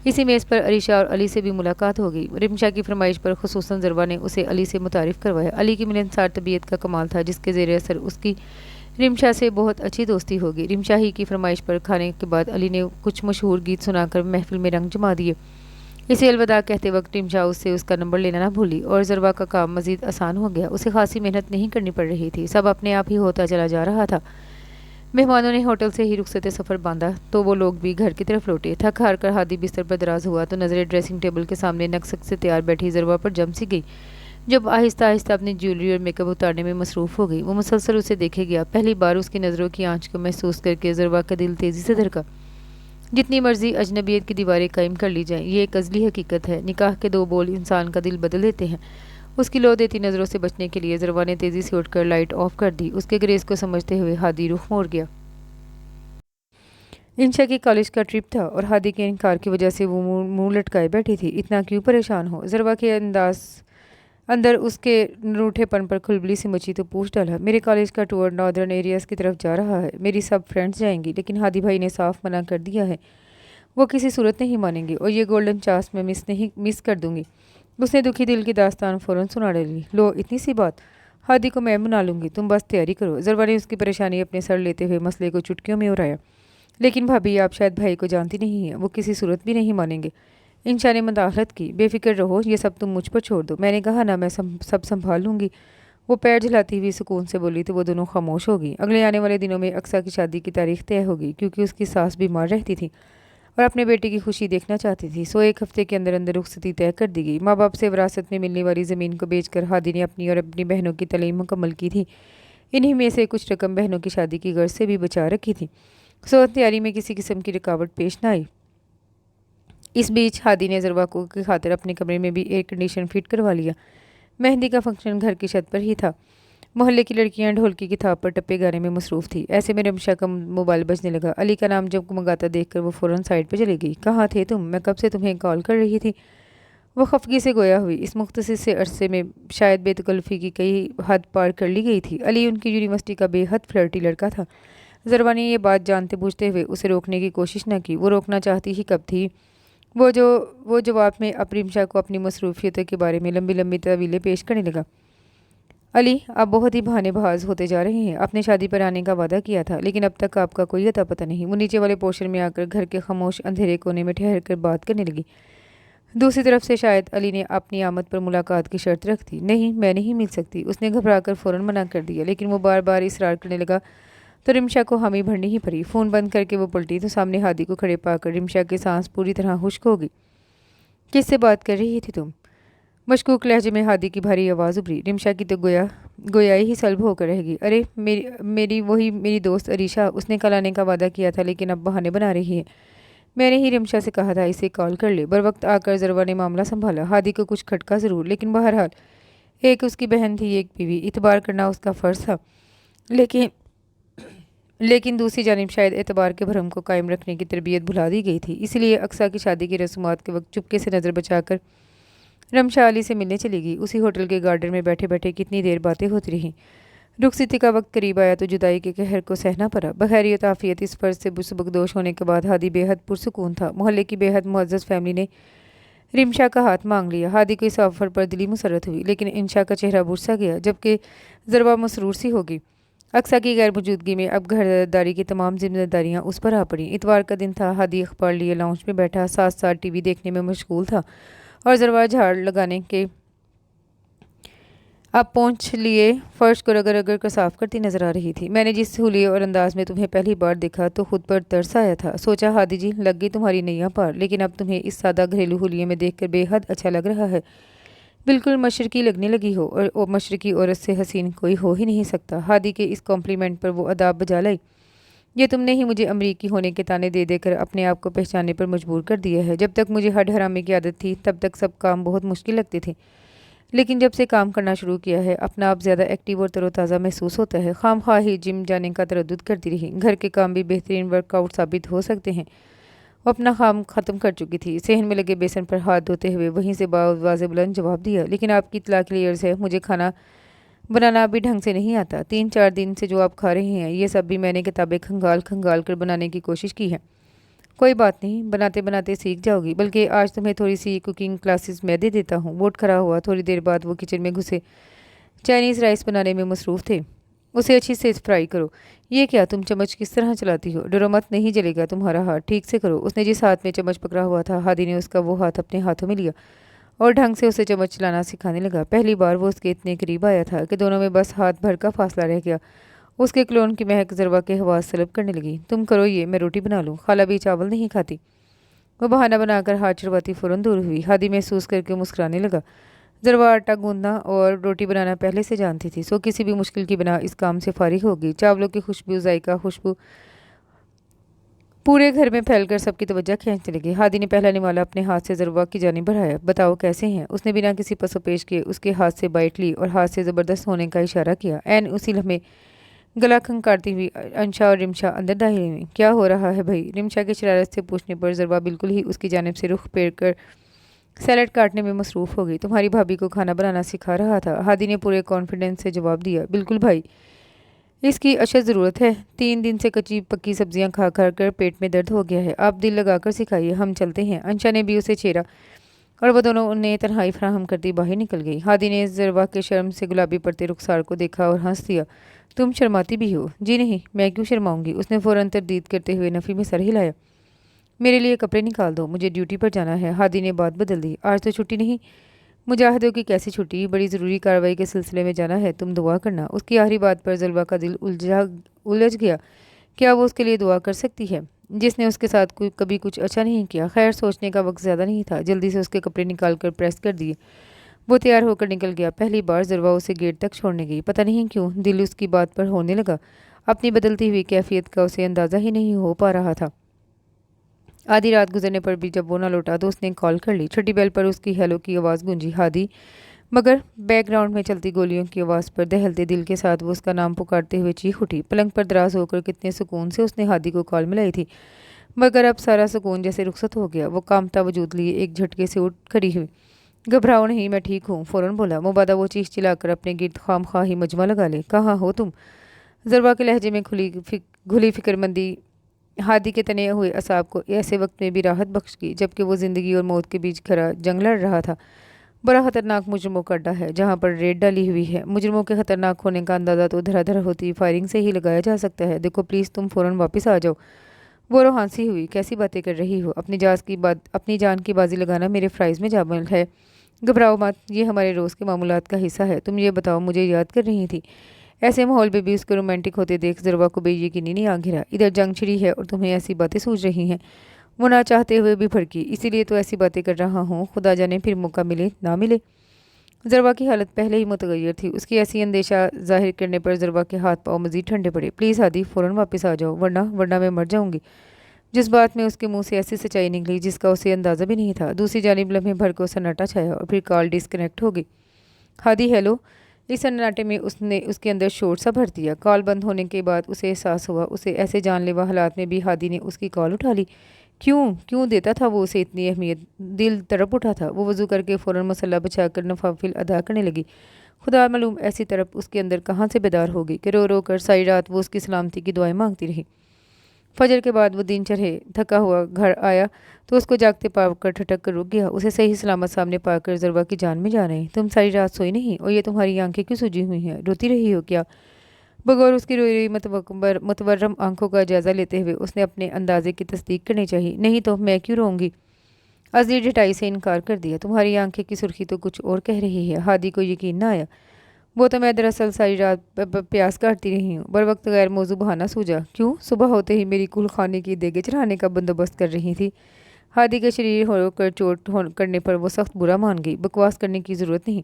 इसी मेज़ पर अरीशा और अली से भी मुलाकात हो गई। रिमशा की फरमाइश पर खुसूसन ज़रवा ने उसे अली से मुतारिफ़ करवाया। अली की मिलनसार तबीयत का कमाल था, जिसके ज़ेर असर उसकी रिमशा से बहुत अच्छी दोस्ती होगी। रिमशा ही की फरमाइश पर खाने के बाद अली ने कुछ मशहूर गीत सुनाकर महफिल में रंग जमा दिए। इसे अलविदा कहते वक्त रिमशा उससे उसका नंबर लेना ना भूली और ज़रवा का काम मज़ीद आसान हो गया। उसे खासी मेहनत नहीं करनी पड़ रही थी, सब अपने आप ही होता चला जा रहा था। मेहमानों ने होटल से ही रुखसत सफ़र बांधा तो वो लोग भी घर की तरफ लौटे। थक हार कर हादी बिस्तर पर दराज हुआ तो नज़रें ड्रेसिंग टेबल के सामने नक्सक से तैयार बैठी ज़रवा पर जम सी गई, जब आहिस्ता आहिस्ता अपनी ज्वेलरी और मेकअप उतारने में मसरूफ़ हो गई। वो मुसलसल उसे देखे गया। पहली बार उसकी नज़रों की आंच को महसूस करके ज़रवा का दिल तेज़ी से धड़का। जितनी मर्जी अजनबियत की दीवारें कायम कर ली जाएं, ये एक अज़ली हकीकत है। निकाह के दो बोल इंसान का दिल बदल देते हैं। उसकी लो देती नज़रों से बचने के लिए ज़रवा ने तेज़ी से उठकर लाइट ऑफ कर दी। उसके ग्रेस को समझते हुए हादी रुख मोड़ गया। इंशा की कॉलेज का ट्रिप था और हादी के इनकार की वजह से वो मुंह लटकाए बैठी थी। इतना क्यों परेशान हो। ज़रवा के अंदर उसके रूठेपन पर खुलबली से मची तो पूछ डाला। मेरे कॉलेज का टूर नॉर्दर्न एरियाज़ की तरफ जा रहा है। मेरी सब फ्रेंड्स जाएंगी, लेकिन हादी भाई ने साफ मना कर दिया है। वो किसी सूरत नहीं मानेंगे और ये गोल्डन चांस मैं मिस कर दूंगी। उसने दुखी दिल की दास्तान फ़ौरन सुना डाली। लो इतनी सी बात, हादी को मैं मना लूँगी, तुम बस तैयारी करो। ज़रवा ने उसकी परेशानी अपने सर लेते हुए मसले को चुटकियों में उड़ाया। लेकिन भाभी आप शायद भाई को जानती नहीं हैं, वो किसी सूरत भी नहीं मानेंगे। इंशा ने मदाखलत की। बेफिक्र रहो, ये सब तुम मुझ पर छोड़ दो। मैंने कहा ना मैं सब संभाल लूँगी। वो पैर झलाती हुई सुकून से बोली तो वो दोनों खामोश हो गई। अगले आने वाले दिनों में अक्सा की शादी की तारीख तय होगी, क्योंकि उसकी सास बीमार रहती थी और अपने बेटे की खुशी देखना चाहती थी। सो एक हफ्ते के अंदर अंदर रुखसती तय कर दी गई। माँ बाप से विरासत में मिलने वाली ज़मीन को बेचकर हादी ने अपनी और अपनी बहनों की तालीम मुकम्मल की थी। इन्हीं में से कुछ रकम बहनों की शादी की गर्ज से भी बचा रखी थी। सो तैयारी में किसी किस्म की रुकावट पेश न आई। इस बीच हादी ने ज़रवा को की खातिर अपने कमरे में भी एयर कंडीशन फिट करवा लिया। मेहंदी का फंक्शन घर की छत पर ही था। मोहल्ले की लड़कियां ढोलकी की थाप पर टप्पे गाने में मसरूफ़ थी। ऐसे में रिमशा का मोबाइल बजने लगा। अली का नाम जब मंगाता देखकर वो फ़ौरन साइड पर चली गई। कहाँ थे तुम, मैं कब से तुम्हें कॉल कर रही थी। वो खफगी से गोया हुई। इस मुख्तसर से अरसे में शायद बेतकल्फ़ी की कई हद पार कर ली गई थी। अली उनकी यूनिवर्सिटी का बेहद फ्लर्टी लड़का था। ज़रवा ने ये बात जानते बूझते हुए उसे रोकने की कोशिश न की। वो रोकना चाहती ही कब थी। वो जवाब में अब रिमशा को अपनी मसरूफियतों के बारे में लंबी लंबी तवीलें पेश करने लगा। अली आप बहुत ही बहानेबाज होते जा रहे हैं। आपने शादी पर आने का वादा किया था, लेकिन अब तक आपका कोई अता पता नहीं। वो नीचे वाले पोर्शन में आकर घर के खामोश अंधेरे कोने में ठहर कर बात करने लगी। दूसरी तरफ से शायद अली ने अपनी आमद पर मुलाकात की शर्त रख दी। नहीं मैं नहीं मिल सकती। उसने घबराकर फ़ौरन मना कर दिया, लेकिन वो बार बार इसरार करने लगा तो रिमशा को हामी भरनी ही पड़ी। फ़ोन बंद करके वो पलटी तो सामने हादी को खड़े पाकर रिमशा की सांस पूरी तरह खुश्क हो गई। किससे बात कर रही थी तुम। मशकूक लहजे में हादी की भारी आवाज़ उभरी। रिमशा की तो गोयाई ही सल्ब होकर रहेगी। अरे मेरी दोस्त अरीशा, उसने कल आने का वादा किया था, लेकिन अब बहाने बना रही है। मैंने ही रिमशा से कहा था इसे कॉल कर ले। बर वक्त आकर ज़रवा ने मामला संभाला। हादी को कुछ खटका ज़रूर, लेकिन बहरहाल एक उसकी बहन थी, एक बीवी, इतबार करना उसका फ़र्ज़ था। लेकिन दूसरी जानिब शायद एतबार के भरम को कायम रखने की तरबियत भुला दी गई थी। इसलिए अक्सा की शादी की रस्मात के वक्त चुपके से नज़र बचाकर रमशा अली से मिलने चली गई। उसी होटल के गार्डन में बैठे बैठे कितनी देर बातें होती रहीं। रुखसती का वक्त करीब आया तो जुदाई के कहर को सहना पड़ा। बखैरियत आफियत इस फर्ज से सुबकदोश होने के बाद हादी बेहद पुरसुकून था। मोहल्ले की बेहद मुअज़्ज़ज़ फैमिली ने रिमशा का हाथ मांग लिया। हादी को इस ऑफर पर दिली मुसरत हुई, लेकिन इंशा का चेहरा बुरसा गया, जबकि ज़रवा मसरूर सी होगी। अक्सा की गैर मौजूदगी में अब घरदारी की तमाम जिम्मेदारियां उस पर आ पड़ी। इतवार का दिन था। हादी अखबार लिए लाउंज में बैठा साथ साथ टीवी देखने में मशगूल था और ज़रवा झाड़ लगाने के अब पहुँच लिए फर्श को रगड़ रगड़ कर साफ करती नजर आ रही थी। मैंने जिस हुलिये और अंदाज में तुम्हें पहली बार देखा तो खुद पर तरस आया था। सोचा हादी जी लग गई तुम्हारी नैया पार, लेकिन अब तुम्हें इस सादा घरेलू हुलिये में देखकर बेहद अच्छा लग रहा है। बिल्कुल मशरकी लगने लगी हो, और मशरकी औरत से हसीन कोई हो ही नहीं सकता। हादी के इस कॉम्प्लीमेंट पर वो अदाब बजा लाई। ये तुमने ही मुझे अमरीकी होने के ताने दे देकर अपने आप को पहचानने पर मजबूर कर दिया है। जब तक मुझे हड हरामे की आदत थी तब तक सब काम बहुत मुश्किल लगते थे, लेकिन जब से काम करना शुरू किया है अपना आप ज़्यादा एक्टिव और तरोताज़ा महसूस होता है। खामख्वाह ही जिम जाने का तरद्दुद करती रही। घर के काम भी बेहतरीन वर्कआउट साबित हो सकते हैं। वो अपना काम ख़त्म कर चुकी थी। सहन में लगे बेसन पर हाथ धोते हुए वहीं से बाज़ बुलंद जवाब दिया, लेकिन आपकी इत्तला क्लियर्स है, मुझे खाना बनाना भी ढंग से नहीं आता। 3-4 दिन से जो आप खा रहे हैं ये सब भी मैंने किताबें खंगाल खंगाल कर बनाने की कोशिश की है। कोई बात नहीं, बनाते बनाते सीख जाओगी। बल्कि आज तुम्हें थोड़ी सी कुकिंग क्लासेस मैं दे देता हूँ। वोट खड़ा हुआ। थोड़ी देर बाद वो किचन में घुसे। चाइनीज़ राइस बनाने में मसरूफ़ थे। उसे अच्छी से फ्राई करो। ये क्या, तुम चम्मच किस तरह चलाती हो? डरो मत, नहीं जलेगा तुम्हारा हाथ, ठीक से करो। उसने जिस हाथ में चम्मच पकड़ा हुआ था हादी ने उसका वो हाथ अपने हाथों में लिया और ढंग से उसे चम्मच चलाना सिखाने लगा। पहली बार वो उसके इतने करीब आया था कि दोनों में बस हाथ भर का फासला रह गया। उसके क्लोन की महक ज़रवा के हवास तलब करने लगी। तुम करो ये, मैं रोटी बना लूँ, खाला भी चावल नहीं खाती। वो बहाना बनाकर हाथ चढ़वाती फ़ौरन दूर हुई। हादी महसूस करके मुस्कुराने लगा। ज़रवा आटा गूंदना और रोटी बनाना पहले से जानती थी, सो किसी भी मुश्किल की बिना इस काम से फारिग होगी। चावलों की खुशबू, जायका, खुशबू पूरे घर में फैलकर सबकी तवज्जो खींचने लगी। हादी ने पहला निवाला अपने हाथ से ज़रवा की जानिब बढ़ाया। बताओ कैसे हैं? उसने बिना किसी पसोपेश के उसके हाथ से बाइट ली और हाथ से ज़बरदस्त होने का इशारा किया। ऐन उसी लम्हे गला खंकारती हुई अंशा और रिमशा अंदर दाखिल हुई। क्या हो रहा है भाई? रिमशा की शरारत से पूछने पर ज़रवा बिल्कुल ही उसकी जानिब से रुख फेर कर सैलड काटने में मसरूफ़ हो गई। तुम्हारी भाभी को खाना बनाना सिखा रहा था। हादी ने पूरे कॉन्फिडेंस से जवाब दिया। बिल्कुल भाई, इसकी अशद ज़रूरत है। 3 दिन से कच्ची पक्की सब्जियां खा खा कर पेट में दर्द हो गया है। आप दिल लगाकर सिखाइए, हम चलते हैं। अंशा ने भी उसे छेड़ा और वो दोनों उन्हें तन्हाई फराहम करती बाहर निकल गई। हादी ने ज़रवा के शर्म से गुलाबी पड़ते रुखसार को देखा और हंस दिया। तुम शर्माती भी हो? जी नहीं, मैं क्यों शर्माऊंगी? उसने फ़ौरन तरदीद करते हुए नफ़ी में सर हिलाया। मेरे लिए कपड़े निकाल दो, मुझे ड्यूटी पर जाना है। हादी ने बात बदल दी। आज तो छुट्टी नहीं? मुजाहिदों की कैसी छुट्टी? बड़ी ज़रूरी कार्रवाई के सिलसिले में जाना है, तुम दुआ करना। उसकी आखिरी बात पर ज़रवा का दिल उलझ गया। क्या वो उसके लिए दुआ कर सकती है जिसने उसके साथ कभी कुछ अच्छा नहीं किया? खैर, सोचने का वक्त ज़्यादा नहीं था। जल्दी से उसके कपड़े निकाल कर प्रेस कर दिए। वो तैयार होकर निकल गया। पहली बार ज़रवा उसे गेट तक छोड़ने गई। पता नहीं क्यों दिल उसकी बात पर होने लगा। अपनी बदलती हुई कैफियत का उसे अंदाज़ा ही नहीं हो पा रहा था। आधी रात गुजरने पर भी जब वो ना लौटा तो उसने कॉल कर ली। छठी बेल पर उसकी हेलो की आवाज़ गूंजी। हादी। मगर बैकग्राउंड में चलती गोलियों की आवाज़ पर दहलते दिल के साथ वो उसका नाम पुकारते हुए चीख उठी। पलंग पर दराज होकर कितने सुकून से उसने हादी को कॉल मिलाई थी, मगर अब सारा सुकून जैसे रुखसत हो गया। वो कामता वजूद लिए एक झटके से उठ खड़ी हुई। घबराओ नहीं, मैं ठीक हूँ, फ़ौरन बोला। मुबादा वो चीख चिल्लाकर अपने गिर्द खामखा ही मजमा लगा ले। कहाँ हो तुम? ज़रवा के लहजे में घुली फिक्रमंदी हादी के तने हुए असाब को ऐसे वक्त में भी राहत बख्श गई, जबकि वो ज़िंदगी और मौत के बीच खड़ा जंग लड़ रहा था। बड़ा ख़तरनाक मुजरमों का अड्डा है जहाँ पर रेड डाली हुई है। मुजरमों के ख़तरनाक होने का अंदाज़ा तो धराधर होती फायरिंग से ही लगाया जा सकता है। देखो प्लीज़, तुम फ़ौरन वापस आ जाओ। वो रोहानसी हुई। कैसी बातें कर रही हो? अपनी जान की बाजी लगाना मेरे फ़्राइज़ में शामिल है। घबराओ मत, ये हमारे रोज़ के मामूलात का हिस्सा है। तुम ये बताओ, मुझे याद कर रही थी? ऐसे माहौल में भी उसको रोमांटिक होते देख ज़रवा को बेयकीनी नहीं आ घिरा। इधर जंग छिड़ी है और तुम्हें ऐसी बातें सूझ रही हैं। वो ना चाहते हुए भी भड़की। इसीलिए तो ऐसी बातें कर रहा हूँ, खुदा जाने फिर मौका मिले ना मिले। ज़रवा की हालत पहले ही मुतगैर थी। उसकी ऐसी अंदेशा जाहिर करने पर ज़रवा के हाथ पाँव मज़ीद ठंडे पड़े। प्लीज़ हादी, फ़ौरन वापस आ जाओ, वरना मैं मर जाऊँगी। जिस बात में उसके मुंह से ऐसी सच्चाई निकली जिसका उसे अंदाज़ा भी नहीं था। दूसरी जानिब लम्हे भर को सन्नाटा छाया और फिर कॉल डिस्कनेक्ट हो गई। हादी हेलो। इस सन्नाटे में उसने उसके अंदर शोर सा भर दिया। कॉल बंद होने के बाद उसे एहसास हुआ उसे ऐसे जानलेवा हालात में भी हादी ने उसकी कॉल उठा ली। क्यों देता था वो उसे इतनी अहमियत? दिल तड़प उठा था। वो वज़ू करके फ़ौरन मसल्ला बचाकर नफाफिल अदा करने लगी। खुदा मालूम ऐसी तरफ उसके अंदर कहाँ से बेदार हो गई कि रो रो कर सारी रात वो उसकी सलामती की दुआएं मांगती रही। फजर के बाद वो दिन चढ़े थका हुआ घर आया तो उसको जागते पाकर ठटक कर रुक गया। उसे सही सलामत सामने पाकर ज़रवा की जान में जान आई। तुम सारी रात सोई नहीं और ये तुम्हारी आंखें क्यों सूजी हुई हैं? रोती रही हो क्या? बगौर उसकी रोई रोई मुतवर्रम आंखों का जायजा लेते हुए उसने अपने अंदाजे की तस्दीक करनी चाहिए। नहीं तो मैं क्यों रोऊंगी? अजली ढिठाई से इनकार कर दिया। तुम्हारी आंखें की सुर्खी तो कुछ और कह रही है। हादी को यकीन ना आया। वो तो मैं दरअसल सारी रात प्यास काटती रही हूँ। बर वक्त गैर मौजू बहाना सूझा। क्यों? सुबह होते ही मेरी कुल खाने की देगे चढ़ाने का बंदोबस्त कर रही थी। हादी के शरीर होकर चोट करने पर वो सख्त बुरा मान गई। बकवास करने की ज़रूरत नहीं।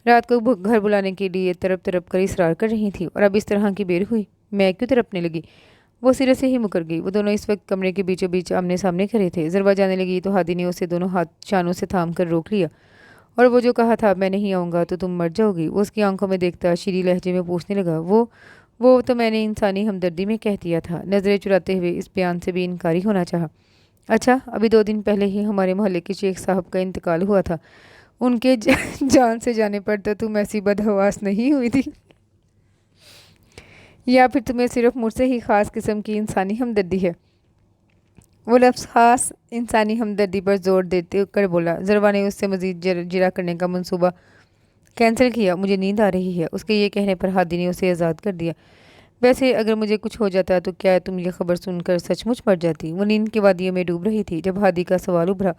रात को घर बुलाने के लिए तरप तरप कर इसरार कर रही थी और अब इस तरह की बेर हुई। मैं क्यों तरपने लगी? वो सिरे से ही मुकर गई। वो दोनों इस वक्त कमरे के बीचों बीच आमने सामने खड़े थे। ज़रवा जाने लगी तो हादी ने उसे दोनों हाथ शानों से थाम कर रोक लिया और वो जो कहा था मैं नहीं आऊँगा तो तुम मर जाओगी, वो उसकी आंखों में देखता शीरी लहजे में पूछने लगा। वो तो मैंने इंसानी हमदर्दी में कह दिया था। नज़रें चुराते हुए इस बयान से भी इनकारी होना चाहा। अच्छा, अभी 2 दिन पहले ही हमारे मोहल्ले के शेख साहब का इंतकाल हुआ था। उनके जान से जाने पर तो तुम ऐसी बदहवास नहीं हुई थी, या फिर तुम्हें सिर्फ मुझसे ही ख़ास किस्म की इंसानी हमदर्दी है? वो लफ्ज़ ख़ास इंसानी हमदर्दी पर जोर देते कर बोला। ज़रवा ने उससे मज़ीद जिरा करने का मंसूबा कैंसिल किया। मुझे नींद आ रही है। उसके ये कहने पर हादी ने उसे आज़ाद कर दिया। वैसे अगर मुझे कुछ हो जाता तो क्या तुम ये खबर सुनकर सचमुच मर जाती? वो नींद की वादियों में डूब रही थी जब हादी का सवाल उभरा,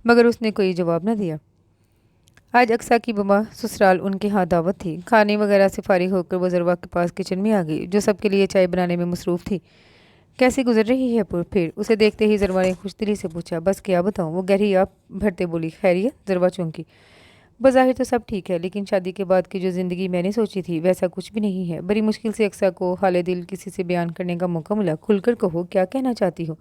मगर उसने कोई जवाब न दिया। आज अक्सा की बमा ससुराल उनके यहाँ दावत थी। खाने वगैरह से फारिग होकर वो ज़रवा के पास किचन में आ गई, जो सबके लिए चाय बनाने में मसरूफ़ थी। कैसी गुजर रही है फिर? उसे देखते ही ज़रवा ने खुशदिली से पूछा। बस क्या बताऊँ? वो गहरी आप भरते बोली। खैरियत? ज़रवा चौंकी। बज़ाहिर तो सब ठीक है, लेकिन शादी के बाद की जो ज़िंदगी मैंने सोची थी वैसा कुछ भी नहीं है। बड़ी मुश्किल से अक्सा को हाले दिल किसी से बयान करने का मौका मिला। खुलकर कहो, क्या कहना चाहती हो?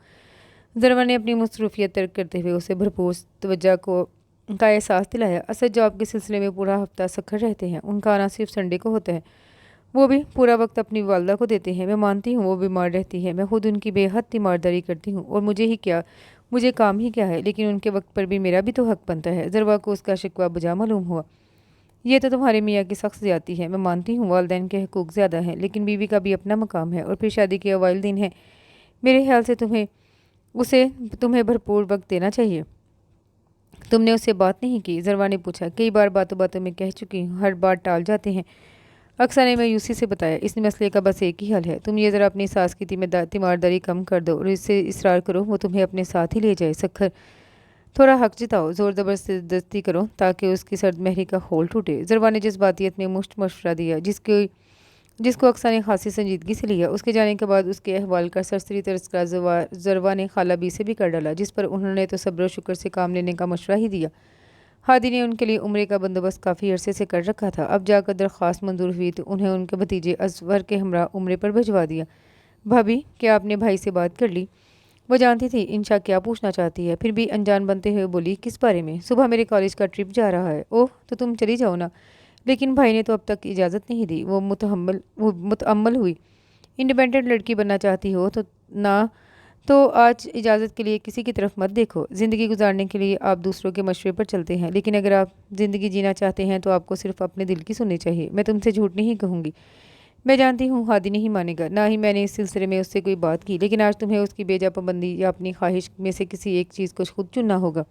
ज़रवा ने अपनी मसरूफियत तर्क करते हुए उसे भरपूर तवज्जो का एहसास दिलाया। असद जॉब के सिलसिले में पूरा हफ्ता सखर रहते हैं। उनका आना सिर्फ संडे को होता है, वो भी पूरा वक्त अपनी वालदा को देते हैं। मैं मानती हूँ वो बीमार रहती है, मैं खुद उनकी बेहद तीमारदारी करती हूँ और मुझे काम ही क्या है, लेकिन उनके वक्त पर भी मेरा भी तो हक बनता है। ज़रवा को उसका शिकवा बुझा मालूम हुआ। ये तो तुम्हारे मियाँ की सख्त ज़्यादती है। मैं मानती हूँ वालदैन के हकूक़ ज़्यादा हैं, लेकिन बीवी का भी अपना मकाम है और फिर शादी के अवाइल दिन है। मेरे ख्याल से तुम्हें भरपूर वक्त देना चाहिए। तुमने उससे बात नहीं की? ज़रवा ने पूछा। कई बार बातों बातों में कह चुकी हूँ, हर बार टाल जाते हैं। अक्सर ने मायूसी से बताया। इस मसले का बस एक ही हल है। तुम ये ज़रा अपनी सास की तीमारदारी कम कर दो और इससे इसरार करो वो तुम्हें अपने साथ ही ले जाए। सखर थोड़ा हक जताओ, ज़ोर ज़बरदस्ती करो ताकि उसकी सर्द महरी का खोल टूटे। ज़रवा ने जज्बातियत में मुश्त मशवरा दिया, जिसको अक्सा ने खासी संजीदगी से लिया। उसके जाने के बाद उसके अहवाल का सरसरी तस्करा ज़रवा ने खाला बी से भी कर डाला, जिस पर उन्होंने तो सब्र शुक्र से काम लेने का मशवरा ही दिया। हादी ने उनके लिए उम्रे का बंदोबस्त काफ़ी अरसे से कर रखा था। अब जाकर दरख्वास्त मंजूर हुई तो उन्हें उनके भतीजे अजवर के हमरा उम्रे पर भिजवा दिया। भाभी, क्या आपने भाई से बात कर ली? वो जानती थी इंशा क्या पूछना चाहती है, फिर भी अनजान बनते हुए बोली। किस बारे में? सुबह मेरे कॉलेज का ट्रिप जा रहा है। ओह, तो तुम चली जाओ ना। लेकिन भाई ने तो अब तक इजाज़त नहीं दी। वो मुतअम्मल हुई। इंडिपेंडेंट लड़की बनना चाहती हो तो आज इजाज़त के लिए किसी की तरफ मत देखो। ज़िंदगी गुजारने के लिए आप दूसरों के मशवरे पर चलते हैं, लेकिन अगर आप ज़िंदगी जीना चाहते हैं तो आपको सिर्फ अपने दिल की सुननी चाहिए। मैं तुमसे झूठ नहीं कहूँगी। मैं जानती हूँ हादी नहीं मानेगा, ना ही मैंने इस सिलसिले में उससे कोई बात की, लेकिन आज तुम्हें उसकी बेजा पाबंदी या अपनी ख्वाहिश में से किसी एक चीज़ को खुद चुनना होगा।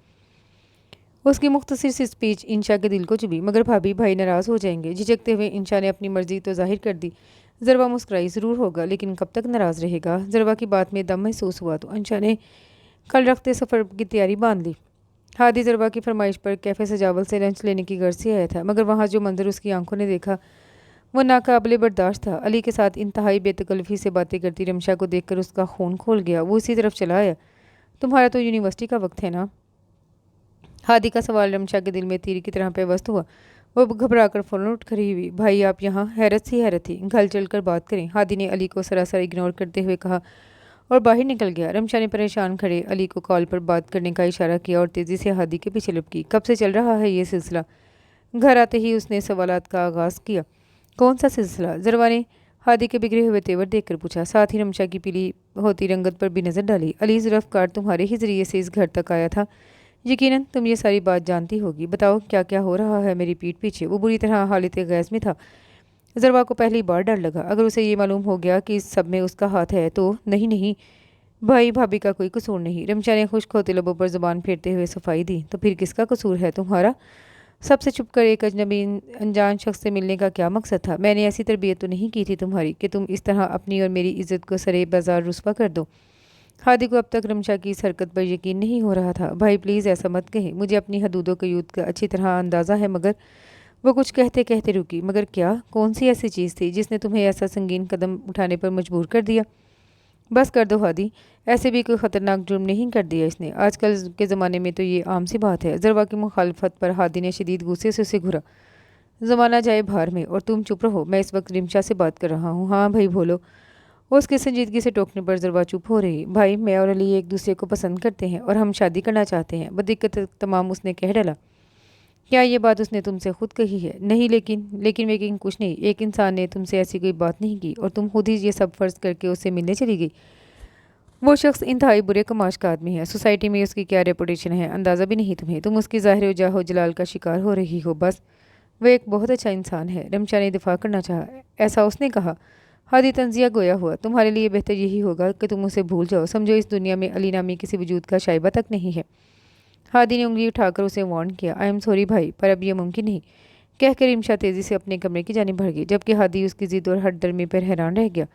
उसकी मुख्तसर सी स्पीच इंशा के दिल को चुभी। मगर भाभी, भाई नाराज़ हो जाएंगे। झिझकते हुए इंशा ने अपनी मर्जी तो जाहिर कर दी। ज़रवा मुस्कुराई। ज़रूर होगा, लेकिन कब तक नाराज़ रहेगा? ज़रवा की बात में दम महसूस हुआ तो इंशा ने कल रखते सफ़र की तैयारी बांध ली। हादी ज़रवा की फरमाइश पर कैफ़े सजावल से लंच लेने की गर्ज से आया था, मगर वहाँ जो मंजर उसकी आंखों ने देखा वो नाकाबिले बर्दाश्त था। अली के साथ इंतहाई बेतकल्फ़ी से बातें करती रमशा को देखकर उसका खून खोल गया। वो इसी तरफ चला आया। तुम्हारा तो यूनिवर्सिटी का वक्त है ना? हादी का सवाल रमशा के दिल में तीर की तरह पेवस्त हुआ। वो घबराकर फौरन उठ खड़ी हुई। भाई, आप यहाँ? हैरत थी। घर चलकर बात करें। हादी ने अली को सरासर इग्नोर करते हुए कहा और बाहर निकल गया। रमशा ने परेशान खड़े अली को कॉल पर बात करने का इशारा किया और तेज़ी से हादी के पीछे लपकी। कब से चल रहा है ये सिलसिला? घर आते ही उसने सवालात का आगाज़ किया। कौन सा सिलसिला? ज़रवा ने हादी के बिगड़े हुए तेवर देखकर पूछा। साथ ही रमशा की पीली होती रंगत पर भी नज़र डाली। अली ज़ुल्फ़कार तुम्हारे ही ज़रिए से इस घर तक आया था। यकीनन तुम ये सारी बात जानती होगी। बताओ क्या क्या हो रहा है मेरी पीठ पीछे। वो बुरी तरह हालत गैस में था। ज़रवा को पहली बार डर लगा, अगर उसे ये मालूम हो गया कि इस सब में उसका हाथ है तो। नहीं नहीं, भाई भाभी का कोई कसूर नहीं। रमशा ने खुश्क होते लबों पर ज़ुबान फेरते हुए सफाई दी। तो फिर किसका कसूर है? तुम्हारा। सबसे छुप कर एक अजनबी अनजान शख्स से मिलने का क्या मकसद था? मैंने ऐसी तरबियत तो नहीं की थी तुम्हारी कि तुम इस तरह अपनी और मेरी इज्जत को सरे बाजार रुस्वा कर दो। हादी को अब तक रमशा की इस हरकत पर यकीन नहीं हो रहा था। भाई प्लीज़ ऐसा मत कहें, मुझे अपनी हदूदों के युद्ध का अच्छी तरह अंदाज़ा है। मगर वो कुछ कहते कहते रुकी। मगर क्या? कौन सी ऐसी चीज़ थी जिसने तुम्हें ऐसा संगीन कदम उठाने पर मजबूर कर दिया? बस कर दो हादी, ऐसे भी कोई ख़तरनाक जुर्म नहीं कर दिया इसने। आजकल के ज़माने में तो ये आम सी बात है। ज़रवा की मुखालफत पर हादी ने शदीद गुस्से से उसे घूरा। ज़माना जाए भार में, और तुम चुप रहो, मैं इस वक्त रिमशा से बात कर रहा हूँ। हाँ भाई बोलो। उसके संजीदगी से टोकने पर ज़रवा चुप हो रही। भाई मैं और अली एक दूसरे को पसंद करते हैं और हम शादी करना चाहते हैं। बदिक्कत तमाम उसने कह डाला। क्या ये बात उसने तुमसे खुद कही है? नहीं, लेकिन कुछ नहीं। एक इंसान ने तुमसे ऐसी कोई बात नहीं की और तुम खुद ही ये सब फर्ज करके उससे मिलने चली गई। वो शख्स इंतहाई बुरे कमाश का आदमी है। सोसाइटी में उसकी क्या रेपुटेशन है अंदाज़ा भी नहीं तुम्हें। तुम उसकी ज़ाहिर जाहो जलाल का शिकार हो रही हो। बस वो एक बहुत अच्छा इंसान है। रमशा ने दिफा करना चाहा। ऐसा उसने कहा। हादी तंजिया गोया हुआ। तुम्हारे लिए बेहतर यही होगा कि तुम उसे भूल जाओ। समझो इस दुनिया में अली नामी किसी वजूद का शाइबा तक नहीं है। हादी ने उंगली उठाकर उसे वार्न किया। आई एम सॉरी भाई, पर अब यह मुमकिन नहीं, कहकर रिमशा तेज़ी से अपने कमरे की जानिब बढ़ गई, जबकि हादी उसकी जिद और हट दर्मी पर हैरान रह गया।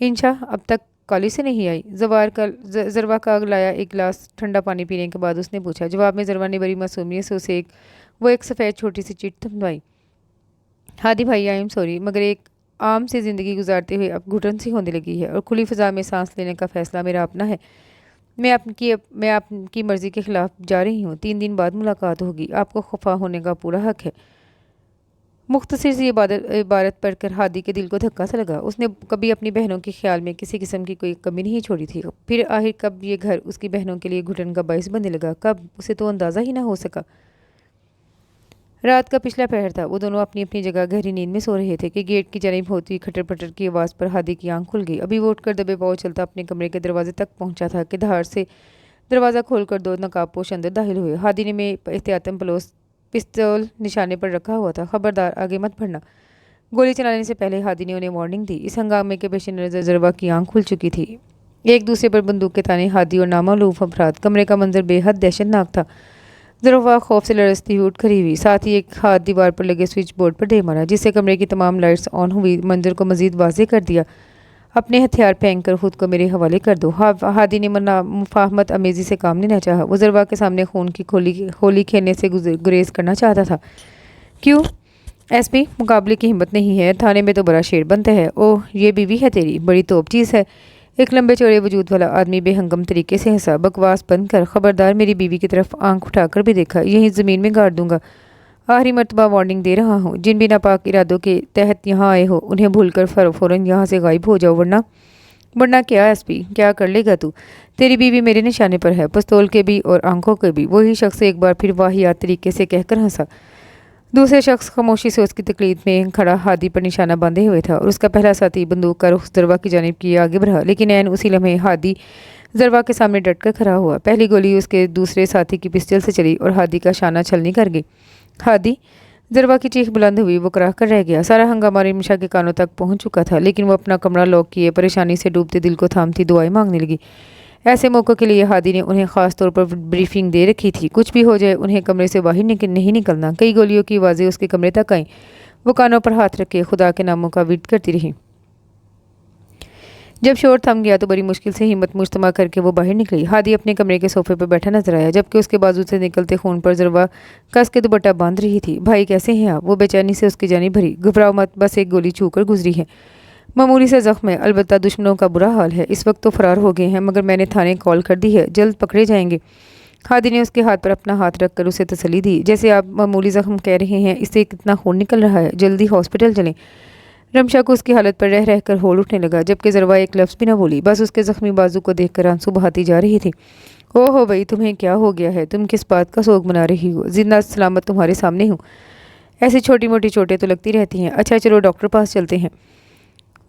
इंशा अब तक कॉलेज से नहीं आई? ज़रवा का लाया एक गिलास ठंडा पानी पीने के बाद उसने पूछा। जवाब में ज़रवा ने बड़ी मासूमियत से उसे एक सफ़ेद छोटी सी चिट थमवाई। हादी भाई आई एम सॉरी, मगर एक आम सी ज़िंदगी गुजारते हुए अब घुटन सी होने लगी है और खुली फ़ज़ा में सांस लेने का फ़ैसला मेरा अपना है। मैं आपकी मर्ज़ी के ख़िलाफ़ जा रही हूँ। 3 दिन बाद मुलाकात होगी। आपको खफा होने का पूरा हक़ है। मुख्तसर सी इबारत पढ़कर हादी के दिल को धक्का सा लगा। उसने कभी अपनी बहनों के ख्याल में किसी किस्म की कोई कमी नहीं छोड़ी थी। फिर आखिर कब ये घर उसकी बहनों के लिए घुटन का बायस बनने लगा? कब? उसे तो अंदाज़ा ही ना हो सका। रात का पिछला पहर था। वो दोनों अपनी अपनी जगह गहरी नींद में सो रहे थे कि गेट की जानिब होती हुई खटर पटर की आवाज़ पर हादी की आंख खुल गई। अभी वो उठकर दबे पाँव चलता अपने कमरे के दरवाजे तक पहुंचा था कि धार से दरवाज़ा खोलकर 2 नकाबपोश अंदर दाखिल हुए। हादी ने में एहतियातन पिस्तौल निशाने पर रखा हुआ था। खबरदार, आगे मत बढ़ना। गोली चलाने से पहले हादी ने उन्हें वार्निंग दी। इस हंगामे के पेश नज़र ज़रवा की आंख खुल चुकी थी। एक दूसरे पर बंदूक के ताने हादी और नामालूम अफराद। कमरे का मंजर बेहद दहशतनाक था। ज़रवा खौफ से लरसती हुई उठ खड़ी हुई। साथ ही एक हाथ दीवार पर लगे स्विच बोर्ड पर दे मारा, जिससे कमरे की तमाम लाइट्स ऑन हुई। मंजर को मजीद वाज़ेह कर दिया। अपने हथियार फेंक कर खुद को मेरे हवाले कर दो। हादी ने मुफाहमत अमेज़ी से काम लेना चाहा। वो ज़रवा के सामने खून की होली खेलने से गुरेज करना चाहता था। क्यों एसपी, मुकाबले की हिम्मत नहीं है? थाने में तो बड़ा शेर बनता है। ओह, ये बीवी है तेरी? बड़ी तोप चीज़ है। एक लंबे चौड़े वजूद वाला आदमी बेहंगम तरीके से हंसा। बकवास बंद कर। खबरदार मेरी बीवी की तरफ आंख उठाकर भी देखा, यहीं ज़मीन में गाड़ दूंगा। आखिरी मर्तबा वार्निंग दे रहा हूँ। जिन भी नापाक इरादों के तहत यहाँ आए हो उन्हें भूलकर फ़ौरन यहाँ से गायब हो जाओ, वरना क्या एसपी, क्या कर लेगा तू? तेरी बीवी मेरे निशाने पर है, पिस्तौल के भी और आंखों के भी। वही शख्स एक बार फिर वाहियात तरीके से कहकर हंसा। दूसरे शख्स खामोशी से उसकी तकलीद में खड़ा हादी पर निशाना बांधे हुए था और उसका पहला साथी बंदूक का रुख ज़रवा की जानिब किए आगे बढ़ा। लेकिन ऐन उसी लम्हे हादी ज़रवा के सामने डट कर खड़ा हुआ। पहली गोली उसके दूसरे साथी की पिस्टल से चली और हादी का शाना छलनी कर गई। हादी! ज़रवा की चीख बुलंद हुई। वो कराह कर रह गया। सारा हंगामा रिमशा के कानों तक पहुंच चुका था, लेकिन वो अपना कमरा लॉक किए परेशानी से डूबते दिल को थामती दुआएं मांगने लगी। ऐसे मौक़ों के लिए हादी ने उन्हें ख़ास तौर पर ब्रीफिंग दे रखी थी। कुछ भी हो जाए उन्हें कमरे से बाहर नहीं निकलना। कई गोलियों की आवाज़ें उसके कमरे तक आईं। वो कानों पर हाथ रखे खुदा के नामों का विर्द करती रही। जब शोर थम गया तो बड़ी मुश्किल से हिम्मत मुजतमा करके वो बाहर निकली। हादी अपने कमरे के सोफे पर बैठा नजर आया, जबकि उसके बाजू से निकलते खून पर ज़रवा कस के दुपट्टा बांध रही थी। भाई कैसे हैं आप? वो बेचैनी से उसकी जानी भरी। घबराओ मत, बस एक गोली छूकर गुजरी है। मामूली से जख्म है, अलबत्ता दुश्मनों का बुरा हाल है। इस वक्त तो फरार हो गए हैं, मगर मैंने थाने कॉल कर दी है, जल्द पकड़े जाएंगे। हादी ने उसके हाथ पर अपना हाथ रखकर उसे तसल्ली दी। जैसे आप मामूली जख्म कह रहे हैं, इससे कितना खून निकल रहा है, जल्दी हॉस्पिटल चलें। रमशा को उसकी हालत पर रह रह कर होल उठने लगा, जबकि ज़रवा एक लफ्ज़ भी न बोली, बस उसके ज़ख्मी बाजू को देखकर आंसू बहाती जा रही थी। ओहो भाई, तुम्हें क्या हो गया है? तुम किस बात का सोग मना रही हो? जिंदा सलामत तुम्हारे सामने हूँ। ऐसी छोटी मोटी चोटें तो लगती रहती हैं। अच्छा चलो डॉक्टर पास चलते हैं।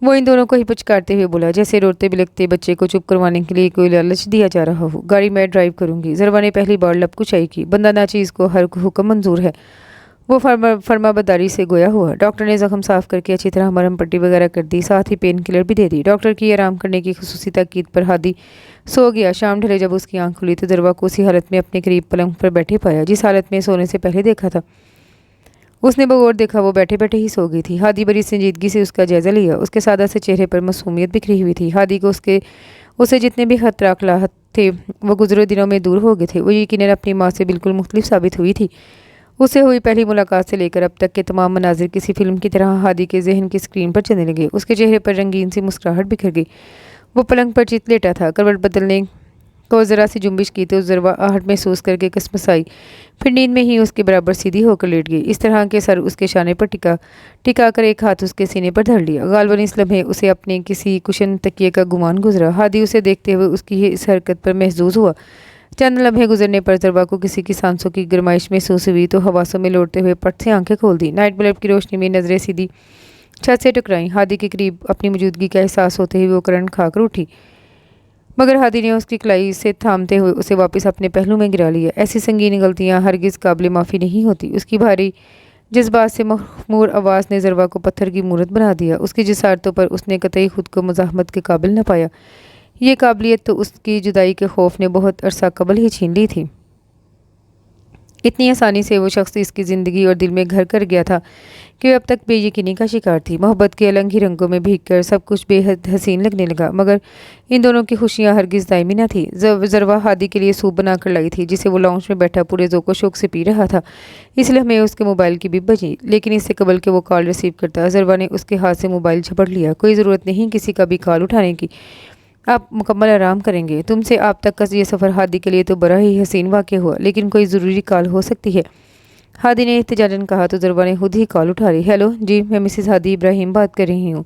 वो इन दोनों को ही पुचकारते हुए बोला, जैसे रोते बिलखते बच्चे को चुप करवाने के लिए कोई लालच दिया जा रहा हो। गाड़ी मैं ड्राइव करूंगी। ज़रवा ने पहली बार लब कुचाई की। बंदा नाचीज़ को हर हुक्म मंजूर है। वो फर्माबरदारी से गोया हुआ। डॉक्टर ने जख्म साफ करके अच्छी तरह मरहम पट्टी वगैरह कर दी, साथ ही पेन किलर भी दे दी। डॉक्टर की आराम करने की खुसूसी ताकीद पर हादी सो गया। शाम ढले जब उसकी आंख खुली तो ज़रवा को उसी हालत में अपने करीब पलंग पर बैठे पाया जिस हालत में सोने से पहले देखा था। उसने बगौर देखा वो बैठे बैठे ही सो गई थी। हादी बड़ी संजीदगी से उसका जायजा लिया। उसके सादा से चेहरे पर मासूमियत बिखरी हुई थी। हादी को उसे जितने भी खतराक लाहत थे वो गुजरे दिनों में दूर हो गए थे। वो यकीनन अपनी माँ से बिल्कुल मुख्तलिफ साबित हुई थी। उससे हुई पहली मुलाकात से लेकर अब तक के तमाम मनाजिर किसी फिल्म की तरह हादी के जहन की स्क्रीन पर चलने लगे। उसके चेहरे पर रंगीन सी मुस्कुराहट बिखर गई। वो पलंग पर चित लेटा था। करवट बदलने को ज़रा सी जुम्बिश की तो ज़रवा आहट महसूस करके कसमसाई, फिर नींद में ही उसके बराबर सीधी होकर लेट गई। इस तरह के सर उसके शाने पर टिका कर एक हाथ उसके सीने पर धर लिया। गालबन इस लम्हे उसे अपने किसी कुशन तकिए का गुमान गुजरा। हादी उसे देखते हुए उसकी इस हरकत पर महजूज हुआ। चंद लम्हे गुजरने पर ज़रवा को किसी की सांसों की गरमाइश महसूस हुई तो हवासों में लौटते हुए पट से आंखें खोल दी। नाइट बल्ब की रोशनी में नजरें सीधी छत से टकराई। हादी के करीब अपनी मौजूदगी का एहसास होते ही वो करंट खाकर उठी, मगर हादी ने उसकी कलाई से थामते हुए उसे वापस अपने पहलू में गिरा लिया। ऐसी संगीन गलतियां हरगिज़ काबिल माफ़ी नहीं होती। उसकी भारी जज्बात से मखमूर आवाज़ ने ज़रवा को पत्थर की मूरत बना दिया। उसकी जसारतों पर उसने कतई खुद को मुज़ाहमत के काबिल न पाया। ये काबिलियत तो उसकी जुदाई के खौफ ने बहुत अरसा कबल ही छीन ली थी। इतनी आसानी से वो शख्स इसकी ज़िंदगी और दिल में घर कर गया था कि वह अब तक बेयकीनी का शिकार थी। मोहब्बत के अलग ही रंगों में भीग कर सब कुछ बेहद हसीन लगने लगा, मगर इन दोनों की खुशियां हरगिज़ दायमी न थी। ज़रवा हादी के लिए सूप बना कर लाई थी जिसे वो लाउंज में बैठा पूरे ज़ोको शौक से पी रहा था। इसलिए हमें उसके मोबाइल की भी बजी, लेकिन इससे कबल के वो कॉल रिसीव करता ज़रवा ने उसके हाथ से मोबाइल झपट लिया। कोई ज़रूरत नहीं किसी का भी कॉल उठाने की, आप मुकम्मल आराम करेंगे। तुमसे आप तक का ये सफ़र हादी के लिए तो बड़ा ही हसीन वाक़या हुआ, लेकिन कोई ज़रूरी कॉल हो सकती है। हादी ने एहतजाजन कहा तो ज़रवा ने खुद ही कॉल उठा ली। हेलो जी, मैं मिसिस हादी इब्राहिम बात कर रही हूँ।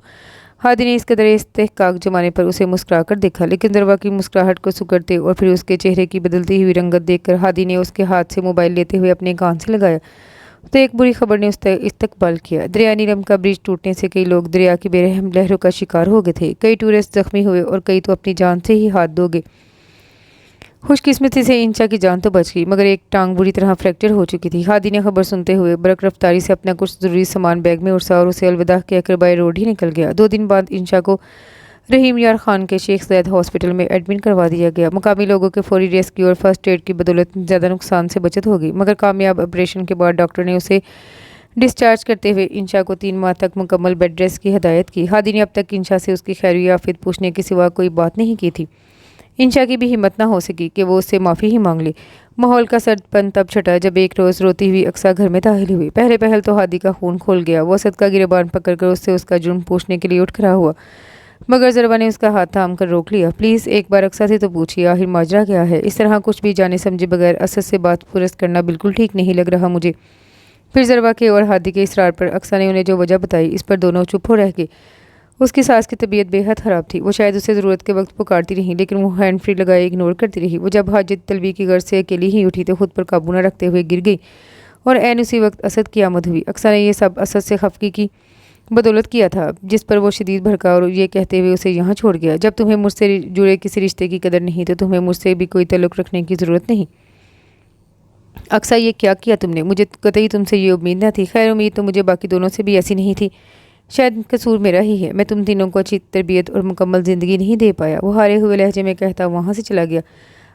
हादी ने इस कदर इस्तेहकाक जमाने पर उसे मुस्कुरा कर देखा, लेकिन ज़रवा की मुस्कुराहट को सुकड़ते और फिर उसके चेहरे की बदलती हुई रंगत देखकर हादी ने उसके हाथ से मोबाइल लेते हुए अपने कान से लगाया तो एक बुरी खबर ने उसका इस्तकबाल किया। दरिया नीलम का ब्रिज टूटने से कई लोग दरिया की बेरहम लहरों का शिकार हो गए थे। कई टूरिस्ट जख्मी हुए और कई तो अपनी जान से ही हाथ धो गए। खुशकिस्मती से इंशा की जान तो बच गई, मगर एक टांग बुरी तरह फ्रैक्चर हो चुकी थी। हादी ने खबर सुनते हुए बरक रफ्तारी से अपना कुछ ज़रूरी सामान बैग में उठा और उसे अलविदा कहकर बाय रोड ही निकल गया। 2 दिन बाद इंशा को रहीम यार खान के शेख ज़ैद हॉस्पिटल में एडमिट करवा दिया गया। मुकामी लोगों के फौरी रेस्क्यू और फर्स्ट एड की बदौलत ज़्यादा नुकसान से बचत होगी, मगर कामयाब ऑपरेशन के बाद डॉक्टर ने उसे डिस्चार्ज करते हुए इंशा को 3 माह तक मुकम्मल बेड रेस्ट की हदायत की। हादी ने अब तक इंशा से उसकी खैरियत पूछने के सिवा कोई बात नहीं की थी। इंशा की भी हिम्मत ना हो सकी कि वो उससे माफ़ी ही मांग ले। माहौल का सर्दपन तब छटा जब एक रोज़ रोती हुई अक्सा घर में दाखिल हुई। पहले पहल तो हादी का खून खोल गया। वो असद का गिरबान पकड़कर उससे उसका जुर्म पूछने के लिए उठ खड़ा हुआ, मगर ज़रवा ने उसका हाथ थाम कर रोक लिया। प्लीज़ एक बार अक्सा से तो पूछिए, आखिर माजरा क्या है। इस तरह कुछ भी जाने समझे बगैर असद से बात पुरस्त करना बिल्कुल ठीक नहीं लग रहा मुझे। फिर ज़रवा के और हादी के इसरार पर अक्सा ने उन्हें जो वजह बताई, इस पर दोनों चुप हो रह गए। उसकी सास की तबीयत बेहद ख़राब थी। वो शायद उसे ज़रूरत के वक्त पुकारती रही, लेकिन वो हैंड फ्री लगाए इग्नोर करती रही। वो जब हाजित तलवी की गर्ज से अकेली ही उठी तो खुद पर काबू न रखते हुए गिर गई और ऐन उसी वक्त असद की आमद हुई। अक्सा ने यह सब असद से खफकी की बदौलत किया था, जिस पर वो शदीद भड़का और ये कहते हुए उसे यहाँ छोड़ गया, जब तुम्हें मुझसे जुड़े किसी रिश्ते की कदर नहीं तो तुम्हें मुझसे भी कोई ताल्लुक़ रखने की ज़रूरत नहीं। अक्सा, ये क्या किया तुमने? मुझे कतई तुमसे ये उम्मीद न थी। खैर, उम्मीद तो मुझे बाकी दोनों से भी ऐसी नहीं थी। शायद कसूर मेरा ही है, मैं तुम तीनों को अच्छी तरबियत और मुकम्मल ज़िंदगी नहीं दे पाया। वो हारे हुए लहजे में कहता वहाँ से चला गया।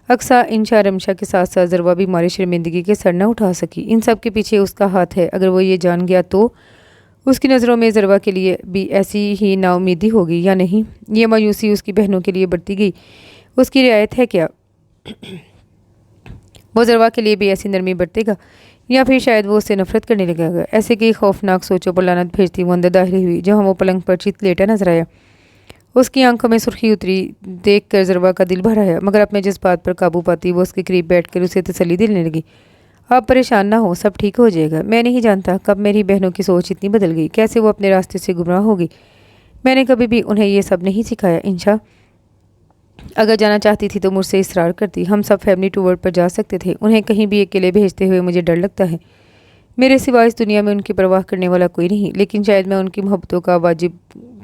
अक्सा, इंशा, रमशा के साथ साथ ज़रवा भी मारी शर्मिंदगी के सर न उठा सकी। इन सब के पीछे उसका हाथ है। अगर वो ये जान गया तो उसकी नज़रों में ज़रवा के लिए भी ऐसी ही नाउमीदी होगी या नहीं? ये मायूसी उसकी बहनों के लिए बढ़ती गई। उसकी रियायत है क्या वो ज़रवा के लिए भी ऐसी नरमी बरतेगा, या फिर शायद वो उससे नफरत करने लगेगा? ऐसे कई खौफनाक सोचों पर लानत भेजती वो अंदर दाखिल हुई, जहाँ वो पलंग पर चित लेटा नजर आया। उसकी आंखों में सुर्खी उतरी देखकर ज़रवा का दिल भर आया, मगर अपने जज्बात पर काबू पाती वो उसके करीब बैठकर उसे तसल्ली देने लगी। आप परेशान ना हो, सब ठीक हो जाएगा। मैं नहीं जानता कब मेरी बहनों की सोच इतनी बदल गई, कैसे वो अपने रास्ते से गुमराह होगी। मैंने कभी भी उन्हें ये सब नहीं सिखाया। इंशा अगर जाना चाहती थी तो मुझसे इसरार करती। हम सब फैमिली टूर पर जा सकते थे। उन्हें कहीं भी अकेले भेजते हुए मुझे डर लगता है। मेरे सिवा इस दुनिया में उनकी परवाह करने वाला कोई नहीं, लेकिन शायद मैं उनकी मोहब्बतों का वाजिब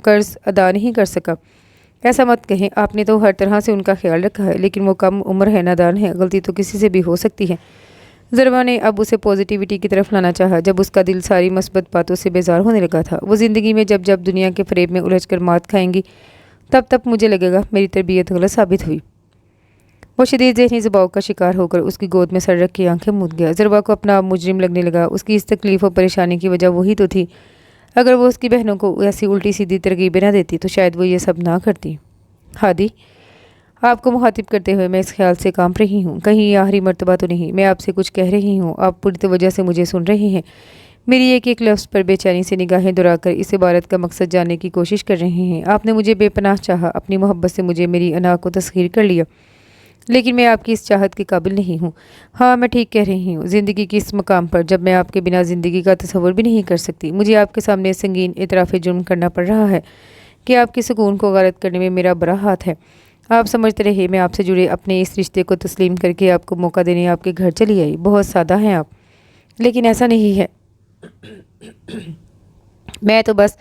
قرض ادا نہیں کر سکا۔ ایسا مت کہیں، آپ نے تو ہر طرح سے ان کا خیال رکھا ہے، لیکن وہ کم عمر ہے، نادان ہے، غلطی تو کسی سے بھی ہو سکتی ہے۔ ضربا نے اب اسے پازیٹیوٹی کی طرف لانا چاہا۔ جب اس کا دل ساری مثبت باتوں سے بیزار ہونے لگا تھا، وہ زندگی میں جب جب دنیا کے فریب میں الجھ کر مات کھائیں گی، تب تب مجھے لگے گا میری تربیت غلط ثابت ہوئی۔ وہ شدید ذہنی دباؤ کا شکار ہو کر اس کی گود میں سر رکھ کے آنکھیں موند گیا۔ ضربا کو اپنا مجرم لگنے لگا۔ اس کی اس تکلیف و پریشانی کی وجہ وہی تو تھی۔ اگر وہ اس کی بہنوں کو ایسی الٹی سیدھی ترغیبیں نہ دیتی تو شاید وہ یہ سب نہ کرتی۔ ہادی، آپ کو مخاطب کرتے ہوئے میں اس خیال سے کانپ رہی ہوں، کہیں یہ آخری مرتبہ تو نہیں، میں آپ سے کچھ کہہ رہی ہوں، آپ پوری توجہ سے مجھے سن رہے ہیں، میری ایک ایک لفظ پر بے چینی سے نگاہیں دورا کر اس عبارت کا مقصد جاننے کی کوشش کر رہے ہیں۔ آپ نے مجھے بے پناہ چاہا، اپنی محبت سے مجھے میری انا کو تسخیر کر لیا، لیکن میں آپ کی اس چاہت کے قابل نہیں ہوں۔ ہاں، میں ٹھیک کہہ رہی ہوں، زندگی کی اس مقام پر جب میں آپ کے بنا زندگی کا تصور بھی نہیں کر سکتی، مجھے آپ کے سامنے سنگین اعتراف جرم کرنا پڑ رہا ہے کہ آپ کے سکون کو غارت کرنے میں میرا بڑا ہاتھ ہے۔ آپ سمجھتے رہے، میں آپ سے جڑے اپنے اس رشتے کو تسلیم کر کے آپ کو موقع دینے آپ کے گھر چلی آئی۔ بہت سادہ ہیں آپ، لیکن ایسا نہیں ہے۔ میں تو بس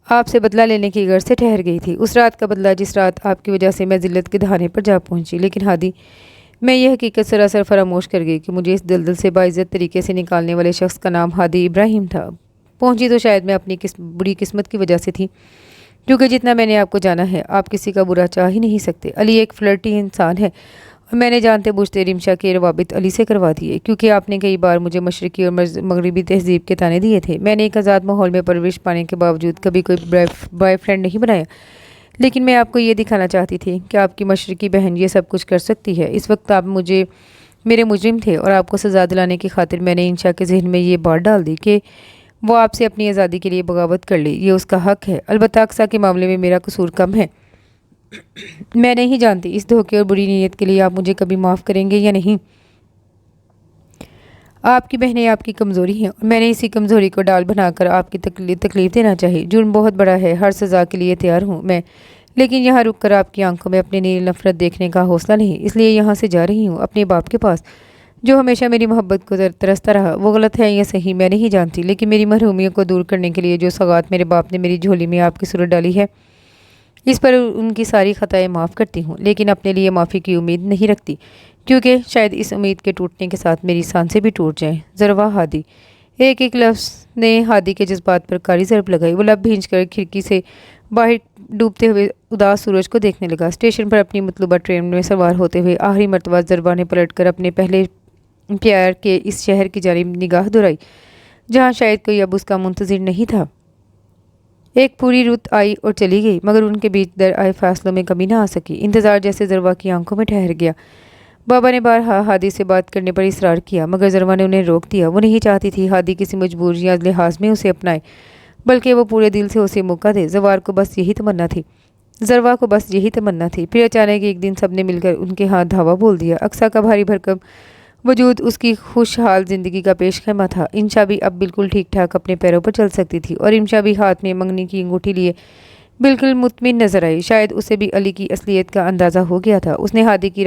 آپ سے بدلہ لینے کی غرض سے ٹھہر گئی تھی، اس رات کا بدلہ جس رات آپ کی وجہ سے میں ذلت کے دہانے پر جا پہنچی۔ لیکن ہادی، میں یہ حقیقت سراسر فراموش کر گئی کہ مجھے اس دلدل سے باعزت طریقے سے نکالنے والے شخص کا نام ہادی ابراہیم تھا۔ پہنچی تو شاید میں اپنی بری قسمت کی وجہ سے تھی، کیونکہ جتنا میں نے آپ کو جانا ہے، آپ کسی کا برا چاہ ہی نہیں سکتے۔ علی ایک فلرٹی انسان ہے، اور میں نے جانتے بوجھتے رمشا کے روابط علی سے کروا دیے، کیونکہ آپ نے کئی بار مجھے مشرقی اور مغربی تہذیب کے تانے دیے تھے۔ میں نے ایک آزاد ماحول میں پرورش پانے کے باوجود کبھی کوئی بوائے فرینڈ نہیں بنایا، لیکن میں آپ کو یہ دکھانا چاہتی تھی کہ آپ کی مشرقی بہن یہ سب کچھ کر سکتی ہے۔ اس وقت آپ میرے مجرم تھے، اور آپ کو سزا دلانے کی خاطر میں نے انشا کے ذہن میں یہ بات ڈال دی کہ وہ آپ سے اپنی آزادی کے لیے بغاوت کر لے، یہ اس کا حق ہے۔ البتہ اقصیٰ کے معاملے میں میرا قصور کم ہے۔ میں نہیں جانتی اس دھوکے اور بری نیت کے لیے آپ مجھے کبھی معاف کریں گے یا نہیں۔ آپ کی بہنیں آپ کی کمزوری ہیں، اور میں نے اسی کمزوری کو ڈال بنا کر آپ کی تکلیف دینا چاہی۔ جرم بہت بڑا ہے، ہر سزا کے لیے تیار ہوں میں، لیکن یہاں رک کر آپ کی آنکھوں میں اپنی نیل نفرت دیکھنے کا حوصلہ نہیں، اس لیے یہاں سے جا رہی ہوں اپنے باپ کے پاس، جو ہمیشہ میری محبت کو ترستا رہا۔ وہ غلط ہے یا صحیح میں نہیں جانتی، لیکن میری محرومیوں کو دور کرنے کے لیے جو سوغات میرے باپ نے میری جھولی میں آپ کی صورت ڈالی ہے، اس پر ان کی ساری خطائیں معاف کرتی ہوں، لیکن اپنے لیے معافی کی امید نہیں رکھتی، کیونکہ شاید اس امید کے ٹوٹنے کے ساتھ میری سانسیں بھی ٹوٹ جائیں۔ ضربہ ہادی، ایک ایک لفظ نے ہادی کے جذبات پر کاری ضرب لگائی۔ وہ لب بھینچ کر کھڑکی سے باہر ڈوبتے ہوئے اداس سورج کو دیکھنے لگا۔ اسٹیشن پر اپنی مطلوبہ ٹرین میں سوار ہوتے ہوئے آخری مرتبہ ضربہ نے پلٹ کر اپنے پہلے پیار کے اس شہر کی جانب نگاہ دہرائی، جہاں شاید کوئی اب اس کا منتظر نہیں تھا۔ ایک پوری رت آئی اور چلی گئی، مگر ان کے بیچ در آئے فاصلوں میں کمی نہ آ سکی۔ انتظار جیسے ضربہ کی آنکھوں میں ٹھہر گیا۔ بابا نے بارہا ہادی سے بات کرنے پر اصرار کیا، مگر ضربہ نے انہیں روک دیا۔ وہ نہیں چاہتی تھی ہادی کسی مجبور یا لحاظ میں اسے اپنائے، بلکہ وہ پورے دل سے اسے موقع دے۔ ضربہ کو بس یہی تمنا تھی۔ پھر اچانک ایک دن سب نے مل کر ان کے ہاتھ دھاوا بول دیا۔ اقصیٰ کا بھاری بھرکم وجود اس کی خوشحال زندگی کا پیش خیمہ تھا۔ انشا بھی اب بالکل ٹھیک ٹھاک اپنے پیروں پر چل سکتی تھی، اور انشا بھی ہاتھ میں منگنی کی انگوٹھی لیے بالکل مطمئن نظر آئی۔ شاید اسے بھی علی کی اصلیت کا اندازہ ہو گیا تھا۔ اس نے ہادی کی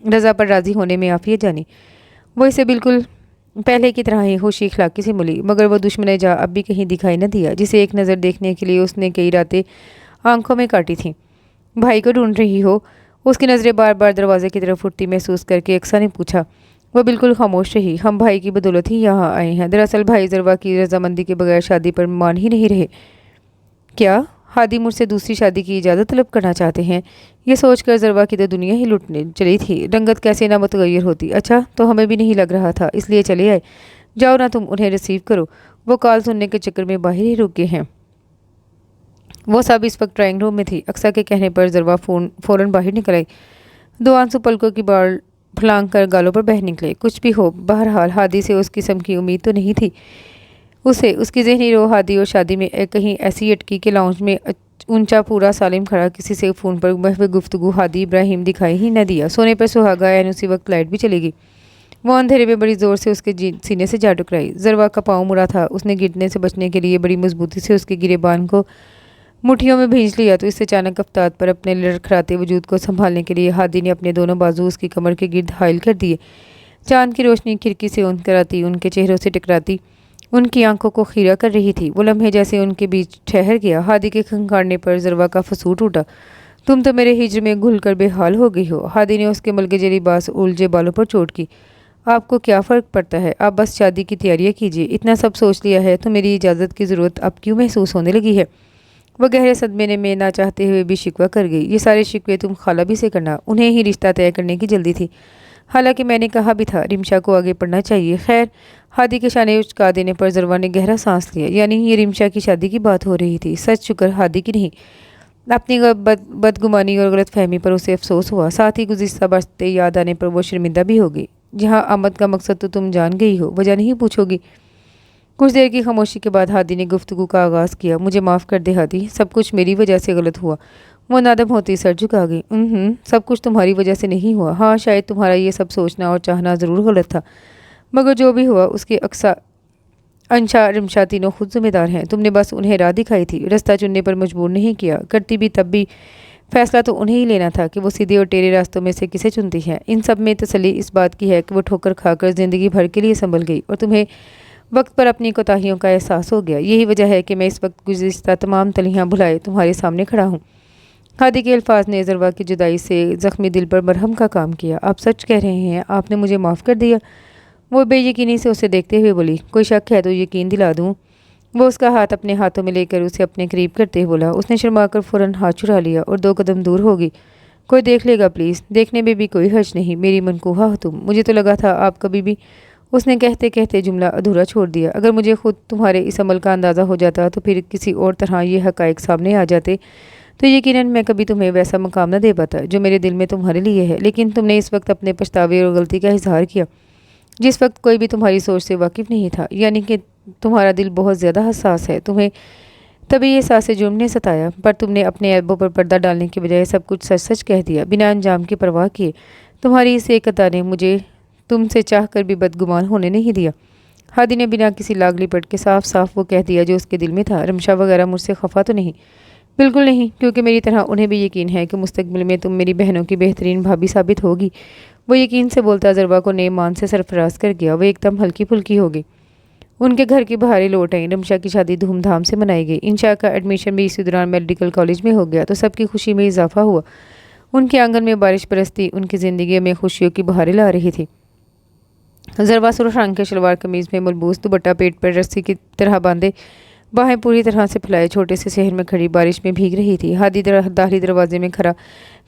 رضا پر راضی ہونے میں عافیت جانی۔ وہ اسے بالکل پہلے کی طرح ہی ہوشی اخلاقی سے ملی، مگر وہ دشمن جا اب بھی کہیں دکھائی نہ دیا، جسے ایک نظر دیکھنے کے لیے اس نے کئی راتیں آنکھوں میں کاٹی تھیں۔ بھائی کو ڈھونڈ رہی ہو؟ اس کی نظریں بار بار دروازے کی طرف اٹھتی محسوس کر کے اقصیٰ نے پوچھا۔ وہ بالکل خاموش رہی۔ ہم بھائی کی بدولت ہی یہاں آئے ہیں۔ دراصل بھائی ضربہ کی رضامندی کے بغیر شادی پر مان ہی نہیں رہے۔ کیا ہادی مجھ سے دوسری شادی کی اجازت طلب کرنا چاہتے ہیں؟ یہ سوچ کر ضربہ کی تو دنیا ہی لٹنے چلی تھی، رنگت کیسے نہ متغیر ہوتی۔ اچھا، تو ہمیں بھی نہیں لگ رہا تھا، اس لیے چلے آئے۔ جاؤ نہ، تم انہیں ریسیو کرو، وہ کال سننے کے چکر میں باہر ہی رک گئے ہیں۔ وہ سب اس وقت ڈرائنگ روم میں تھی۔ اقصیٰ کے کہنے پر ضربہ فوراً باہر نکل آئی۔ دو آنسو پلکوں کی بال پھلانگ کر گالوں پر بہہ نکلے۔ کچھ بھی ہو، بہرحال ہادی سے اس قسم کی امید تو نہیں تھی۔ اس کی ذہنی روح ہادی اور شادی میں کہیں ایسی اٹکی کہ لاؤنج میں اونچا پورا سالم کھڑا کسی سے فون پر محو گفتگو ہادی ابراہیم دکھائی ہی نہ دیا۔ سونے پر سہاگا عین اسی وقت لائٹ بھی چلے گی۔ وہ اندھیرے میں بڑی زور سے اس کے سینے سے جا ٹکرائی۔ ضربہ کا پاؤں مڑا تھا۔ اس نے گرنے سے بچنے کے لیے بڑی مضبوطی سے اس کے گرے بان کو مٹھیوں میں بھینچ لیا، تو اس اچانک افتاد پر اپنے لڑکھڑاتے وجود کو سنبھالنے کے لیے ہادی نے اپنے دونوں بازو اس کی کمر کے گرد حائل کر دیے۔ چاند کی روشنی کھڑکی سے اون کر آتی ان کے چہروں سے ٹکراتی उन की आंखों को खीरा कर रही थी। वो लम्हे जैसे उनके बीच ठहर गया। हादी के खंगाड़ने पर ज़रवा का फसूट उठा। तुम तो मेरे हिज्र में घुल कर बेहाल हो गई हो। हादी ने उसके मलगे लिबास उलझे बालों पर चोट की। आपको क्या फ़र्क पड़ता है? आप बस शादी की तैयारियां कीजिए। इतना सब सोच लिया है तो मेरी इजाज़त की ज़रूरत अब क्यों महसूस होने लगी है? वह गहरे सदमे में ना चाहते हुए भी शिकवा कर गई। ये सारे शिकवे तुम खाला भी से करना, उन्हें ही रिश्ता तय करने की जल्दी थी। हालांकि मैंने कहा भी था रिमशा को आगे पढ़ना चाहिए। खैर, हादी के शाने उचका देने पर ज़रवा ने गहरा सांस लिया। यानी ये रिमशा की शादी की बात हो रही थी। सच शुक्र हादी की नहीं। अपनी बदगुमानी और गलतफहमी पर उसे अफसोस हुआ। साथ ही गुज़िश्ता बातें याद आने पर वो शर्मिंदा भी हो गई। जहाँ आमद का मकसद तो तुम जान गई हो, वजह नहीं पूछोगी? कुछ देर की खामोशी के बाद हादी ने गुफ्तगू का आगाज़ किया। मुझे माफ़ कर दे हादी, सब कुछ मेरी वजह से गलत हुआ। वो नादम होती सर झुका गई। सब कुछ तुम्हारी वजह से नहीं हुआ। हाँ, शायद तुम्हारा ये सब सोचना और चाहना ज़रूर गलत था, मगर जो भी हुआ उसके अक्सा अंशा रिमशा तीनों खुद जिम्मेदार हैं। तुमने बस उन्हें राह दिखाई थी, रास्ता चुनने पर मजबूर नहीं किया। करती भी तब भी फैसला तो उन्हें ही लेना था कि वो सीधे और टेढ़े रास्तों में से किसे चुनती हैं। इन सब में तसल्ली इस बात की है कि वो ठोकर खाकर ज़िंदगी भर के लिए संभल गई और तुम्हें वक्त पर अपनी कोताहियों का एहसास हो गया। यही वजह है कि मैं इस वक्त गुज़िश्ता तमाम तलियाँ भुलाए तुम्हारे सामने खड़ा हूँ। हादी के अल्फाज ने ज़रवा की जुदाई से ज़ख्मी दिल पर मरहम का काम किया। आप सच कह रहे हैं? आपने मुझे माफ़ कर दिया? वो बेयकीनी से उसे देखते हुए बोली। कोई शक है तो यकीन दिला दूँ। वो उसका हाथ अपने हाथों में लेकर उसे अपने करीब करते हुए बोला। उसने शर्माकर फ़ौरन हाथ छुड़ा लिया और 2 कदम दूर होगी। कोई देख लेगा प्लीज़। देखने में भी कोई हर्ज नहीं, मेरी मनकूहा हो तुम। मुझे तो लगा था आप कभी भी। उसने कहते कहते जुमला अधूरा छोड़ दिया। अगर मुझे खुद तुम्हारे इस अमल का अंदाज़ा हो जाता तो फिर किसी और तरह ये हक़ाइक़ सामने आ जाते तो यकीनन मैं कभी तुम्हें वैसा मकाम न दे पाता जो मेरे दिल में तुम्हारे लिए है। लेकिन तुमने इस वक्त अपने पछतावे और गलती का इजहार किया जिस वक्त कोई भी तुम्हारी सोच से वाकिफ़ नहीं था। यानी कि तुम्हारा दिल बहुत ज़्यादा हसास है। तुम्हें तभी ये एहसास जुर्म ने सताया, पर तुमने अपने ऐबों पर पर्दा डालने के बजाय सब कुछ सच सच कह दिया, बिना अंजाम की परवाह किए। तुम्हारी इस एक अदा ने मुझे तुमसे चाह कर भी बदगुमान होने नहीं दिया। हादी ने बिना किसी लाग लिपट के साफ साफ वो कह दिया जो उसके दिल में था। रमशा वगैरह मुझसे खफा तो नहीं? बिल्कुल नहीं, क्योंकि मेरी तरह उन्हें भी यकीन है कि मुस्तकबिल में तुम मेरी बहनों की बेहतरीन भाभी साबित होगी। वो यकीन से बोलता ज़रवा को नए मान से सरफराज कर गया। वो एकदम हल्की फुल्की हो गई। उनके घर की बहारें लौट आई। रमशा की शादी धूमधाम से मनाई गई। इंशा का एडमिशन भी इसी दौरान मेडिकल कॉलेज में हो गया तो सबकी खुशी में इजाफा हुआ। उनके आंगन में बारिश बरसती उनकी ज़िंदगी में खुशियों की बहारें ला रही थी। ज़रवा सुर्ख रंग के शलवार कमीज़ में मलबूस दुपट्टा पेट पर रस्सी की तरह बांधे, बाहें पूरी तरह से फैलाए छोटे से शहर में खड़ी बारिश में भीग रही थी। हादी दाखिली दरवाजे में खड़ा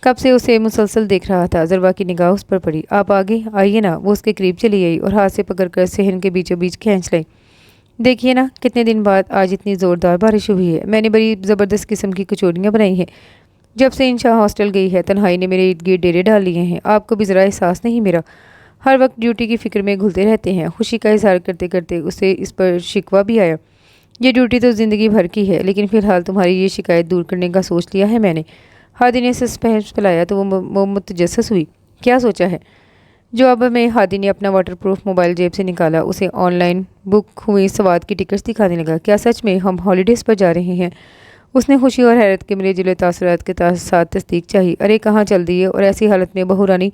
कब से उसे मुसलसल देख रहा था। ज़रवा की निगाह उस पर पड़ी। आप आगे आइए ना। वो उसके करीब चली आई और हाथ से पकड़कर सहन के बीचों बीच खींच लाई। देखिए ना, कितने दिन बाद आज इतनी ज़ोरदार बारिश हुई है। मैंने बड़ी ज़बरदस्त किस्म की कचौड़ियाँ बनाई हैं। जब से इंशा हॉस्टल गई है तन्हाई ने मेरे इर्द गिर्द डेरे डाल लिए हैं। आपको भी ज़रा एहसास नहीं? मेरा हर वक्त ड्यूटी की फ़िक्र में घुलते रहते हैं। खुशी का इजहार करते करते उसे इस पर शिकवा भी आया। ये ड्यूटी तो ज़िंदगी भर की है, लेकिन फ़िलहाल तुम्हारी ये शिकायत दूर करने का सोच लिया है मैंने। हादी ने सस्पेंस फैलाया तो वो मुतजस्सस हुई। क्या सोचा है? जवाब में हादी ने अपना वाटरप्रूफ मोबाइल जेब से निकाला, उसे ऑनलाइन बुक हुई सवाद की टिकट्स दिखाने लगा। क्या सच में हम हॉलीडेज़ पर जा रहे हैं? उसने खुशी और हैरत के मिले जुले तासुरात के साथ तस्दीक चाहिए। अरे कहाँ चल दी है? और ऐसी हालत में बहू रानी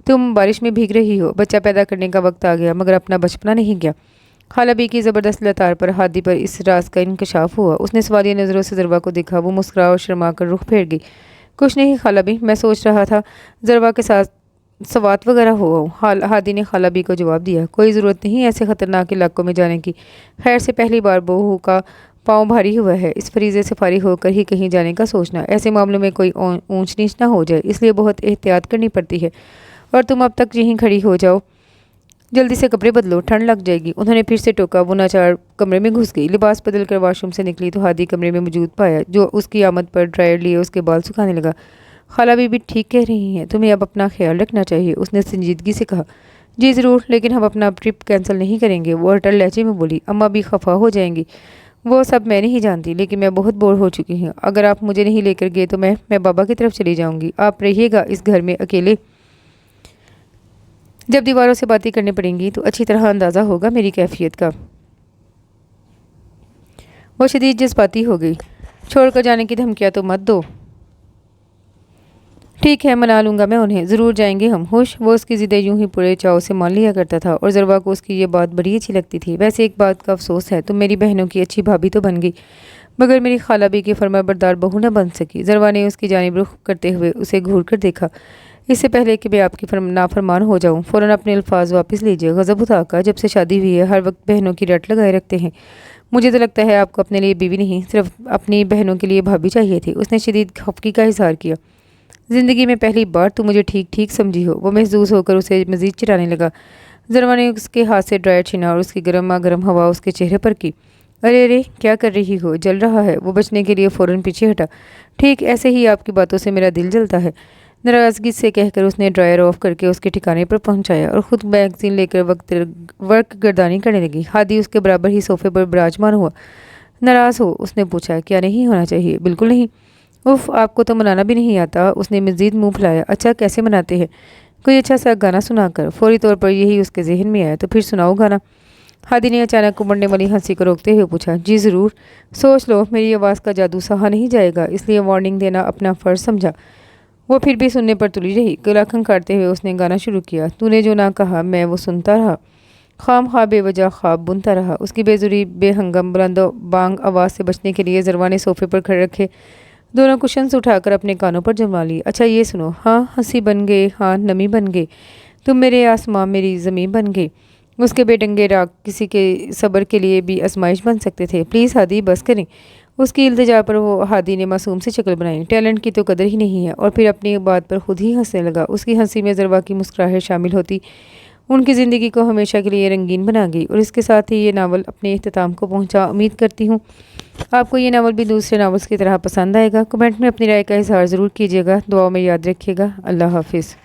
तुम बारिश में भीग रही हो। बच्चा पैदा करने का वक्त आ गया मगर अपना बचपना नहीं गया। खाला बी की ज़बरदस्त लतार पर हादी पर इस राज का इंकशाफ हुआ। उसने सवालिया नज़रों से ज़रवा को देखा। वो मुस्कुरा और शर्मा कर रुख फेर गई। कुछ नहीं खाला बी, मैं सोच रहा था ज़रवा के साथ सवात वगैरह हो। हादी ने खाला बी को जवाब दिया। कोई ज़रूरत नहीं ऐसे ख़तरनाक इलाकों में जाने की। खैर से पहली बार बहू का पाँव भारी हुआ है। इस फरीज़े से फारिग होकर ही कहीं जाने का सोचना। ऐसे मामलों में कोई ऊंच नीच ना हो जाए, इसलिए बहुत एहतियात करनी पड़ती है। और तुम अब तक यहीं खड़ी हो जाओ, जल्दी से कपड़े बदलो, ठंड लग जाएगी। उन्होंने फिर से टोका। वो नाचार कमरे में घुस गई। लिबास बदल कर वाशरूम से निकली तो हादी कमरे में मौजूद पाया, जो उसकी आमद पर ड्रायर लिए उसके बाल सुखाने लगा। खाला बीबी ठीक कह रही हैं, तुम्हें अब अपना ख्याल रखना चाहिए, उसने संजीदगी से कहा। जी ज़रूर, लेकिन हम अपना ट्रिप कैंसिल नहीं करेंगे, वो अटल लहजे में बोली। अम्मा भी खफा हो जाएंगी। वो सब मैं नहीं जानती, लेकिन मैं बहुत बोर हो चुकी हूँ। अगर आप मुझे नहीं लेकर गए तो मैं बाबा की तरफ चली जाऊँगी। आप रहिएगा इस घर में अकेले। जब दीवारों से बातें करनी पड़ेंगी तो अच्छी तरह अंदाज़ा होगा मेरी कैफियत का। वो शदीद जज्बाती हो गई। छोड़कर जाने की धमकियाँ तो मत दो। ٹھیک ہے منا لوں گا میں انہیں، ضرور جائیں گے ہم۔ ہوش وہ اس کی ضدیں یوں ہی پورے چاؤ سے مان لیا کرتا تھا اور ضروا کو اس کی یہ بات بڑی اچھی لگتی تھی۔ ویسے ایک بات کا افسوس ہے، تم میری بہنوں کی اچھی بھابھی تو بن گئی مگر میری خالہ بی کی فرما بردار بہو نہ بن سکی۔ ضروا نے اس کی جانب رخ کرتے ہوئے اسے گھور کر دیکھا۔ اس سے پہلے کہ میں آپ کی نافرمان ہو جاؤں، فوراً اپنے الفاظ واپس لیجیے۔ غضب اٹھا کر، جب سے شادی ہوئی ہے ہر وقت بہنوں کی رٹ لگائے رکھتے ہیں۔ مجھے تو لگتا ہے آپ کو اپنے لیے بیوی نہیں صرف اپنی بہنوں کے لیے بھابھی چاہیے تھی۔ اس نے شدید خفگی کا اظہار کیا۔ زندگی میں پہلی بار تم مجھے ٹھیک ٹھیک سمجھی ہو۔ وہ محظوظ ہو کر اسے مزید چٹانے لگا۔ ضروا نے اس کے ہاتھ سے ڈرائر چھینا اور اس کی گرما گرم ہوا اس کے چہرے پر کی۔ ارے ارے کیا کر رہی ہو، جل رہا ہے۔ وہ بچنے کے لیے فوراً پیچھے ہٹا۔ ٹھیک ایسے ہی آپ کی باتوں سے میرا دل جلتا ہے، ناراضگی سے کہہ کر اس نے ڈرائر آف کر کے اس کے ٹھکانے پر پہنچایا اور خود میگزین لے کر ورک گردانی کرنے لگی۔ ہادی اس کے برابر ہی صوفے پر براجمان ہوا۔ ناراض ہو؟ اس نے پوچھا۔ کیا نہیں ہونا چاہیے؟ بالکل نہیں۔ اف آپ کو تو منانا بھی نہیں آتا؟ اس نے مزید منہ پھلایا۔ اچھا کیسے مناتے ہیں؟ کوئی اچھا سا گانا سنا کر۔ فوری طور پر یہی اس کے ذہن میں آیا۔ تو پھر سناؤ گانا۔ ہادی نے اچانک امڑنے والی ہنسی کو روکتے ہوئے پوچھا۔ جی ضرور، سوچ لو میری آواز کا جادو سہا نہیں جائے گا، اس لیے وارننگ دینا اپنا فرض سمجھا۔ وہ پھر بھی سننے پر تلی رہی۔ گلا کھنکھاڑتے ہوئے اس نے گانا شروع کیا۔ تو نے جو نہ کہا میں وہ سنتا رہا، خام خواہ بے وجہ خواب بنتا رہا۔ اس کی بے ضروری بے ہنگم بلند و بانگ آواز سے بچنے کے لیے ضروا نے صوفے پر کھڑے رکھے دونوں کشنز اٹھا کر اپنے کانوں پر جما لی۔ اچھا یہ سنو۔ ہاں ہنسی بن گئے، ہاں نمی بن گئے، تم میرے آسماں میری زمین بن گئے۔ اس کے بے ڈنگے راگ کسی کے صبر کے لیے بھی آزمائش بن سکتے تھے۔ پلیز ہادی بس کریں۔ اس کی التجا پر وہ ہادی نے معصوم سی شکل بنائی۔ ٹیلنٹ کی تو قدر ہی نہیں ہے، اور پھر اپنی بات پر خود ہی ہنسنے لگا۔ اس کی ہنسی میں ضروا کی مسکراہٹ شامل ہوتی ان کی زندگی کو ہمیشہ کے لیے رنگین بنا گئی۔ اور اس کے ساتھ ہی یہ ناول اپنے اختتام کو پہنچا۔ امید کرتی ہوں آپ کو یہ ناول بھی دوسرے ناولز کی طرح پسند آئے گا۔ کمنٹ میں اپنی رائے کا اظہار ضرور کیجیے گا۔ دعاؤں میں یاد رکھیے گا۔ اللہ حافظ۔